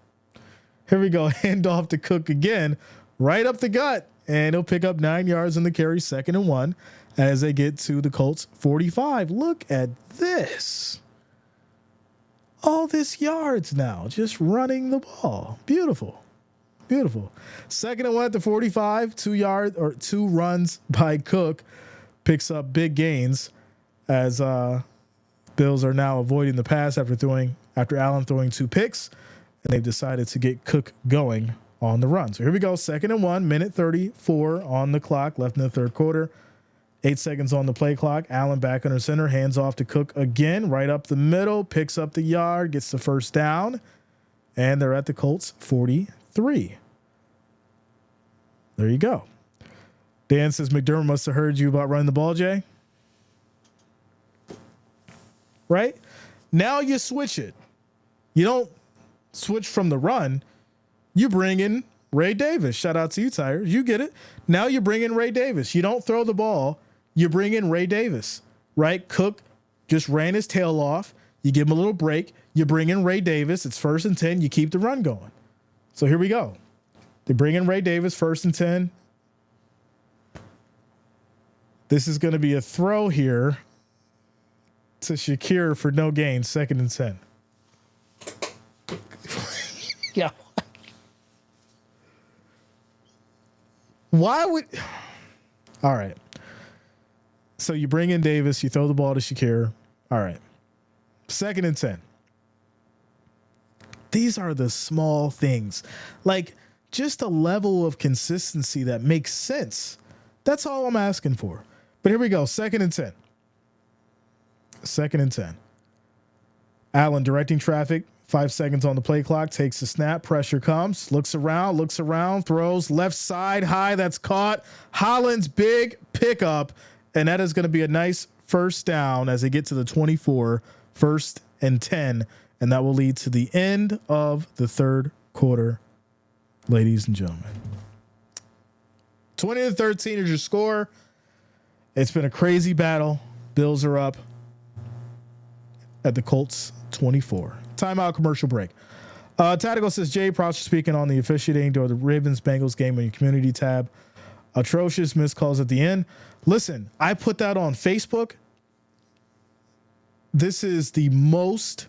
Speaker 1: Here we go. Hand off to Cook again. Right up the gut. And he'll pick up 9 yards on the carry, 2nd and 1, as they get to the Colts 45. Look at this. All this yards now, just running the ball. Beautiful. 2nd and 1 at the 45, 2 runs by Cook. Picks up big gains as Bills are now avoiding the pass after Allen throwing 2 picks, and they've decided to get Cook going on the run. So here we go. 2nd and 1, minute 34 on the clock, left in the 3rd quarter. 8 seconds on the play clock. Allen back under center, hands off to Cook again, right up the middle, picks up the yard, gets the first down, and they're at the Colts 43. 3. There you go. Dan says McDermott must have heard you about running the ball, Jay. Right? Now you switch it. You don't switch from the run. You bring in Ray Davis. Shout out to you, Tires. You get it. Now you bring in Ray Davis. You don't throw the ball. You bring in Ray Davis, right? Cook just ran his tail off. You give him a little break. You bring in Ray Davis. It's 1st and 10. You keep the run going. So here we go. They bring in Ray Davis, 1st and 10. This is going to be a throw here to Shakir for no gain, 2nd and 10. Yeah. Why would... All right. So you bring in Davis, you throw the ball to Shakir. All right. 2nd and 10. These are the small things. Like, just a level of consistency that makes sense. That's all I'm asking for. But here we go. 2nd and 10. 2nd and 10. Allen directing traffic. 5 seconds on the play clock. Takes the snap. Pressure comes. Looks around. Throws left side high. That's caught. Holland's big pickup. And that is going to be a nice first down as they get to the 24. 1st and 10. And that will lead to the end of the 3rd quarter, ladies and gentlemen. 20-13 is your score. It's been a crazy battle. Bills are up at the Colts 24. Timeout, commercial break. Tactical says, Jay, props for speaking on the officiating during the Ravens-Bengals game on your community tab. Atrocious missed calls at the end. Listen, I put that on Facebook. This is the most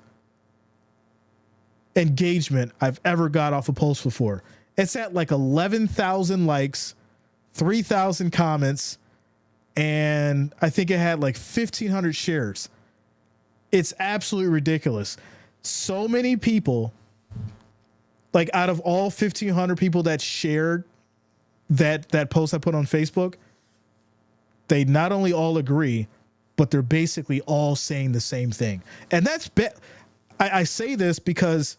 Speaker 1: engagement I've ever got off a post before. It's at like 11,000 likes, 3,000 comments, and I think it had like 1,500 shares. It's absolutely ridiculous. So many people, like out of all 1,500 people that shared that post I put on Facebook, they not only all agree, but they're basically all saying the same thing. And that's I say this because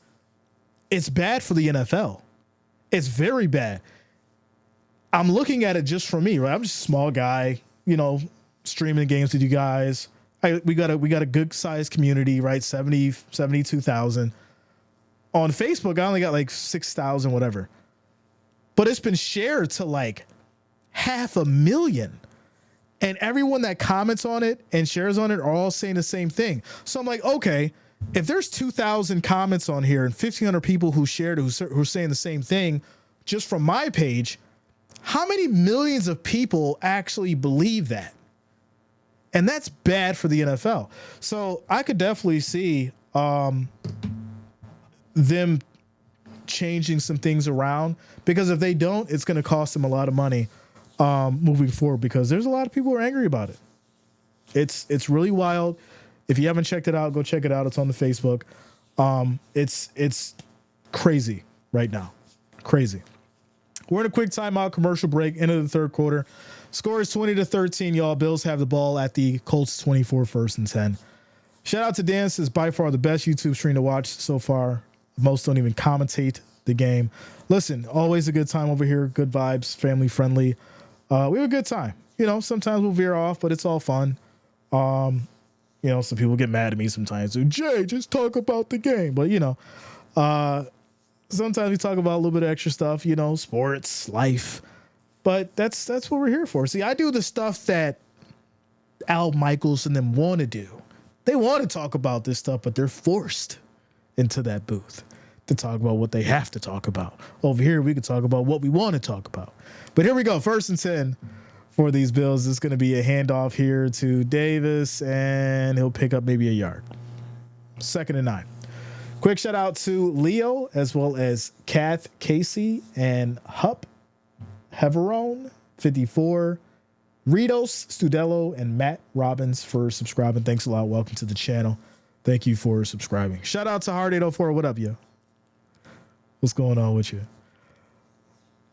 Speaker 1: it's bad for the NFL. It's very bad. I'm looking at it just for me, right? I'm just a small guy, streaming games with you guys. We got a good sized community, right? 72,000. On Facebook, I only got like 6,000, whatever. But it's been shared to like 500,000. And everyone that comments on it and shares on it are all saying the same thing. So I'm like, okay, if there's 2,000 comments on here and 1,500 people who shared who are saying the same thing just from my page, how many millions of people actually believe that? And that's bad for the NFL. So I could definitely see them changing some things around, because if they don't, it's going to cost them a lot of money moving forward, because there's a lot of people who are angry about it. It's really wild. If you haven't checked it out, go check it out. It's on the Facebook. It's crazy right now. Crazy. We're in a quick timeout, commercial break, into the 3rd quarter. Score is 20-13, y'all. Bills have the ball at the Colts 24, 1st and 10. Shout out to Dan. This is by far the best YouTube stream to watch so far. Most don't even commentate the game. Listen, always a good time over here. Good vibes, family friendly. We have a good time. Sometimes we'll veer off, but it's all fun. Some people get mad at me sometimes. Jay, just talk about the game. But, sometimes we talk about a little bit of extra stuff, sports, life. But that's what we're here for. See, I do the stuff that Al Michaels and them want to do. They want to talk about this stuff, but they're forced into that booth to talk about what they have to talk about. Over here, we can talk about what we want to talk about. But here we go. 1st and 10 for these Bills. It's going to be a handoff here to Davis, and he'll pick up maybe a yard. 2nd and 9. Quick shout out to Leo, as well as Kath Casey and Hup Heverone 54, Ritos Studello, and Matt Robbins for subscribing. Thanks a lot. Welcome to the channel. Thank you for subscribing. Shout out to Hard 804. What up, yo? What's going on with you?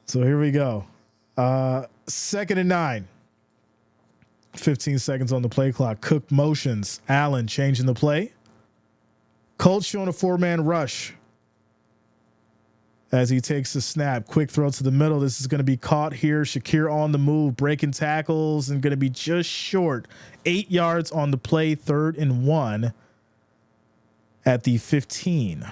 Speaker 1: So here we go. 2nd and 9. 15 seconds on the play clock. Cook motions. Allen changing the play. Colts showing a 4-man rush. as he takes the snap. Quick throw to the middle. This is going to be caught here. Shakir on the move, breaking tackles, and going to be just short. 8 yards on the play, 3rd and 1 at the 15.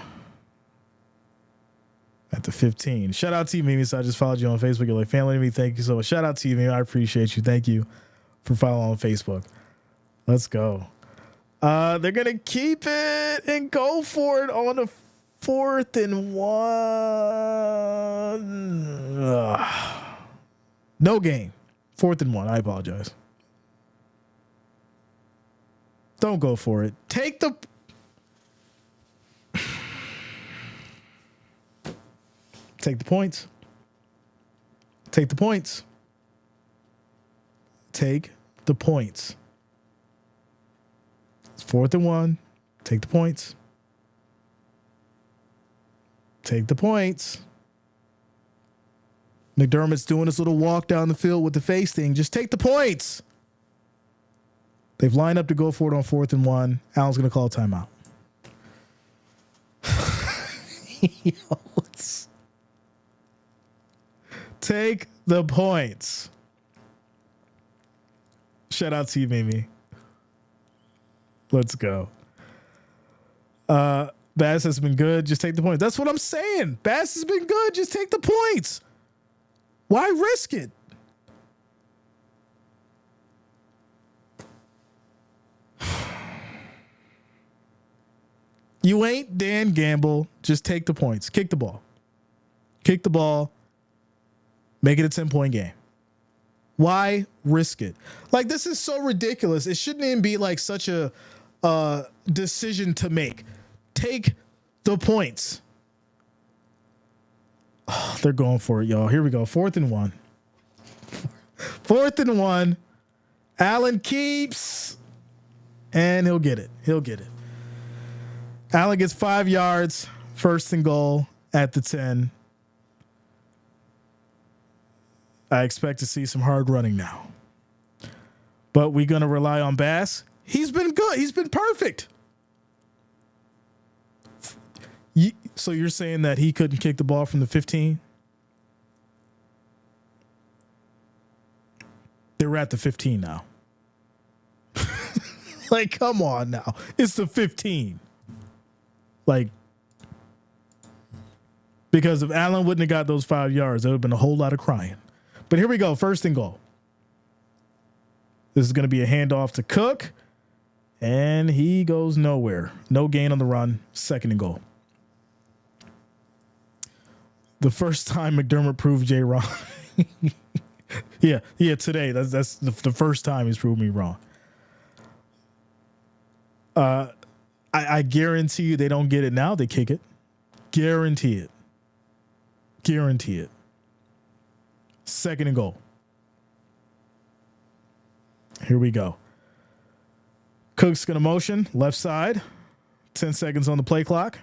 Speaker 1: At the 15. Shout out to you, Mimi. So I just followed you on Facebook. You're like, family to me. Thank you so much. Shout out to you, Mimi. I appreciate you. Thank you for following on Facebook. Let's go. They're going to keep it and go for it on the 4th and 1. No gain. 4th and 1. I apologize. Don't go for it. Take the points. Take the points. Take the points. It's 4th and 1. Take the points. Take the points. McDermott's doing this little walk down the field with the face thing. Just take the points. They've lined up to go for it on 4th and 1. Allen's going to call a timeout. Take the points. Shout out to you, Mimi. Let's go. Bass has been good. Just take the points. That's what I'm saying. Bass has been good. Just take the points. Why risk it? You ain't Dan Gamble. Just take the points. Kick the ball. Kick the ball. Make it a 10-point game. Why risk it? Like, this is so ridiculous. It shouldn't even be like such a decision to make. Take the points. Oh, they're going for it, y'all. Here we go. 4th and 1. 4th and 1. Allen keeps, and he'll get it. He'll get it. Allen gets 5 yards. 1st and goal at the 10. I expect to see some hard running now. But we're going to rely on Bass. He's been good. He's been perfect. So you're saying that he couldn't kick the ball from the 15? They're at the 15 now. Like, come on now. It's the 15. Like, because if Allen wouldn't have got those 5 yards, there would have been a whole lot of crying. But here we go. 1st and goal. This is going to be a handoff to Cook. And he goes nowhere. No gain on the run. 2nd and goal. The first time McDermott proved Jay wrong. yeah, today. That's the first time he's proved me wrong. I guarantee you they don't get it now. They kick it. Guarantee it. Guarantee it. 2nd and goal. Here we go. Cook's going to motion left side. 10 seconds on the play clock.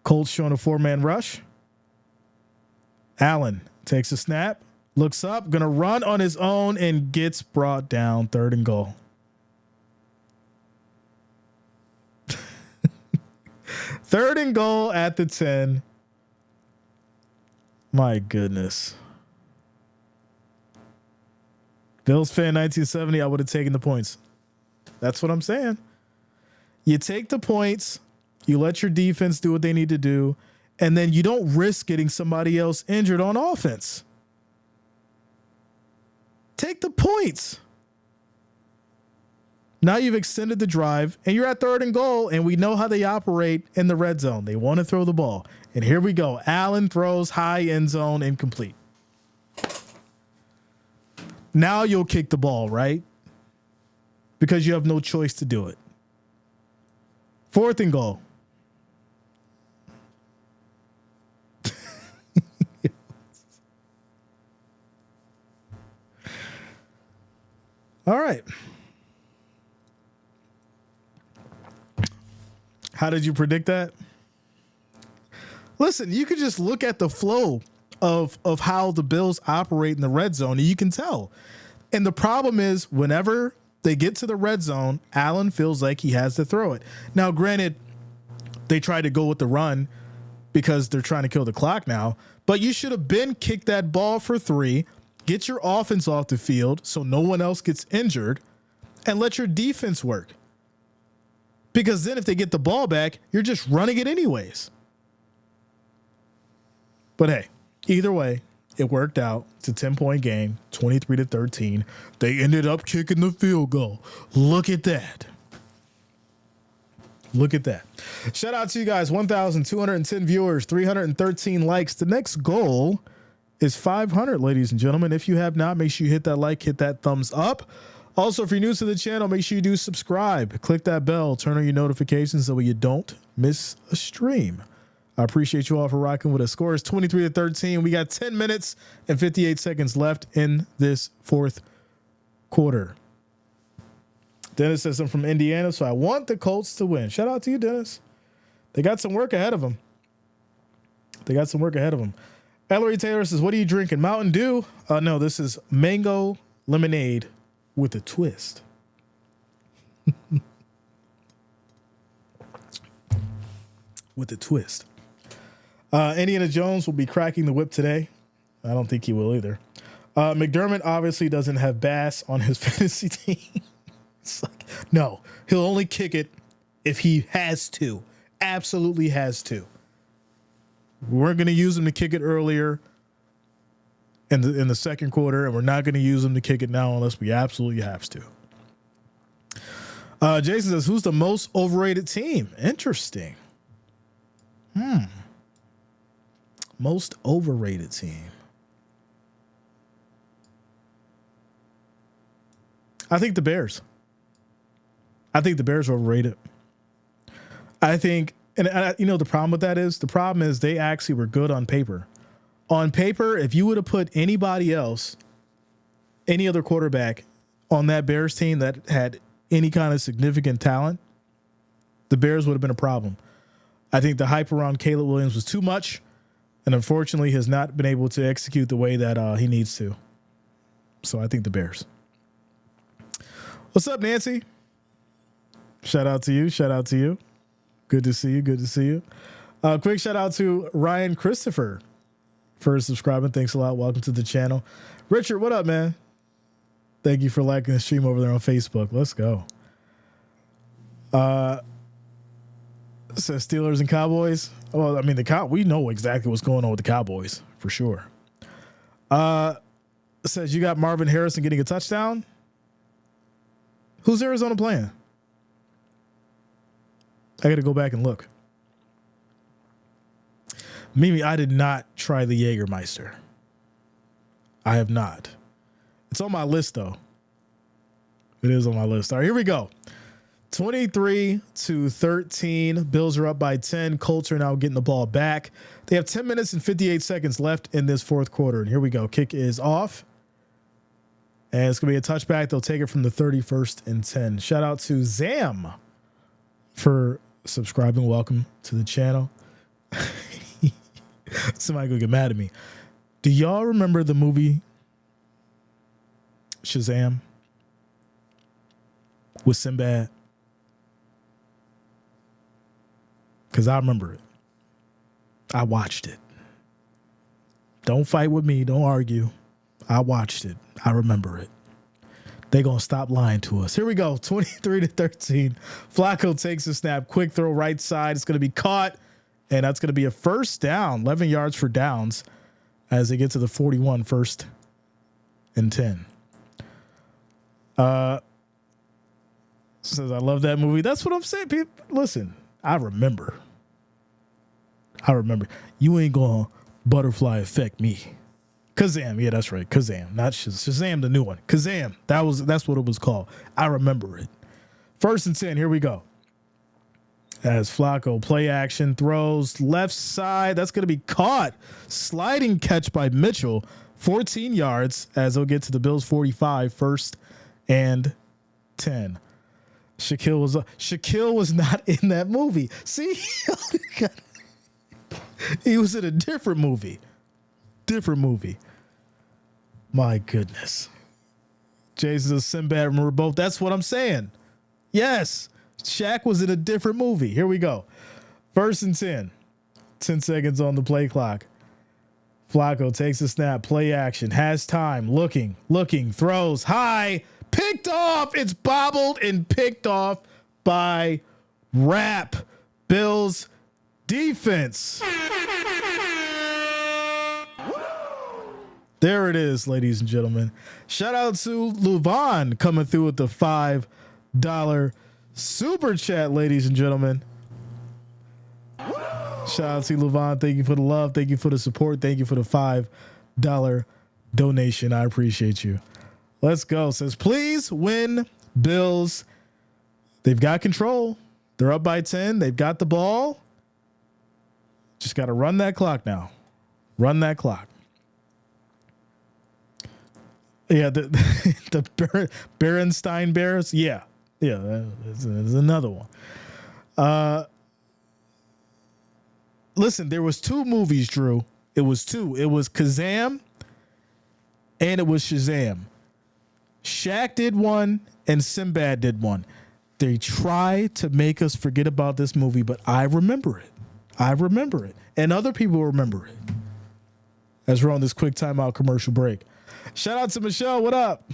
Speaker 1: Colts showing a 4-man rush. Allen takes a snap, looks up, going to run on his own and gets brought down. 3rd and goal. 3rd and goal at the 10. My goodness. Bills fan 1970, I would have taken the points. That's what I'm saying. You take the points, you let your defense do what they need to do, and then you don't risk getting somebody else injured on offense. Take the points. Now you've extended the drive, and you're at 3rd and goal, and we know how they operate in the red zone. They want to throw the ball. And here we go. Allen throws high end zone, incomplete. Now you'll kick the ball, right? Because you have no choice to do it. 4th and goal. All right. How did you predict that? Listen, you could just look at the flow of how the Bills operate in the red zone, and you can tell. And the problem is whenever they get to the red zone, Allen feels like he has to throw it. Now, granted, they tried to go with the run because they're trying to kill the clock now. But you should have been kicked that ball for 3, get your offense off the field so no one else gets injured, and let your defense work. Because then if they get the ball back, you're just running it anyways. But hey, either way, it worked out. It's a 10-point game, 23-13. They ended up kicking the field goal. Look at that. Look at that. Shout out to you guys. 1,210 viewers, 313 likes. The next goal is 500, ladies and gentlemen. If you have not, make sure you hit that like, hit that thumbs up. Also, if you're new to the channel, make sure you do subscribe. Click that bell. Turn on your notifications so you don't miss a stream. I appreciate you all for rocking with us. Score is 23-13. We got 10 minutes and 58 seconds left in this fourth quarter. Dennis says I'm from Indiana, so I want the Colts to win. Shout out to you, Dennis. They got some work ahead of them. Ellery Taylor says, what are you drinking? Mountain Dew? No, this is mango lemonade with a twist. With a twist. Indiana Jones will be cracking the whip today. I don't think he will either. McDermott obviously doesn't have Bass on his fantasy team. It's like, no, he'll only kick it if he has to. Absolutely has to. We weren't going to use him to kick it earlier in the second quarter, and we're not going to use him to kick it now unless we absolutely have to. Jason says, who's the most overrated team? Interesting. Most overrated team. I think the Bears. I think the Bears are overrated. I think, and the problem with that is, they actually were good on paper. On paper, if you would have put anybody else, any other quarterback on that Bears team that had any kind of significant talent, the Bears would have been a problem. I think the hype around Caleb Williams was too much, and unfortunately has not been able to execute the way that he needs to. So I think the Bears. What's up, Nancy? Shout out to you. Good to see you. Quick shout out to Ryan Christopher for subscribing. Thanks a lot. Welcome to the channel. Richard, what up, man? Thank you for liking the stream over there on Facebook. Let's go. Says Steelers and Cowboys. Well, I mean, we know exactly what's going on with the Cowboys for sure. Says you got Marvin Harrison getting a touchdown. Who's Arizona playing? I got to go back and look. Mimi, I did not try the Jägermeister. I have not. It's on my list, though. It is on my list. All right, here we go. 23-13. Bills are up by 10. Colts are now getting the ball back. They have 10 minutes and 58 seconds left in this fourth quarter. And here we go. Kick is off. And it's going to be a touchback. They'll take it from the 31st and 10. Shout out to Zam for subscribing. Welcome to the channel. Somebody gonna get mad at me. Do y'all remember the movie Shazam with Sinbad? Because I remember it. I watched it. Don't fight with me. Don't argue. I watched it. I remember it. They're going to stop lying to us. Here we go. 23-13. Flacco takes a snap. Quick throw right side. It's going to be caught. And that's going to be a first down. 11 yards for downs as they get to the 41, 1st and 10. Says, I love that movie. That's what I'm saying, people. Listen, I remember. You ain't going to butterfly effect me. Kazam. Yeah, that's right. Kazam. Not Shazam, the new one. Kazam. That's what it was called. I remember it. 1st and 10. Here we go. As Flacco play action throws left side. That's going to be caught. Sliding catch by Mitchell. 14 yards as they'll get to the Bills 45, 1st and 10. Shaquille was not in that movie. See, he was in a different movie. My goodness. Jason Sinbad, remember both. That's what I'm saying. Yes. Shaq was in a different movie. Here we go. 1st and 10. 10 seconds on the play clock. Flacco takes a snap, play action, has time, looking, throws high, picked off. It's bobbled and picked off by Rap. Bills defense. There it is, ladies and gentlemen. Shout out to Luvan coming through with the $5 super chat, ladies and gentlemen. Shout out to Luvan. Thank you for the love. Thank you for the support. Thank you for the $5 donation. I appreciate you. Let's go. Says, please win, Bills. They've got control. They're up by 10. They've got the ball. Just got to run that clock now. Run that clock. Yeah, the Berenstein Bears. Yeah, there's another one. Listen, there was 2 movies, Drew. It was 2. It was Kazam and it was Shazam. Shaq did one and Sinbad did one. They try to make us forget about this movie, but I remember it. And other people remember it. As we're on this quick timeout commercial break. Shout out to Michelle. What up?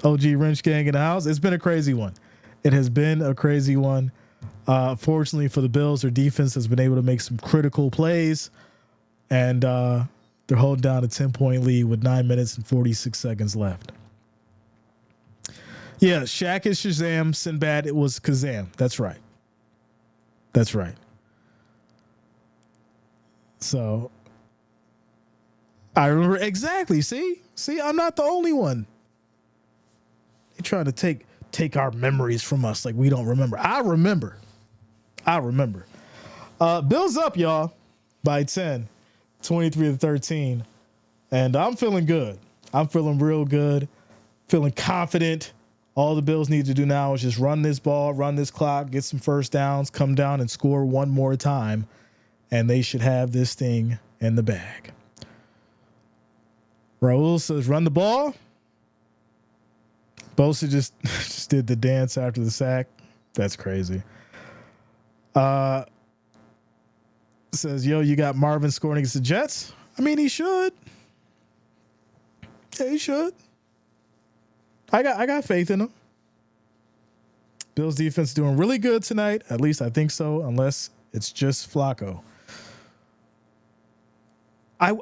Speaker 1: OG Wrench Gang in the house. It's been a crazy one. It has been a crazy one. Fortunately for the Bills, their defense has been able to make some critical plays, and they're holding down a 10-point lead with 9 minutes and 46 seconds left. Yeah, Shaq is Shazam. Sinbad, it was Kazam. That's right. So I remember exactly. See, I'm not the only one. They trying to take our memories from us like we don't remember. I remember. Bills up, y'all, by 10, 23-13. And I'm feeling good. I'm feeling real good, feeling confident. All the Bills need to do now is just run this ball, run this clock, get some first downs, come down and score one more time, and they should have this thing in the bag. Raul says, run the ball. Bosa just did the dance after the sack. That's crazy. Says, yo, you got Marvin scoring against the Jets? I mean, he should. Yeah, he should. I got faith in him. Bills defense doing really good tonight. At least I think so, unless it's just Flacco.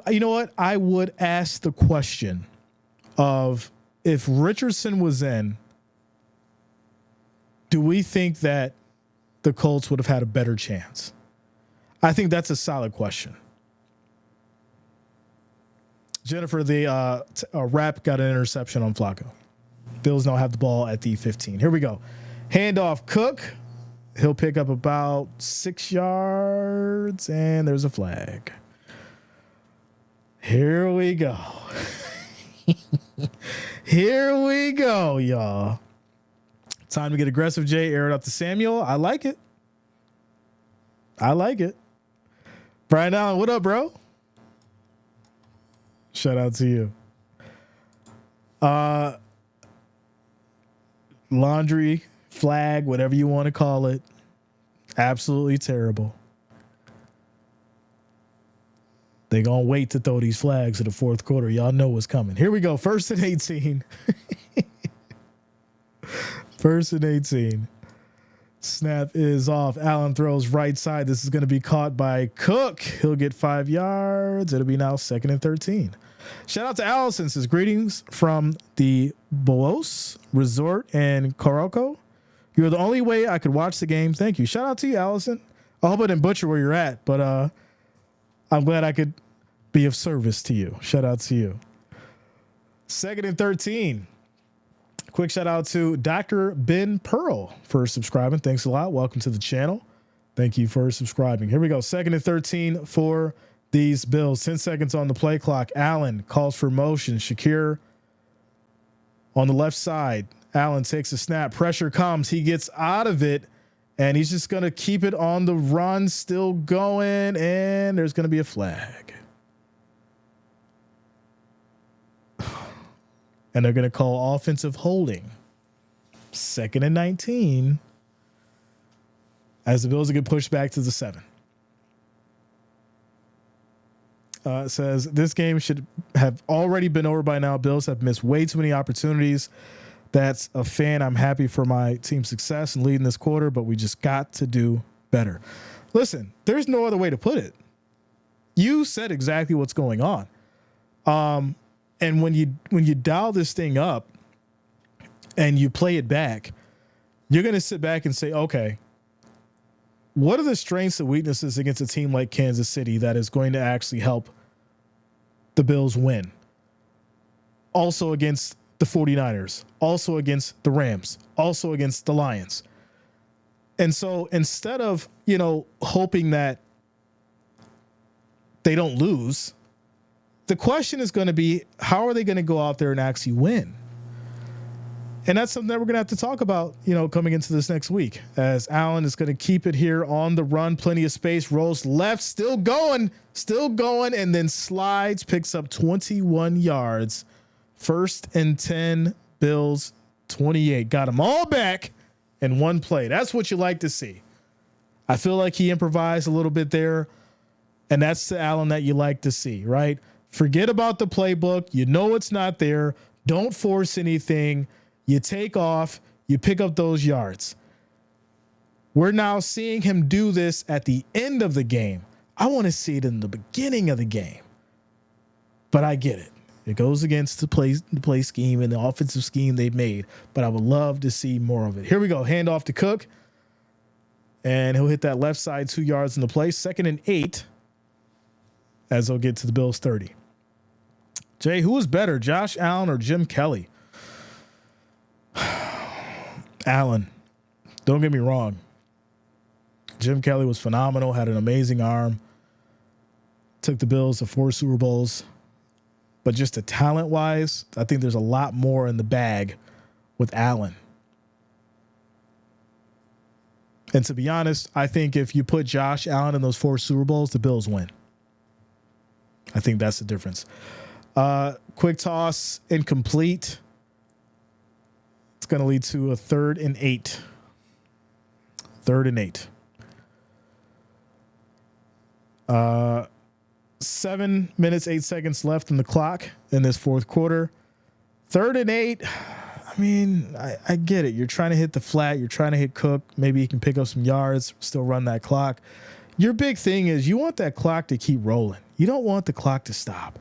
Speaker 1: You know what? I would ask the question of, if Richardson was in, do we think that the Colts would have had a better chance? I think that's a solid question. Jennifer, the Rap got an interception on Flacco. Bills don't have the ball at the 15. Here we go. Handoff Cook. He'll pick up about 6 yards, and there's a flag. Here we go. Here we go, y'all. Time to get aggressive, Jay. Air it up to Samuel. I like it. Brian Allen, what up, bro? Shout out to you. Laundry, flag, whatever you want to call it. Absolutely terrible. They're going to wait to throw these flags in the fourth quarter. Y'all know what's coming. Here we go. 1st and 18. 1st and 18. Snap is off. Allen throws right side. This is going to be caught by Cook. He'll get 5 yards. It'll be now 2nd and 13. Shout out to Allison. Says, greetings from the Boos Resort in Corocco. You're the only way I could watch the game. Thank you. Shout out to you, Allison. I hope I didn't butcher where you're at, but I'm glad I could be of service to you. Shout out to you. 2nd and 13. Quick shout out to Dr. Ben Pearl for subscribing. Thanks a lot. Welcome to the channel. Thank you for subscribing. Here we go. 2nd and 13 for these Bills. 10 seconds on the play clock. Allen calls for motion. Shakir on the left side. Allen takes a snap. Pressure comes. He gets out of it. And he's just going to keep it on the run, still going, and there's going to be a flag. And they're going to call offensive holding. 2nd and 19. As the Bills get pushed back to the 7. says this game should have already been over by now. Bills have missed way too many opportunities. That's a fan. I'm happy for my team's success and leading this quarter, but we just got to do better. Listen, there's no other way to put it. You said exactly what's going on. And when you dial this thing up and you play it back, you're going to sit back and say, okay, what are the strengths and weaknesses against a team like Kansas City that is going to actually help the Bills win? Also against the 49ers, also against the Rams, also against the Lions. And so instead of, hoping that they don't lose, the question is going to be, how are they going to go out there and actually win? And that's something that we're going to have to talk about, coming into this next week, as Allen is going to keep it here on the run, plenty of space, rolls left, still going, and then slides, picks up 21 yards. 1st and 10, Bills 28. Got them all back in one play. That's what you like to see. I feel like he improvised a little bit there, and that's the Allen that you like to see, right? Forget about the playbook. You know it's not there. Don't force anything. You take off. You pick up those yards. We're now seeing him do this at the end of the game. I want to see it in the beginning of the game, but I get it. It goes against the play scheme and the offensive scheme they've made, but I would love to see more of it. Here we go. Hand off to Cook, and he'll hit that left side 2 yards in the play. 2nd and 8 as they'll get to the Bills 30. Jay, who is better, Josh Allen or Jim Kelly? Allen. Don't get me wrong. Jim Kelly was phenomenal, had an amazing arm, took the Bills to 4 Super Bowls. But just the talent-wise, I think there's a lot more in the bag with Allen. And to be honest, I think if you put Josh Allen in those 4 Super Bowls, the Bills win. I think that's the difference. Quick toss, incomplete. It's going to lead to a 3rd and 8. 3rd and 8. 7 minutes, 8 seconds left in the clock in this 4th quarter. 3rd and 8. I mean, I get it. You're trying to hit the flat. You're trying to hit Cook. Maybe he can pick up some yards, still run that clock. Your big thing is you want that clock to keep rolling. You don't want the clock to stop.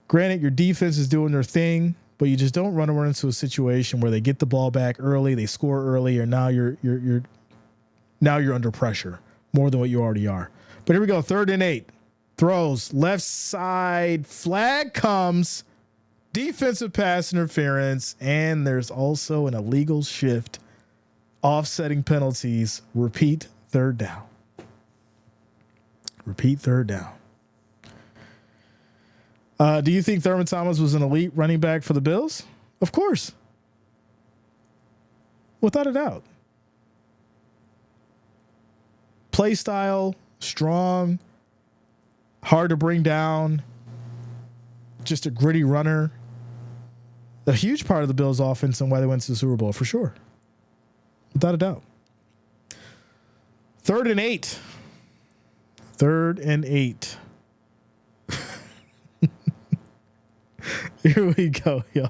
Speaker 1: Granted, your defense is doing their thing, but you just don't run into a situation where they get the ball back early, they score early, or now you're under pressure more than what you already are. But here we go. 3rd and 8. Throws left side. Flag comes. Defensive pass interference. And there's also an illegal shift. Offsetting penalties. Repeat 3rd down. Repeat 3rd down. Do you think Thurman Thomas was an elite running back for the Bills? Of course. Without a doubt. Play style. Strong, hard to bring down, just a gritty runner. A huge part of the Bills' offense and why they went to the Super Bowl, for sure. Without a doubt. 3rd and 8. 3rd and 8. Here we go, yo.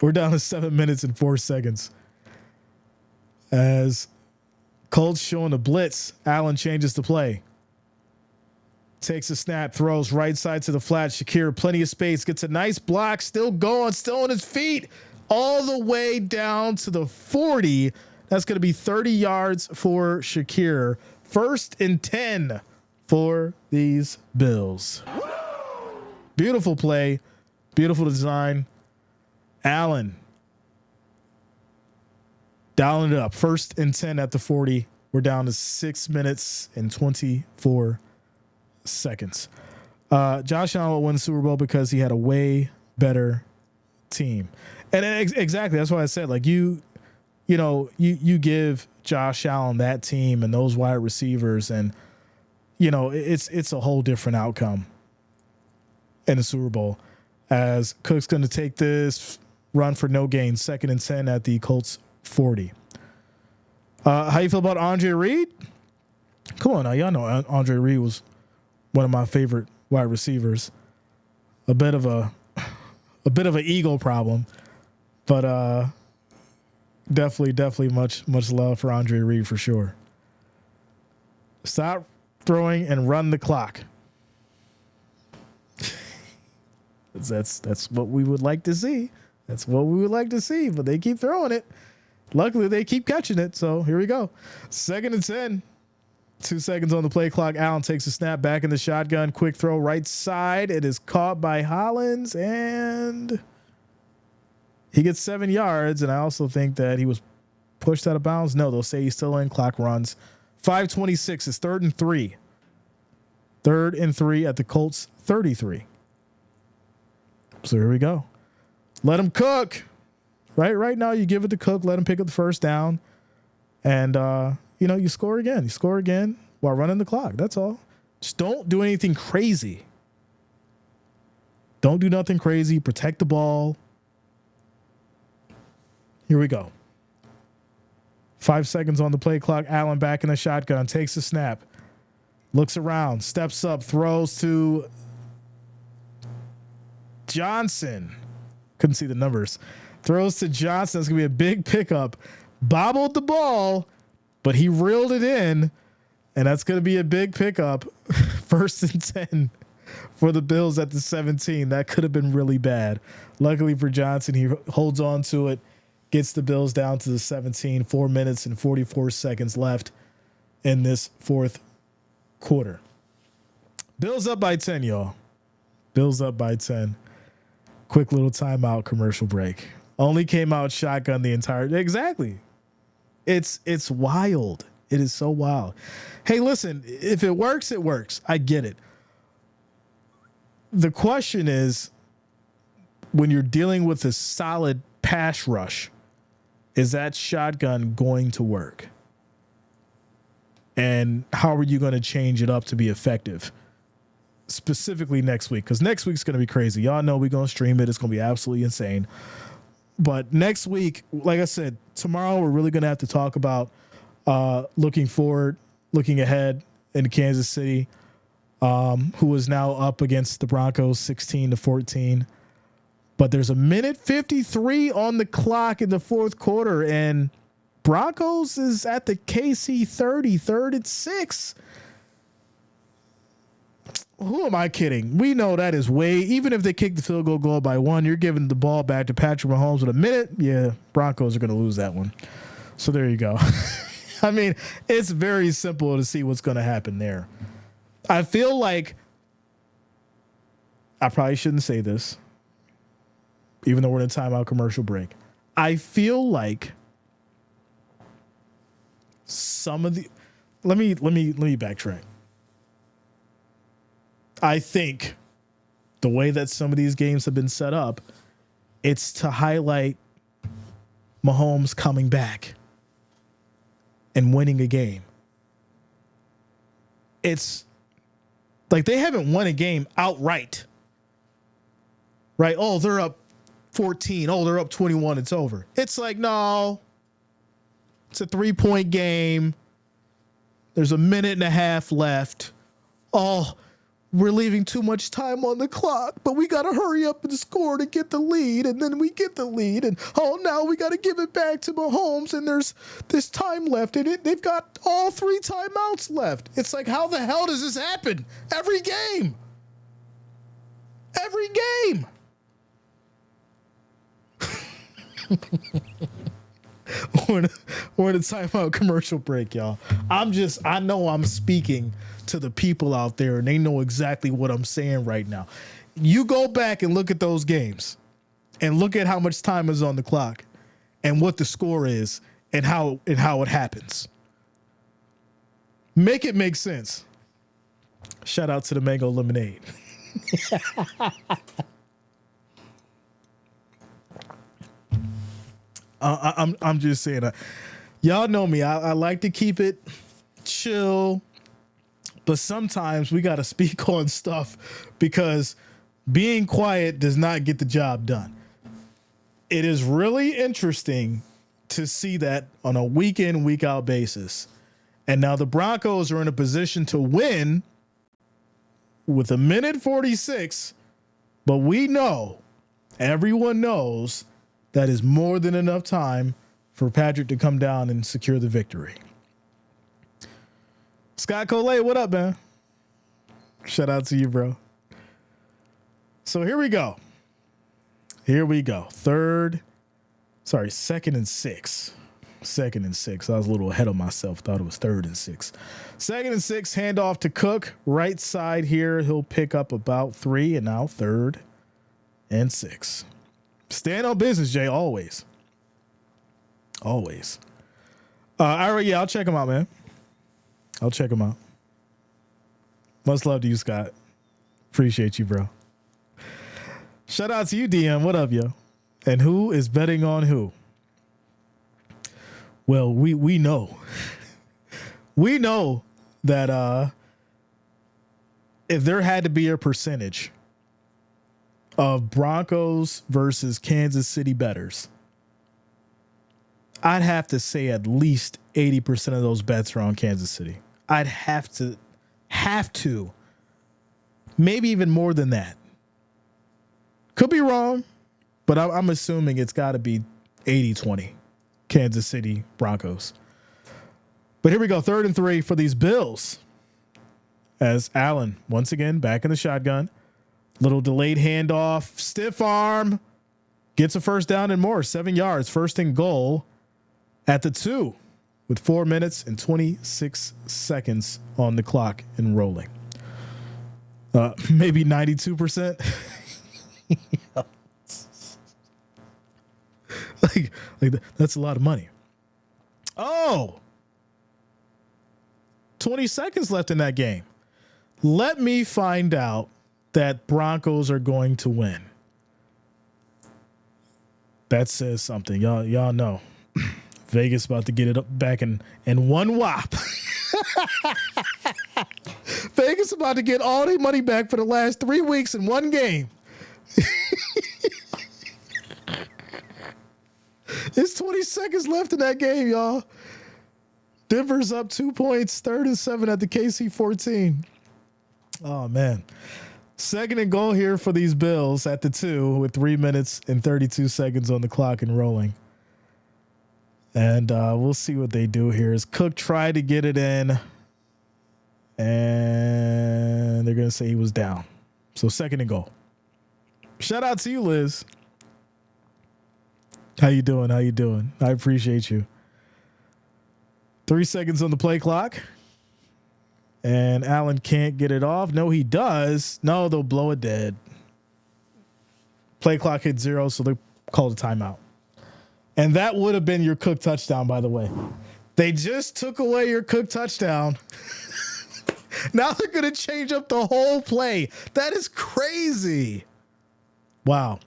Speaker 1: We're down to 7 minutes and 4 seconds. As Colts showing the blitz, Allen changes the play. Takes a snap, throws right side to the flat. Shakir, plenty of space, gets a nice block, still going, still on his feet, all the way down to the 40. That's going to be 30 yards for Shakir. 1st and 10 for these Bills. Beautiful play, beautiful design. Allen dialing it up. 1st and 10 at the 40. We're down to 6 minutes and 24 seconds. Josh Allen will win the Super Bowl because he had a way better team. And exactly, that's why I said, like, you give Josh Allen that team and those wide receivers, and it's a whole different outcome in the Super Bowl. As Cook's going to take this run for no gain, 2nd and 10 at the Colts 40. How you feel about Andre Reed? Come on now, y'all know Andre Reed was one of my favorite wide receivers. A bit of an ego problem, but definitely much love for Andre Reed for sure. Stop throwing and run the clock. That's what we would like to see. That's what we would like to see, but they keep throwing it. Luckily, they keep catching it. So here we go. 2nd and 10. 2 seconds on the play clock. Allen takes a snap back in the shotgun. Quick throw right side. It is caught by Hollins, and he gets 7 yards. And I also think that he was pushed out of bounds. No, they'll say he's still in. Clock runs. 5:26 is 3rd and 3. 3rd and 3 at the Colts 33. So here we go. Let him cook. Right now, you give it to Cook. Let him pick up the first down, and you score again. You score again while running the clock. That's all. Just don't do anything crazy. Don't do nothing crazy. Protect the ball. Here we go. 5 seconds on the play clock. Allen back in the shotgun. Takes the snap. Looks around. Steps up. Throws to Johnson. Couldn't see the numbers. Throws to Johnson. It's going to be a big pickup. Bobbled the ball, but he reeled it in, and that's going to be a big pickup. 1st and 10 for the Bills at the 17. That could have been really bad. Luckily for Johnson, he holds on to it, gets the Bills down to the 17. 4 minutes and 44 seconds left in this 4th quarter. Bills up by 10, y'all. Bills up by 10. Quick little timeout commercial break. Only came out shotgun the entire. Exactly. It's wild. It is so wild. Hey, listen, if it works, it works. I get it. The question is, when you're dealing with a solid pass rush, is that shotgun going to work? And how are you going to change it up to be effective? Specifically next week, because next week's going to be crazy. Y'all know we're going to stream it. It's going to be absolutely insane. But next week, like I said, tomorrow we're really going to have to talk about looking forward, looking ahead in Kansas City, who is now up against the Broncos 16-14. But there's a minute 53 on the clock in the 4th quarter, and Broncos is at the KC 30, 3rd and 6. Who am I kidding? We know that is even if they kick the field goal by 1, you're giving the ball back to Patrick Mahomes with a minute. Yeah, Broncos are going to lose that one. So there you go. I mean, it's very simple to see what's going to happen there. I feel like I probably shouldn't say this, even though we're in a timeout commercial break. I feel like some of the let me backtrack. I think the way that some of these games have been set up, it's to highlight Mahomes coming back and winning a game. It's like they haven't won a game outright. Right? Oh, they're up 14. Oh, they're up 21. It's over. It's like, no. It's a 3-point game. There's a minute and a half left. Oh, we're leaving too much time on the clock, but we got to hurry up and score to get the lead. And then we get the lead. And, now we got to give it back to Mahomes. And there's this time left in it. They've got all 3 timeouts left. It's like, how the hell does this happen? Every game. Every game. We're in a timeout commercial break, y'all. I know I'm speaking to the people out there, and they know exactly what I'm saying right now. You go back and look at those games and look at how much time is on the clock and what the score is and how it happens. Make it make sense. Shout out to the mango lemonade. I'm just saying, y'all know me. I like to keep it chill, but sometimes we got to speak on stuff because being quiet does not get the job done. It is really interesting to see that on a week in, week out basis. And now the Broncos are in a position to win with a minute 46, but we know, everyone knows, that is more than enough time for Patrick to come down and secure the victory. Scott Collet, what up, man? Shout out to you, bro. So here we go. Second and six. Second and six. I was a little ahead of myself. Thought it was third and six. Second and six, handoff to Cook. Right side here. He'll pick up about 3, and now third and 6. Stand on business, Jay, always. Always. I'll check him out, man. I'll check him out. Much love to you, Scott. Appreciate you, bro. Shout out to you, DM. What up, yo? And who is betting on who? Well, we know. We know that if there had to be a percentage of Broncos versus Kansas City bettors, I'd have to say at least 80% of those bets are on Kansas City. I'd have to. Maybe even more than that. Could be wrong, but I'm assuming it's got to be 80-20 Kansas City Broncos. But here we go. 3rd and 3 for these Bills. As Allen, once again, back in the shotgun. Little delayed handoff. Stiff arm. Gets a first down and more. 7 yards. 1st and goal at the 2 with 4 minutes and 26 seconds on the clock and rolling. Maybe 92%. like that's a lot of money. 20 seconds left in that game. Let me find out that Broncos are going to win. That says something. Y'all know. Vegas about to get it back in one whop. Vegas about to get all their money back for the last 3 weeks in one game. There's 20 seconds left in that game, y'all. Denver's up 2 points, 3rd and 7 at the KC 14. Oh, man. 2nd and goal here for these Bills at the 2 with 3 minutes and 32 seconds on the clock and rolling. And we'll see what they do here. As Cook tried to get it in, and they're going to say he was down. So 2nd and goal. Shout out to you, Liz. How you doing? I appreciate you. 3 seconds on the play clock. And Allen can't get it off. No, he does. No, they'll blow it dead. Play clock hit 0, so they called a timeout. And that would have been your Cook touchdown, by the way. They just took away your Cook touchdown. Now they're going to change up the whole play. That is crazy. Wow.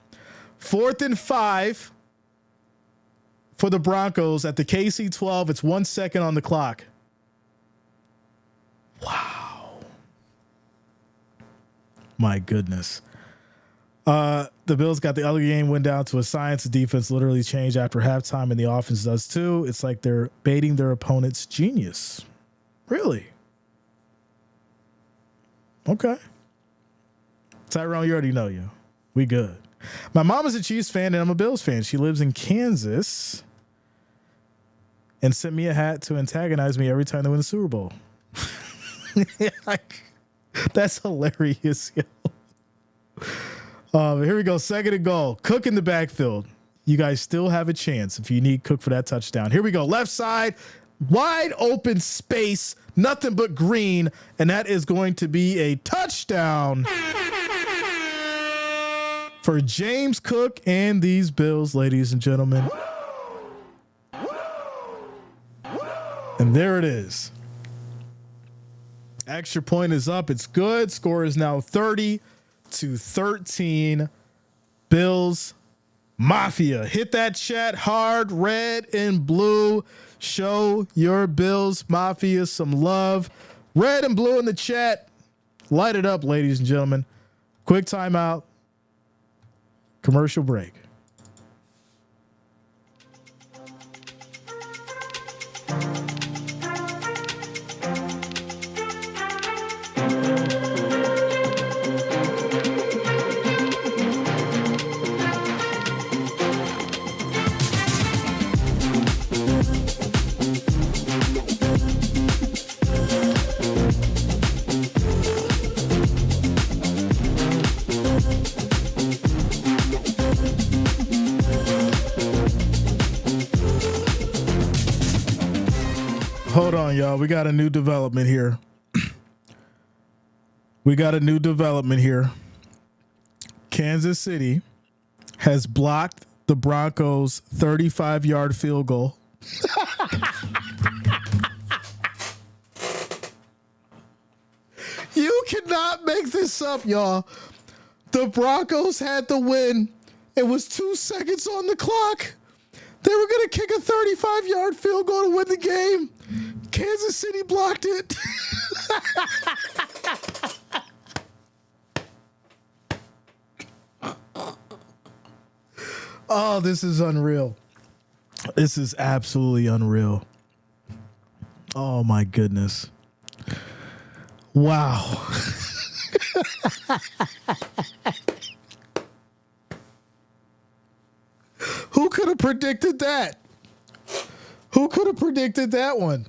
Speaker 1: 4th and 5 for the Broncos at the KC 12. It's 1 second on the clock. Wow. My goodness. The Bills got the other game went down to a science. The defense literally changed after halftime, and the offense does too. It's like they're baiting their opponent's genius. Really? Okay. Tyrone, you already know, yo. We good. My mom is a Chiefs fan, and I'm a Bills fan. She lives in Kansas and sent me a hat to antagonize me every time they win the Super Bowl. That's hilarious, yo. Here we go. 2nd and goal. Cook in the backfield. You guys still have a chance if you need Cook for that touchdown. Here we go. Left side. Wide open space. Nothing but green. And that is going to be a touchdown for James Cook and these Bills, ladies and gentlemen. And there it is. Extra point is up. It's good. Score is now 30-13. Bills Mafia. Hit that chat hard, red and blue. Show your Bills Mafia some love. Red and blue in the chat. Light it up, ladies and gentlemen. Quick timeout. Commercial break. Hold on, y'all. We got a new development here. Kansas City has blocked the Broncos' 35-yard field goal. You cannot make this up, y'all. The Broncos had the win. It was 2 seconds on the clock. They were going to kick a 35-yard field goal to win the game. Kansas City blocked it. Oh, this is unreal. This is absolutely unreal. Oh, my goodness. Wow. Who could have predicted that? Who could have predicted that one?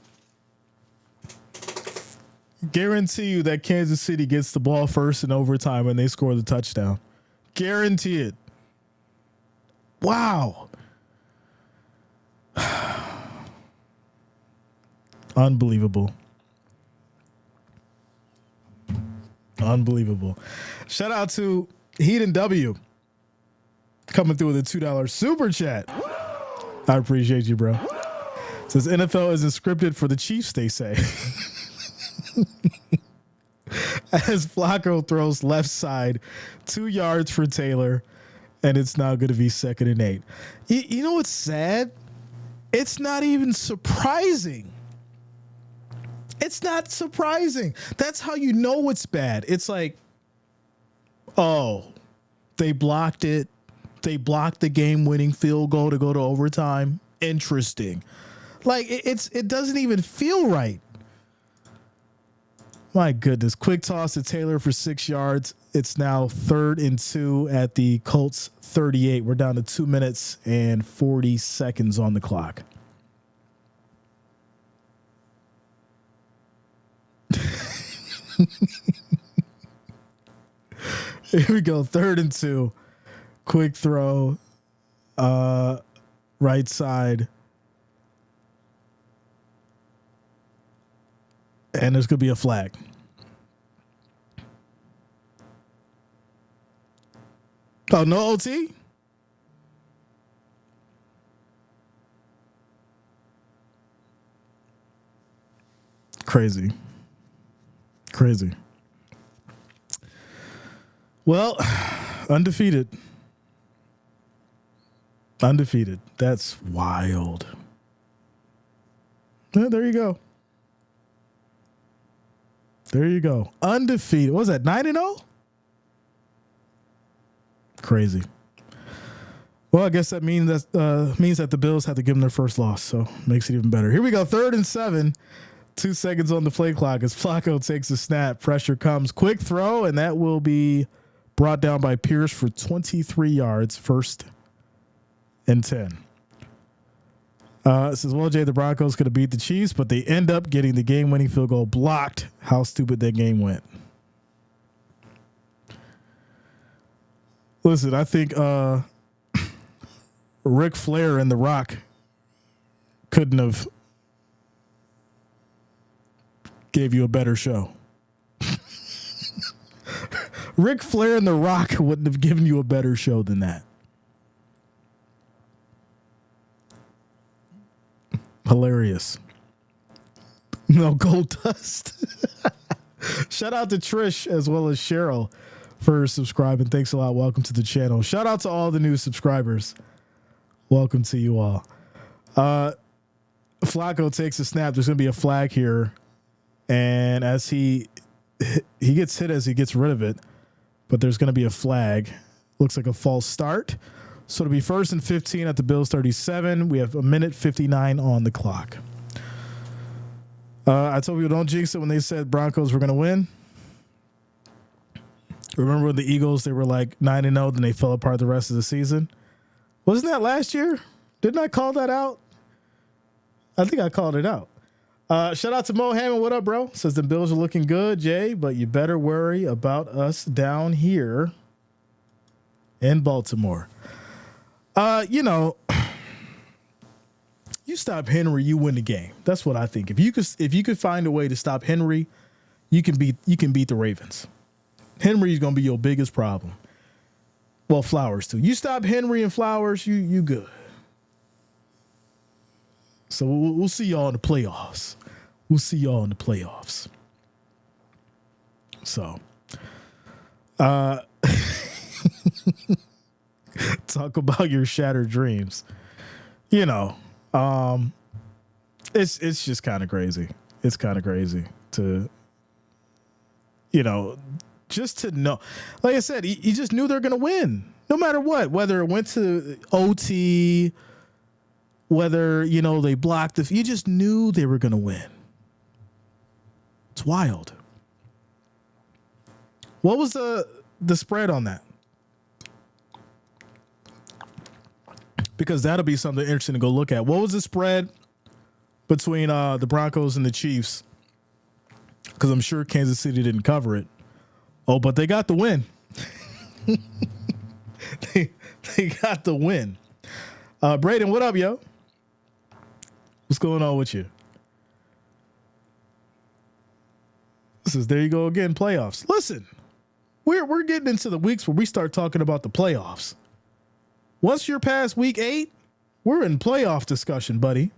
Speaker 1: Guarantee you that Kansas City gets the ball first in overtime and they score the touchdown. Guarantee it. Wow. Unbelievable. Unbelievable. Shout out to Heat and W coming through with a $2 super chat. I appreciate you, bro. Says NFL isn't scripted for the Chiefs, they say. As Flacco throws left side, 2 yards for Taylor, and it's now going to be 2nd and 8. You know what's sad? It's not even surprising. It's not surprising. That's how you know it's bad. It's like, oh, they blocked it. They blocked the game-winning field goal to go to overtime. Interesting. Like, it doesn't even feel right. My goodness. Quick toss to Taylor for 6 yards. It's now 3rd and 2 at the Colts 38. We're down to 2 minutes and 40 seconds on the clock. Here we go. 3rd and 2. Quick throw. Right side. And there's going to be a flag. Oh, no OT? Crazy. Well, undefeated. That's wild. Yeah, there you go. Undefeated. What was that, 9-0? Crazy. Well, I guess that means that the Bills have to give them their first loss, so makes it even better. Here we go, 3rd and 7. 2 seconds on the play clock as Flacco takes a snap. Pressure comes. Quick throw, and that will be brought down by Pierce for 23 yards. 1st and 10. It says, well, Jay, the Broncos could have beat the Chiefs, but they end up getting the game-winning field goal blocked. How stupid that game went. Listen, I think Ric Flair and The Rock couldn't have gave you a better show. Ric Flair and The Rock wouldn't have given you a better show than that. Hilarious. No gold dust. Shout out to Trish as well as Cheryl for subscribing. Thanks a lot. Welcome to the channel. Shout out to all the new subscribers. Welcome to you all. Flacco takes a snap. There's going to be a flag here. And as he gets hit as he gets rid of it, but there's going to be a flag. Looks like a false start. So it'll be 1st and 15 at the Bills 37. We have 1:59 on the clock. I told you don't jinx it when they said Broncos were going to win. Remember when the Eagles, they were like 9-0, then they fell apart the rest of the season? Wasn't that last year? Didn't I call that out? I think I called it out. Shout out to Mo Hammond. What up, bro? Says the Bills are looking good, Jay, but you better worry about us down here in Baltimore. You you stop Henry, you win the game. That's what I think. If you could find a way to stop Henry, you can beat the Ravens. Henry's gonna be your biggest problem. Well, Flowers too. You stop Henry and Flowers, you good. So we'll see y'all in the playoffs. So, talk about your shattered dreams. You know, it's just kind of crazy. It's kind of crazy to, just to know. Like I said, you just knew they're going to win no matter what, whether it went to OT, whether, they blocked you just knew they were going to win. It's wild. What was the spread on that? Because that'll be something interesting to go look at. What was the spread between the Broncos and the Chiefs? Because I'm sure Kansas City didn't cover it. Oh, but they got the win. they got the win. Braden, what up, yo? What's going on with you? This is, there you go again, playoffs. Listen, we're getting into the weeks where we start talking about the playoffs. Once you're past week 8, we're in playoff discussion, buddy.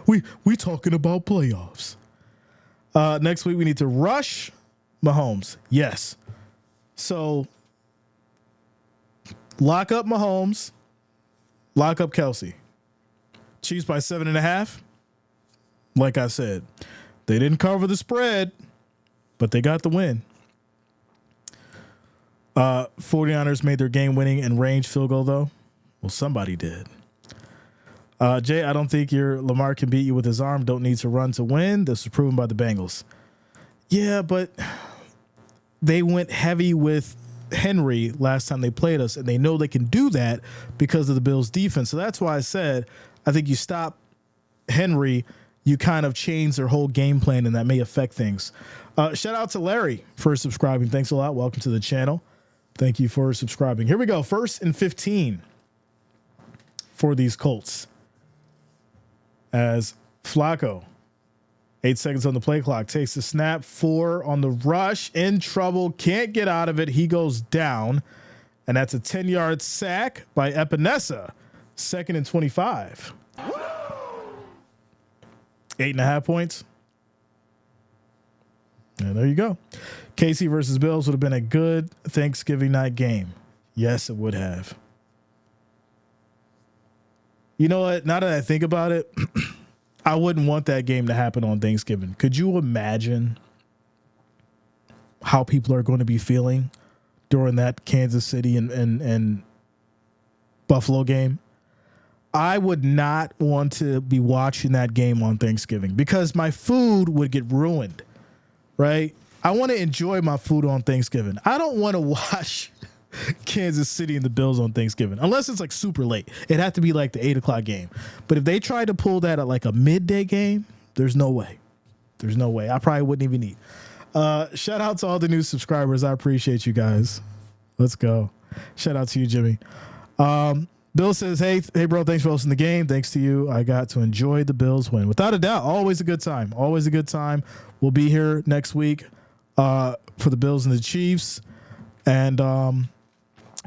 Speaker 1: we talking about playoffs. Next week we need to rush Mahomes. Yes. So lock up Mahomes, lock up Kelsey. Chiefs by 7.5. Like I said, they didn't cover the spread, but they got the win. 49ers made their game-winning and range field goal, though. Well, somebody did. Jay, I don't think your Lamar can beat you with his arm. Don't need to run to win. This was proven by the Bengals. Yeah, but they went heavy with Henry last time they played us, and they know they can do that because of the Bills' defense. So that's why I said I think you stop Henry, you kind of change their whole game plan, and that may affect things. Shout out to Larry for subscribing. Thanks a lot. Welcome to the channel. Thank you for subscribing. Here we go. 1st and 15 for these Colts. As Flacco, 8 seconds on the play clock, takes the snap, 4 on the rush, in trouble, can't get out of it. He goes down, and that's a 10-yard sack by Epinesa. 2nd and 25. 8.5 points. And there you go. KC versus Bills would have been a good Thanksgiving night game. Yes, it would have. You know what? Now that I think about it, I wouldn't want that game to happen on Thanksgiving. Could you imagine how people are going to be feeling during that Kansas City and Buffalo game? I would not want to be watching that game on Thanksgiving because my food would get ruined, right? I want to enjoy my food on Thanksgiving. I don't want to watch Kansas City and the Bills on Thanksgiving unless it's like super late. It'd have to be like the 8 o'clock game. But if they tried to pull that at like a midday game, there's no way. There's no way. I probably wouldn't even eat. Shout out to all the new subscribers. I appreciate you guys. Let's go. Shout out to you, Jimmy. Bill says, hey, bro, thanks for hosting the game. Thanks to you, I got to enjoy the Bills win. Without a doubt, always a good time. Always a good time. We'll be here next week for the Bills and the Chiefs. And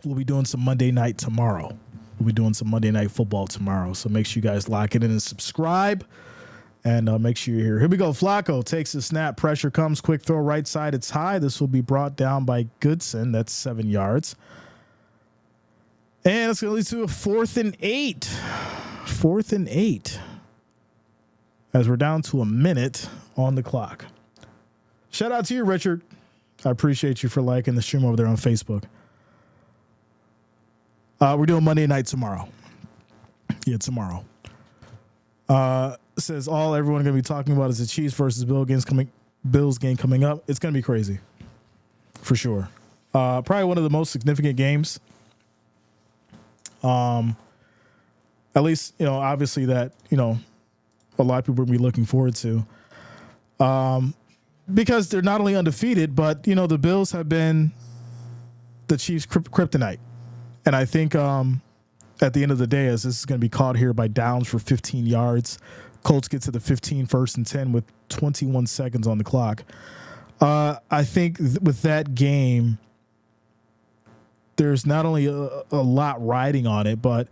Speaker 1: we'll be doing some Monday night tomorrow. We'll be doing some Monday night football tomorrow. So make sure you guys lock it in and subscribe. And make sure you're here. Here we go. Flacco takes the snap. Pressure comes. Quick throw right side. It's high. This will be brought down by Goodson. That's 7 yards. And it's going to lead to a 4th and 8. 4th and 8. As we're down to a minute on the clock. Shout out to you, Richard. I appreciate you for liking the stream over there on Facebook. We're doing Monday night tomorrow. Yeah, tomorrow. Says everyone going to be talking about is the Chiefs versus Bills game coming up. It's going to be crazy. For sure. Probably one of the most significant games. At least, obviously that, a lot of people will be looking forward to. Because they're not only undefeated, but, the Bills have been the Chiefs' kryptonite. And I think at the end of the day, as this is going to be caught here by Downs for 15 yards. Colts get to the 15, 1st and 10 with 21 seconds on the clock. I think with that game, there's not only a lot riding on it, but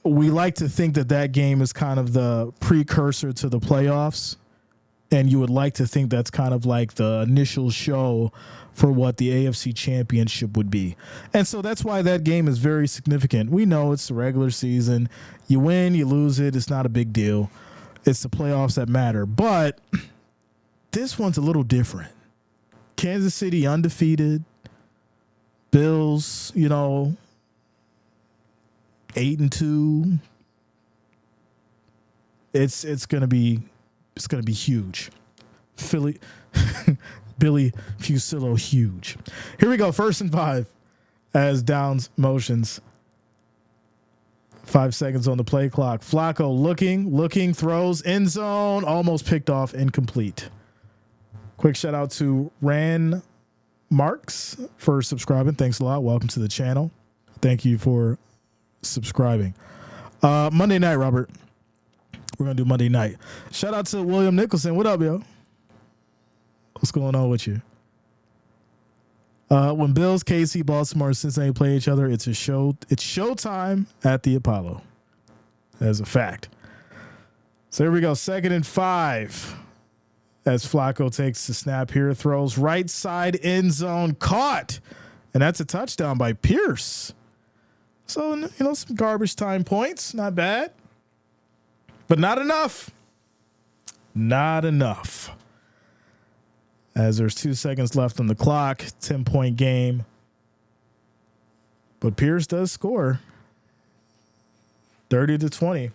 Speaker 1: we like to think that that game is kind of the precursor to the playoffs. And you would like to think that's kind of like the initial show for what the AFC Championship would be. And so that's why that game is very significant. We know it's the regular season. You win, you lose it. It's not a big deal. It's the playoffs that matter. But this one's a little different. Kansas City undefeated. Bills, 8-2. It's gonna be huge. Philly, Billy Fusillo, huge. Here we go. 1st and 5 as Downs motions. 5 seconds on the play clock. Flacco looking, throws, end zone, almost picked off, incomplete. Quick shout out to Ran Marks for subscribing. Thanks a lot. Welcome to the channel. Thank you for subscribing. Monday night, Robert. We're going to do Monday night. Shout out to William Nicholson. What up, yo? What's going on with you? When Bills, KC, Baltimore, and Cincinnati play each other, it's a show. It's showtime at the Apollo. As a fact. So here we go. 2nd and 5. As Flacco takes the snap here, throws right side end zone, caught. And that's a touchdown by Pierce. So, some garbage time points. Not bad. But not enough. Not enough. As there's 2 seconds left on the clock, 10-point game. But Pierce does score. 30-20.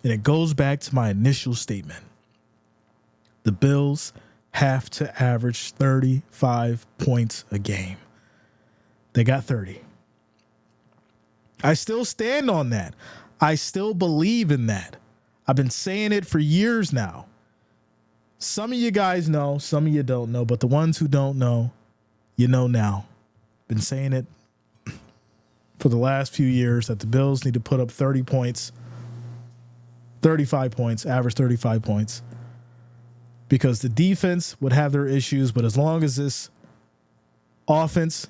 Speaker 1: And it goes back to my initial statement. The Bills have to average 35 points a game. They got 30. I still stand on that. I still believe in that. I've been saying it for years now. Some of you guys know, some of you don't know, but the ones who don't know, you know now. Been saying it for the last few years that the Bills need to put up 30 points, 35 points, average 35 points, because the defense would have their issues, but as long as this offense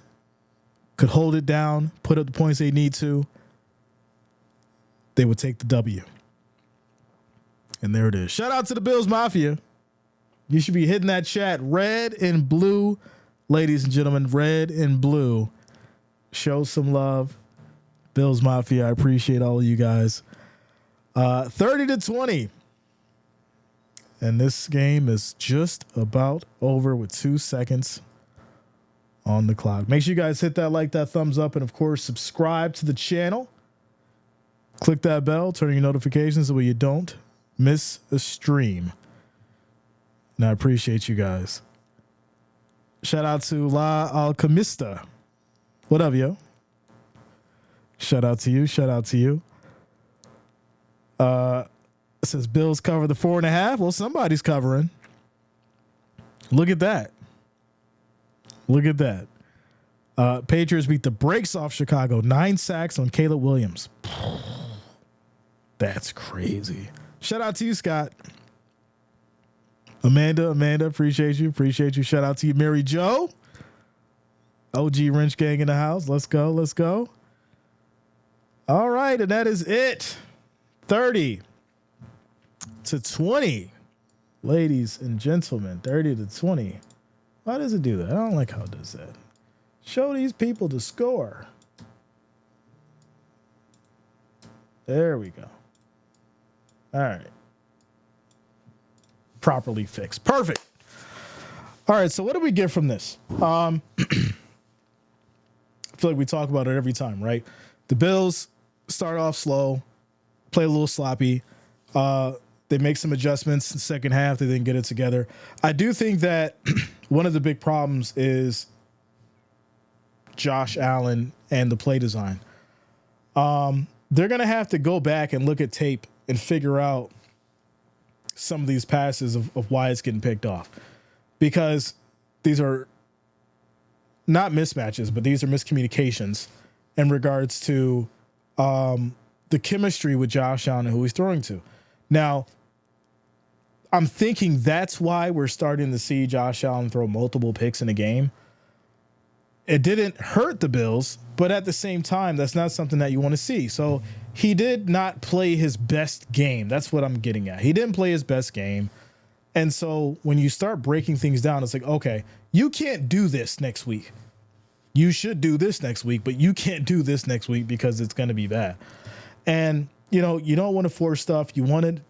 Speaker 1: could hold it down, put up the points they need to, they would take the W. And there it is. Shout out to the Bills Mafia. You should be hitting that chat. Red and blue, ladies and gentlemen, red and blue. Show some love. Bills Mafia, I appreciate all of you guys. 30-20. And this game is just about over with 2 seconds on the clock. Make sure you guys hit that like, that thumbs up, and of course, subscribe to the channel. Click that bell, turn on your notifications so you don't miss a stream. And I appreciate you guys. Shout out to La Alchemista. What up, yo? Shout out to you. Shout out to you. It says Bills cover the 4.5. Well, somebody's covering. Look at that. Look at that. Patriots beat the brakes off Chicago. 9 sacks on Caleb Williams. That's crazy. Shout out to you, Scott. Amanda, appreciate you. Appreciate you. Shout out to you, Mary Jo. OG Wrench Gang in the house. Let's go. Let's go. All right. And that is it. 30-20. Ladies and gentlemen, 30-20. Why does it do that? I don't like how it does that. Show these people the score. There we go. All right. Properly fixed. Perfect. All right. So what do we get from this? I feel like we talk about it every time, right? The Bills start off slow, play a little sloppy. They make some adjustments in the second half. They didn't get it together. I do think that one of the big problems is Josh Allen and the play design. They're going to have to go back and look at tape and figure out some of these passes of why it's getting picked off, because these are not mismatches, but these are miscommunications in regards to the chemistry with Josh Allen and who he's throwing to. Now, I'm thinking that's why we're starting to see Josh Allen throw multiple picks in a game. It didn't hurt the Bills, but at the same time, that's not something that you want to see. So he did not play his best game. That's what I'm getting at. He didn't play his best game. And so when you start breaking things down, it's like, okay, you can't do this next week. You should do this next week, but you can't do this next week because it's going to be bad. And, you don't want to force stuff. You want to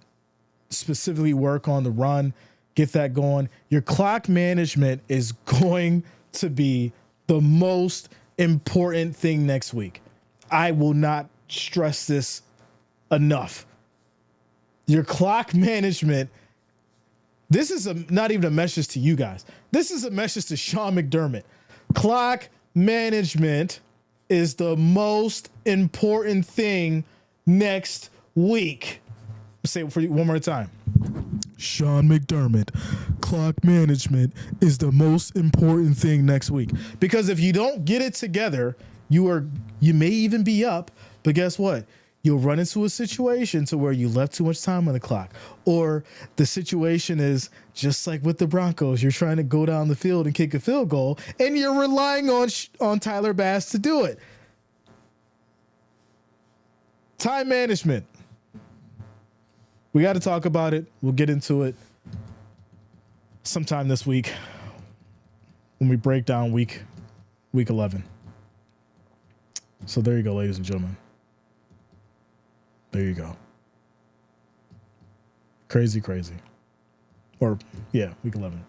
Speaker 1: specifically work on the run, get that going. Your clock management is going to be the most important thing next week. I will not stress this enough. Your clock management, this is not even a message to you guys. This is a message to Sean McDermott. Clock management is the most important thing next week. Say it for you one more time. Sean McDermott, clock management is the most important thing next week. Because if you don't get it together, you may even be up, but guess what? You'll run into a situation to where you left too much time on the clock. Or the situation is just like with the Broncos. You're trying to go down the field and kick a field goal, and you're relying on Tyler Bass to do it. Time management. We got to talk about it. We'll get into it sometime this week when we break down week 11. So there you go, ladies and gentlemen. There you go. Crazy. Or, yeah, week 11.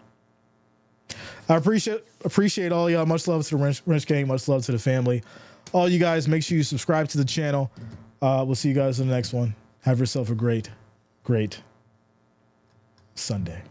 Speaker 1: I appreciate all y'all. Much love to the Wrench Gang. Much love to the family. All you guys, make sure you subscribe to the channel. We'll see you guys in the next one. Have yourself a great Sunday.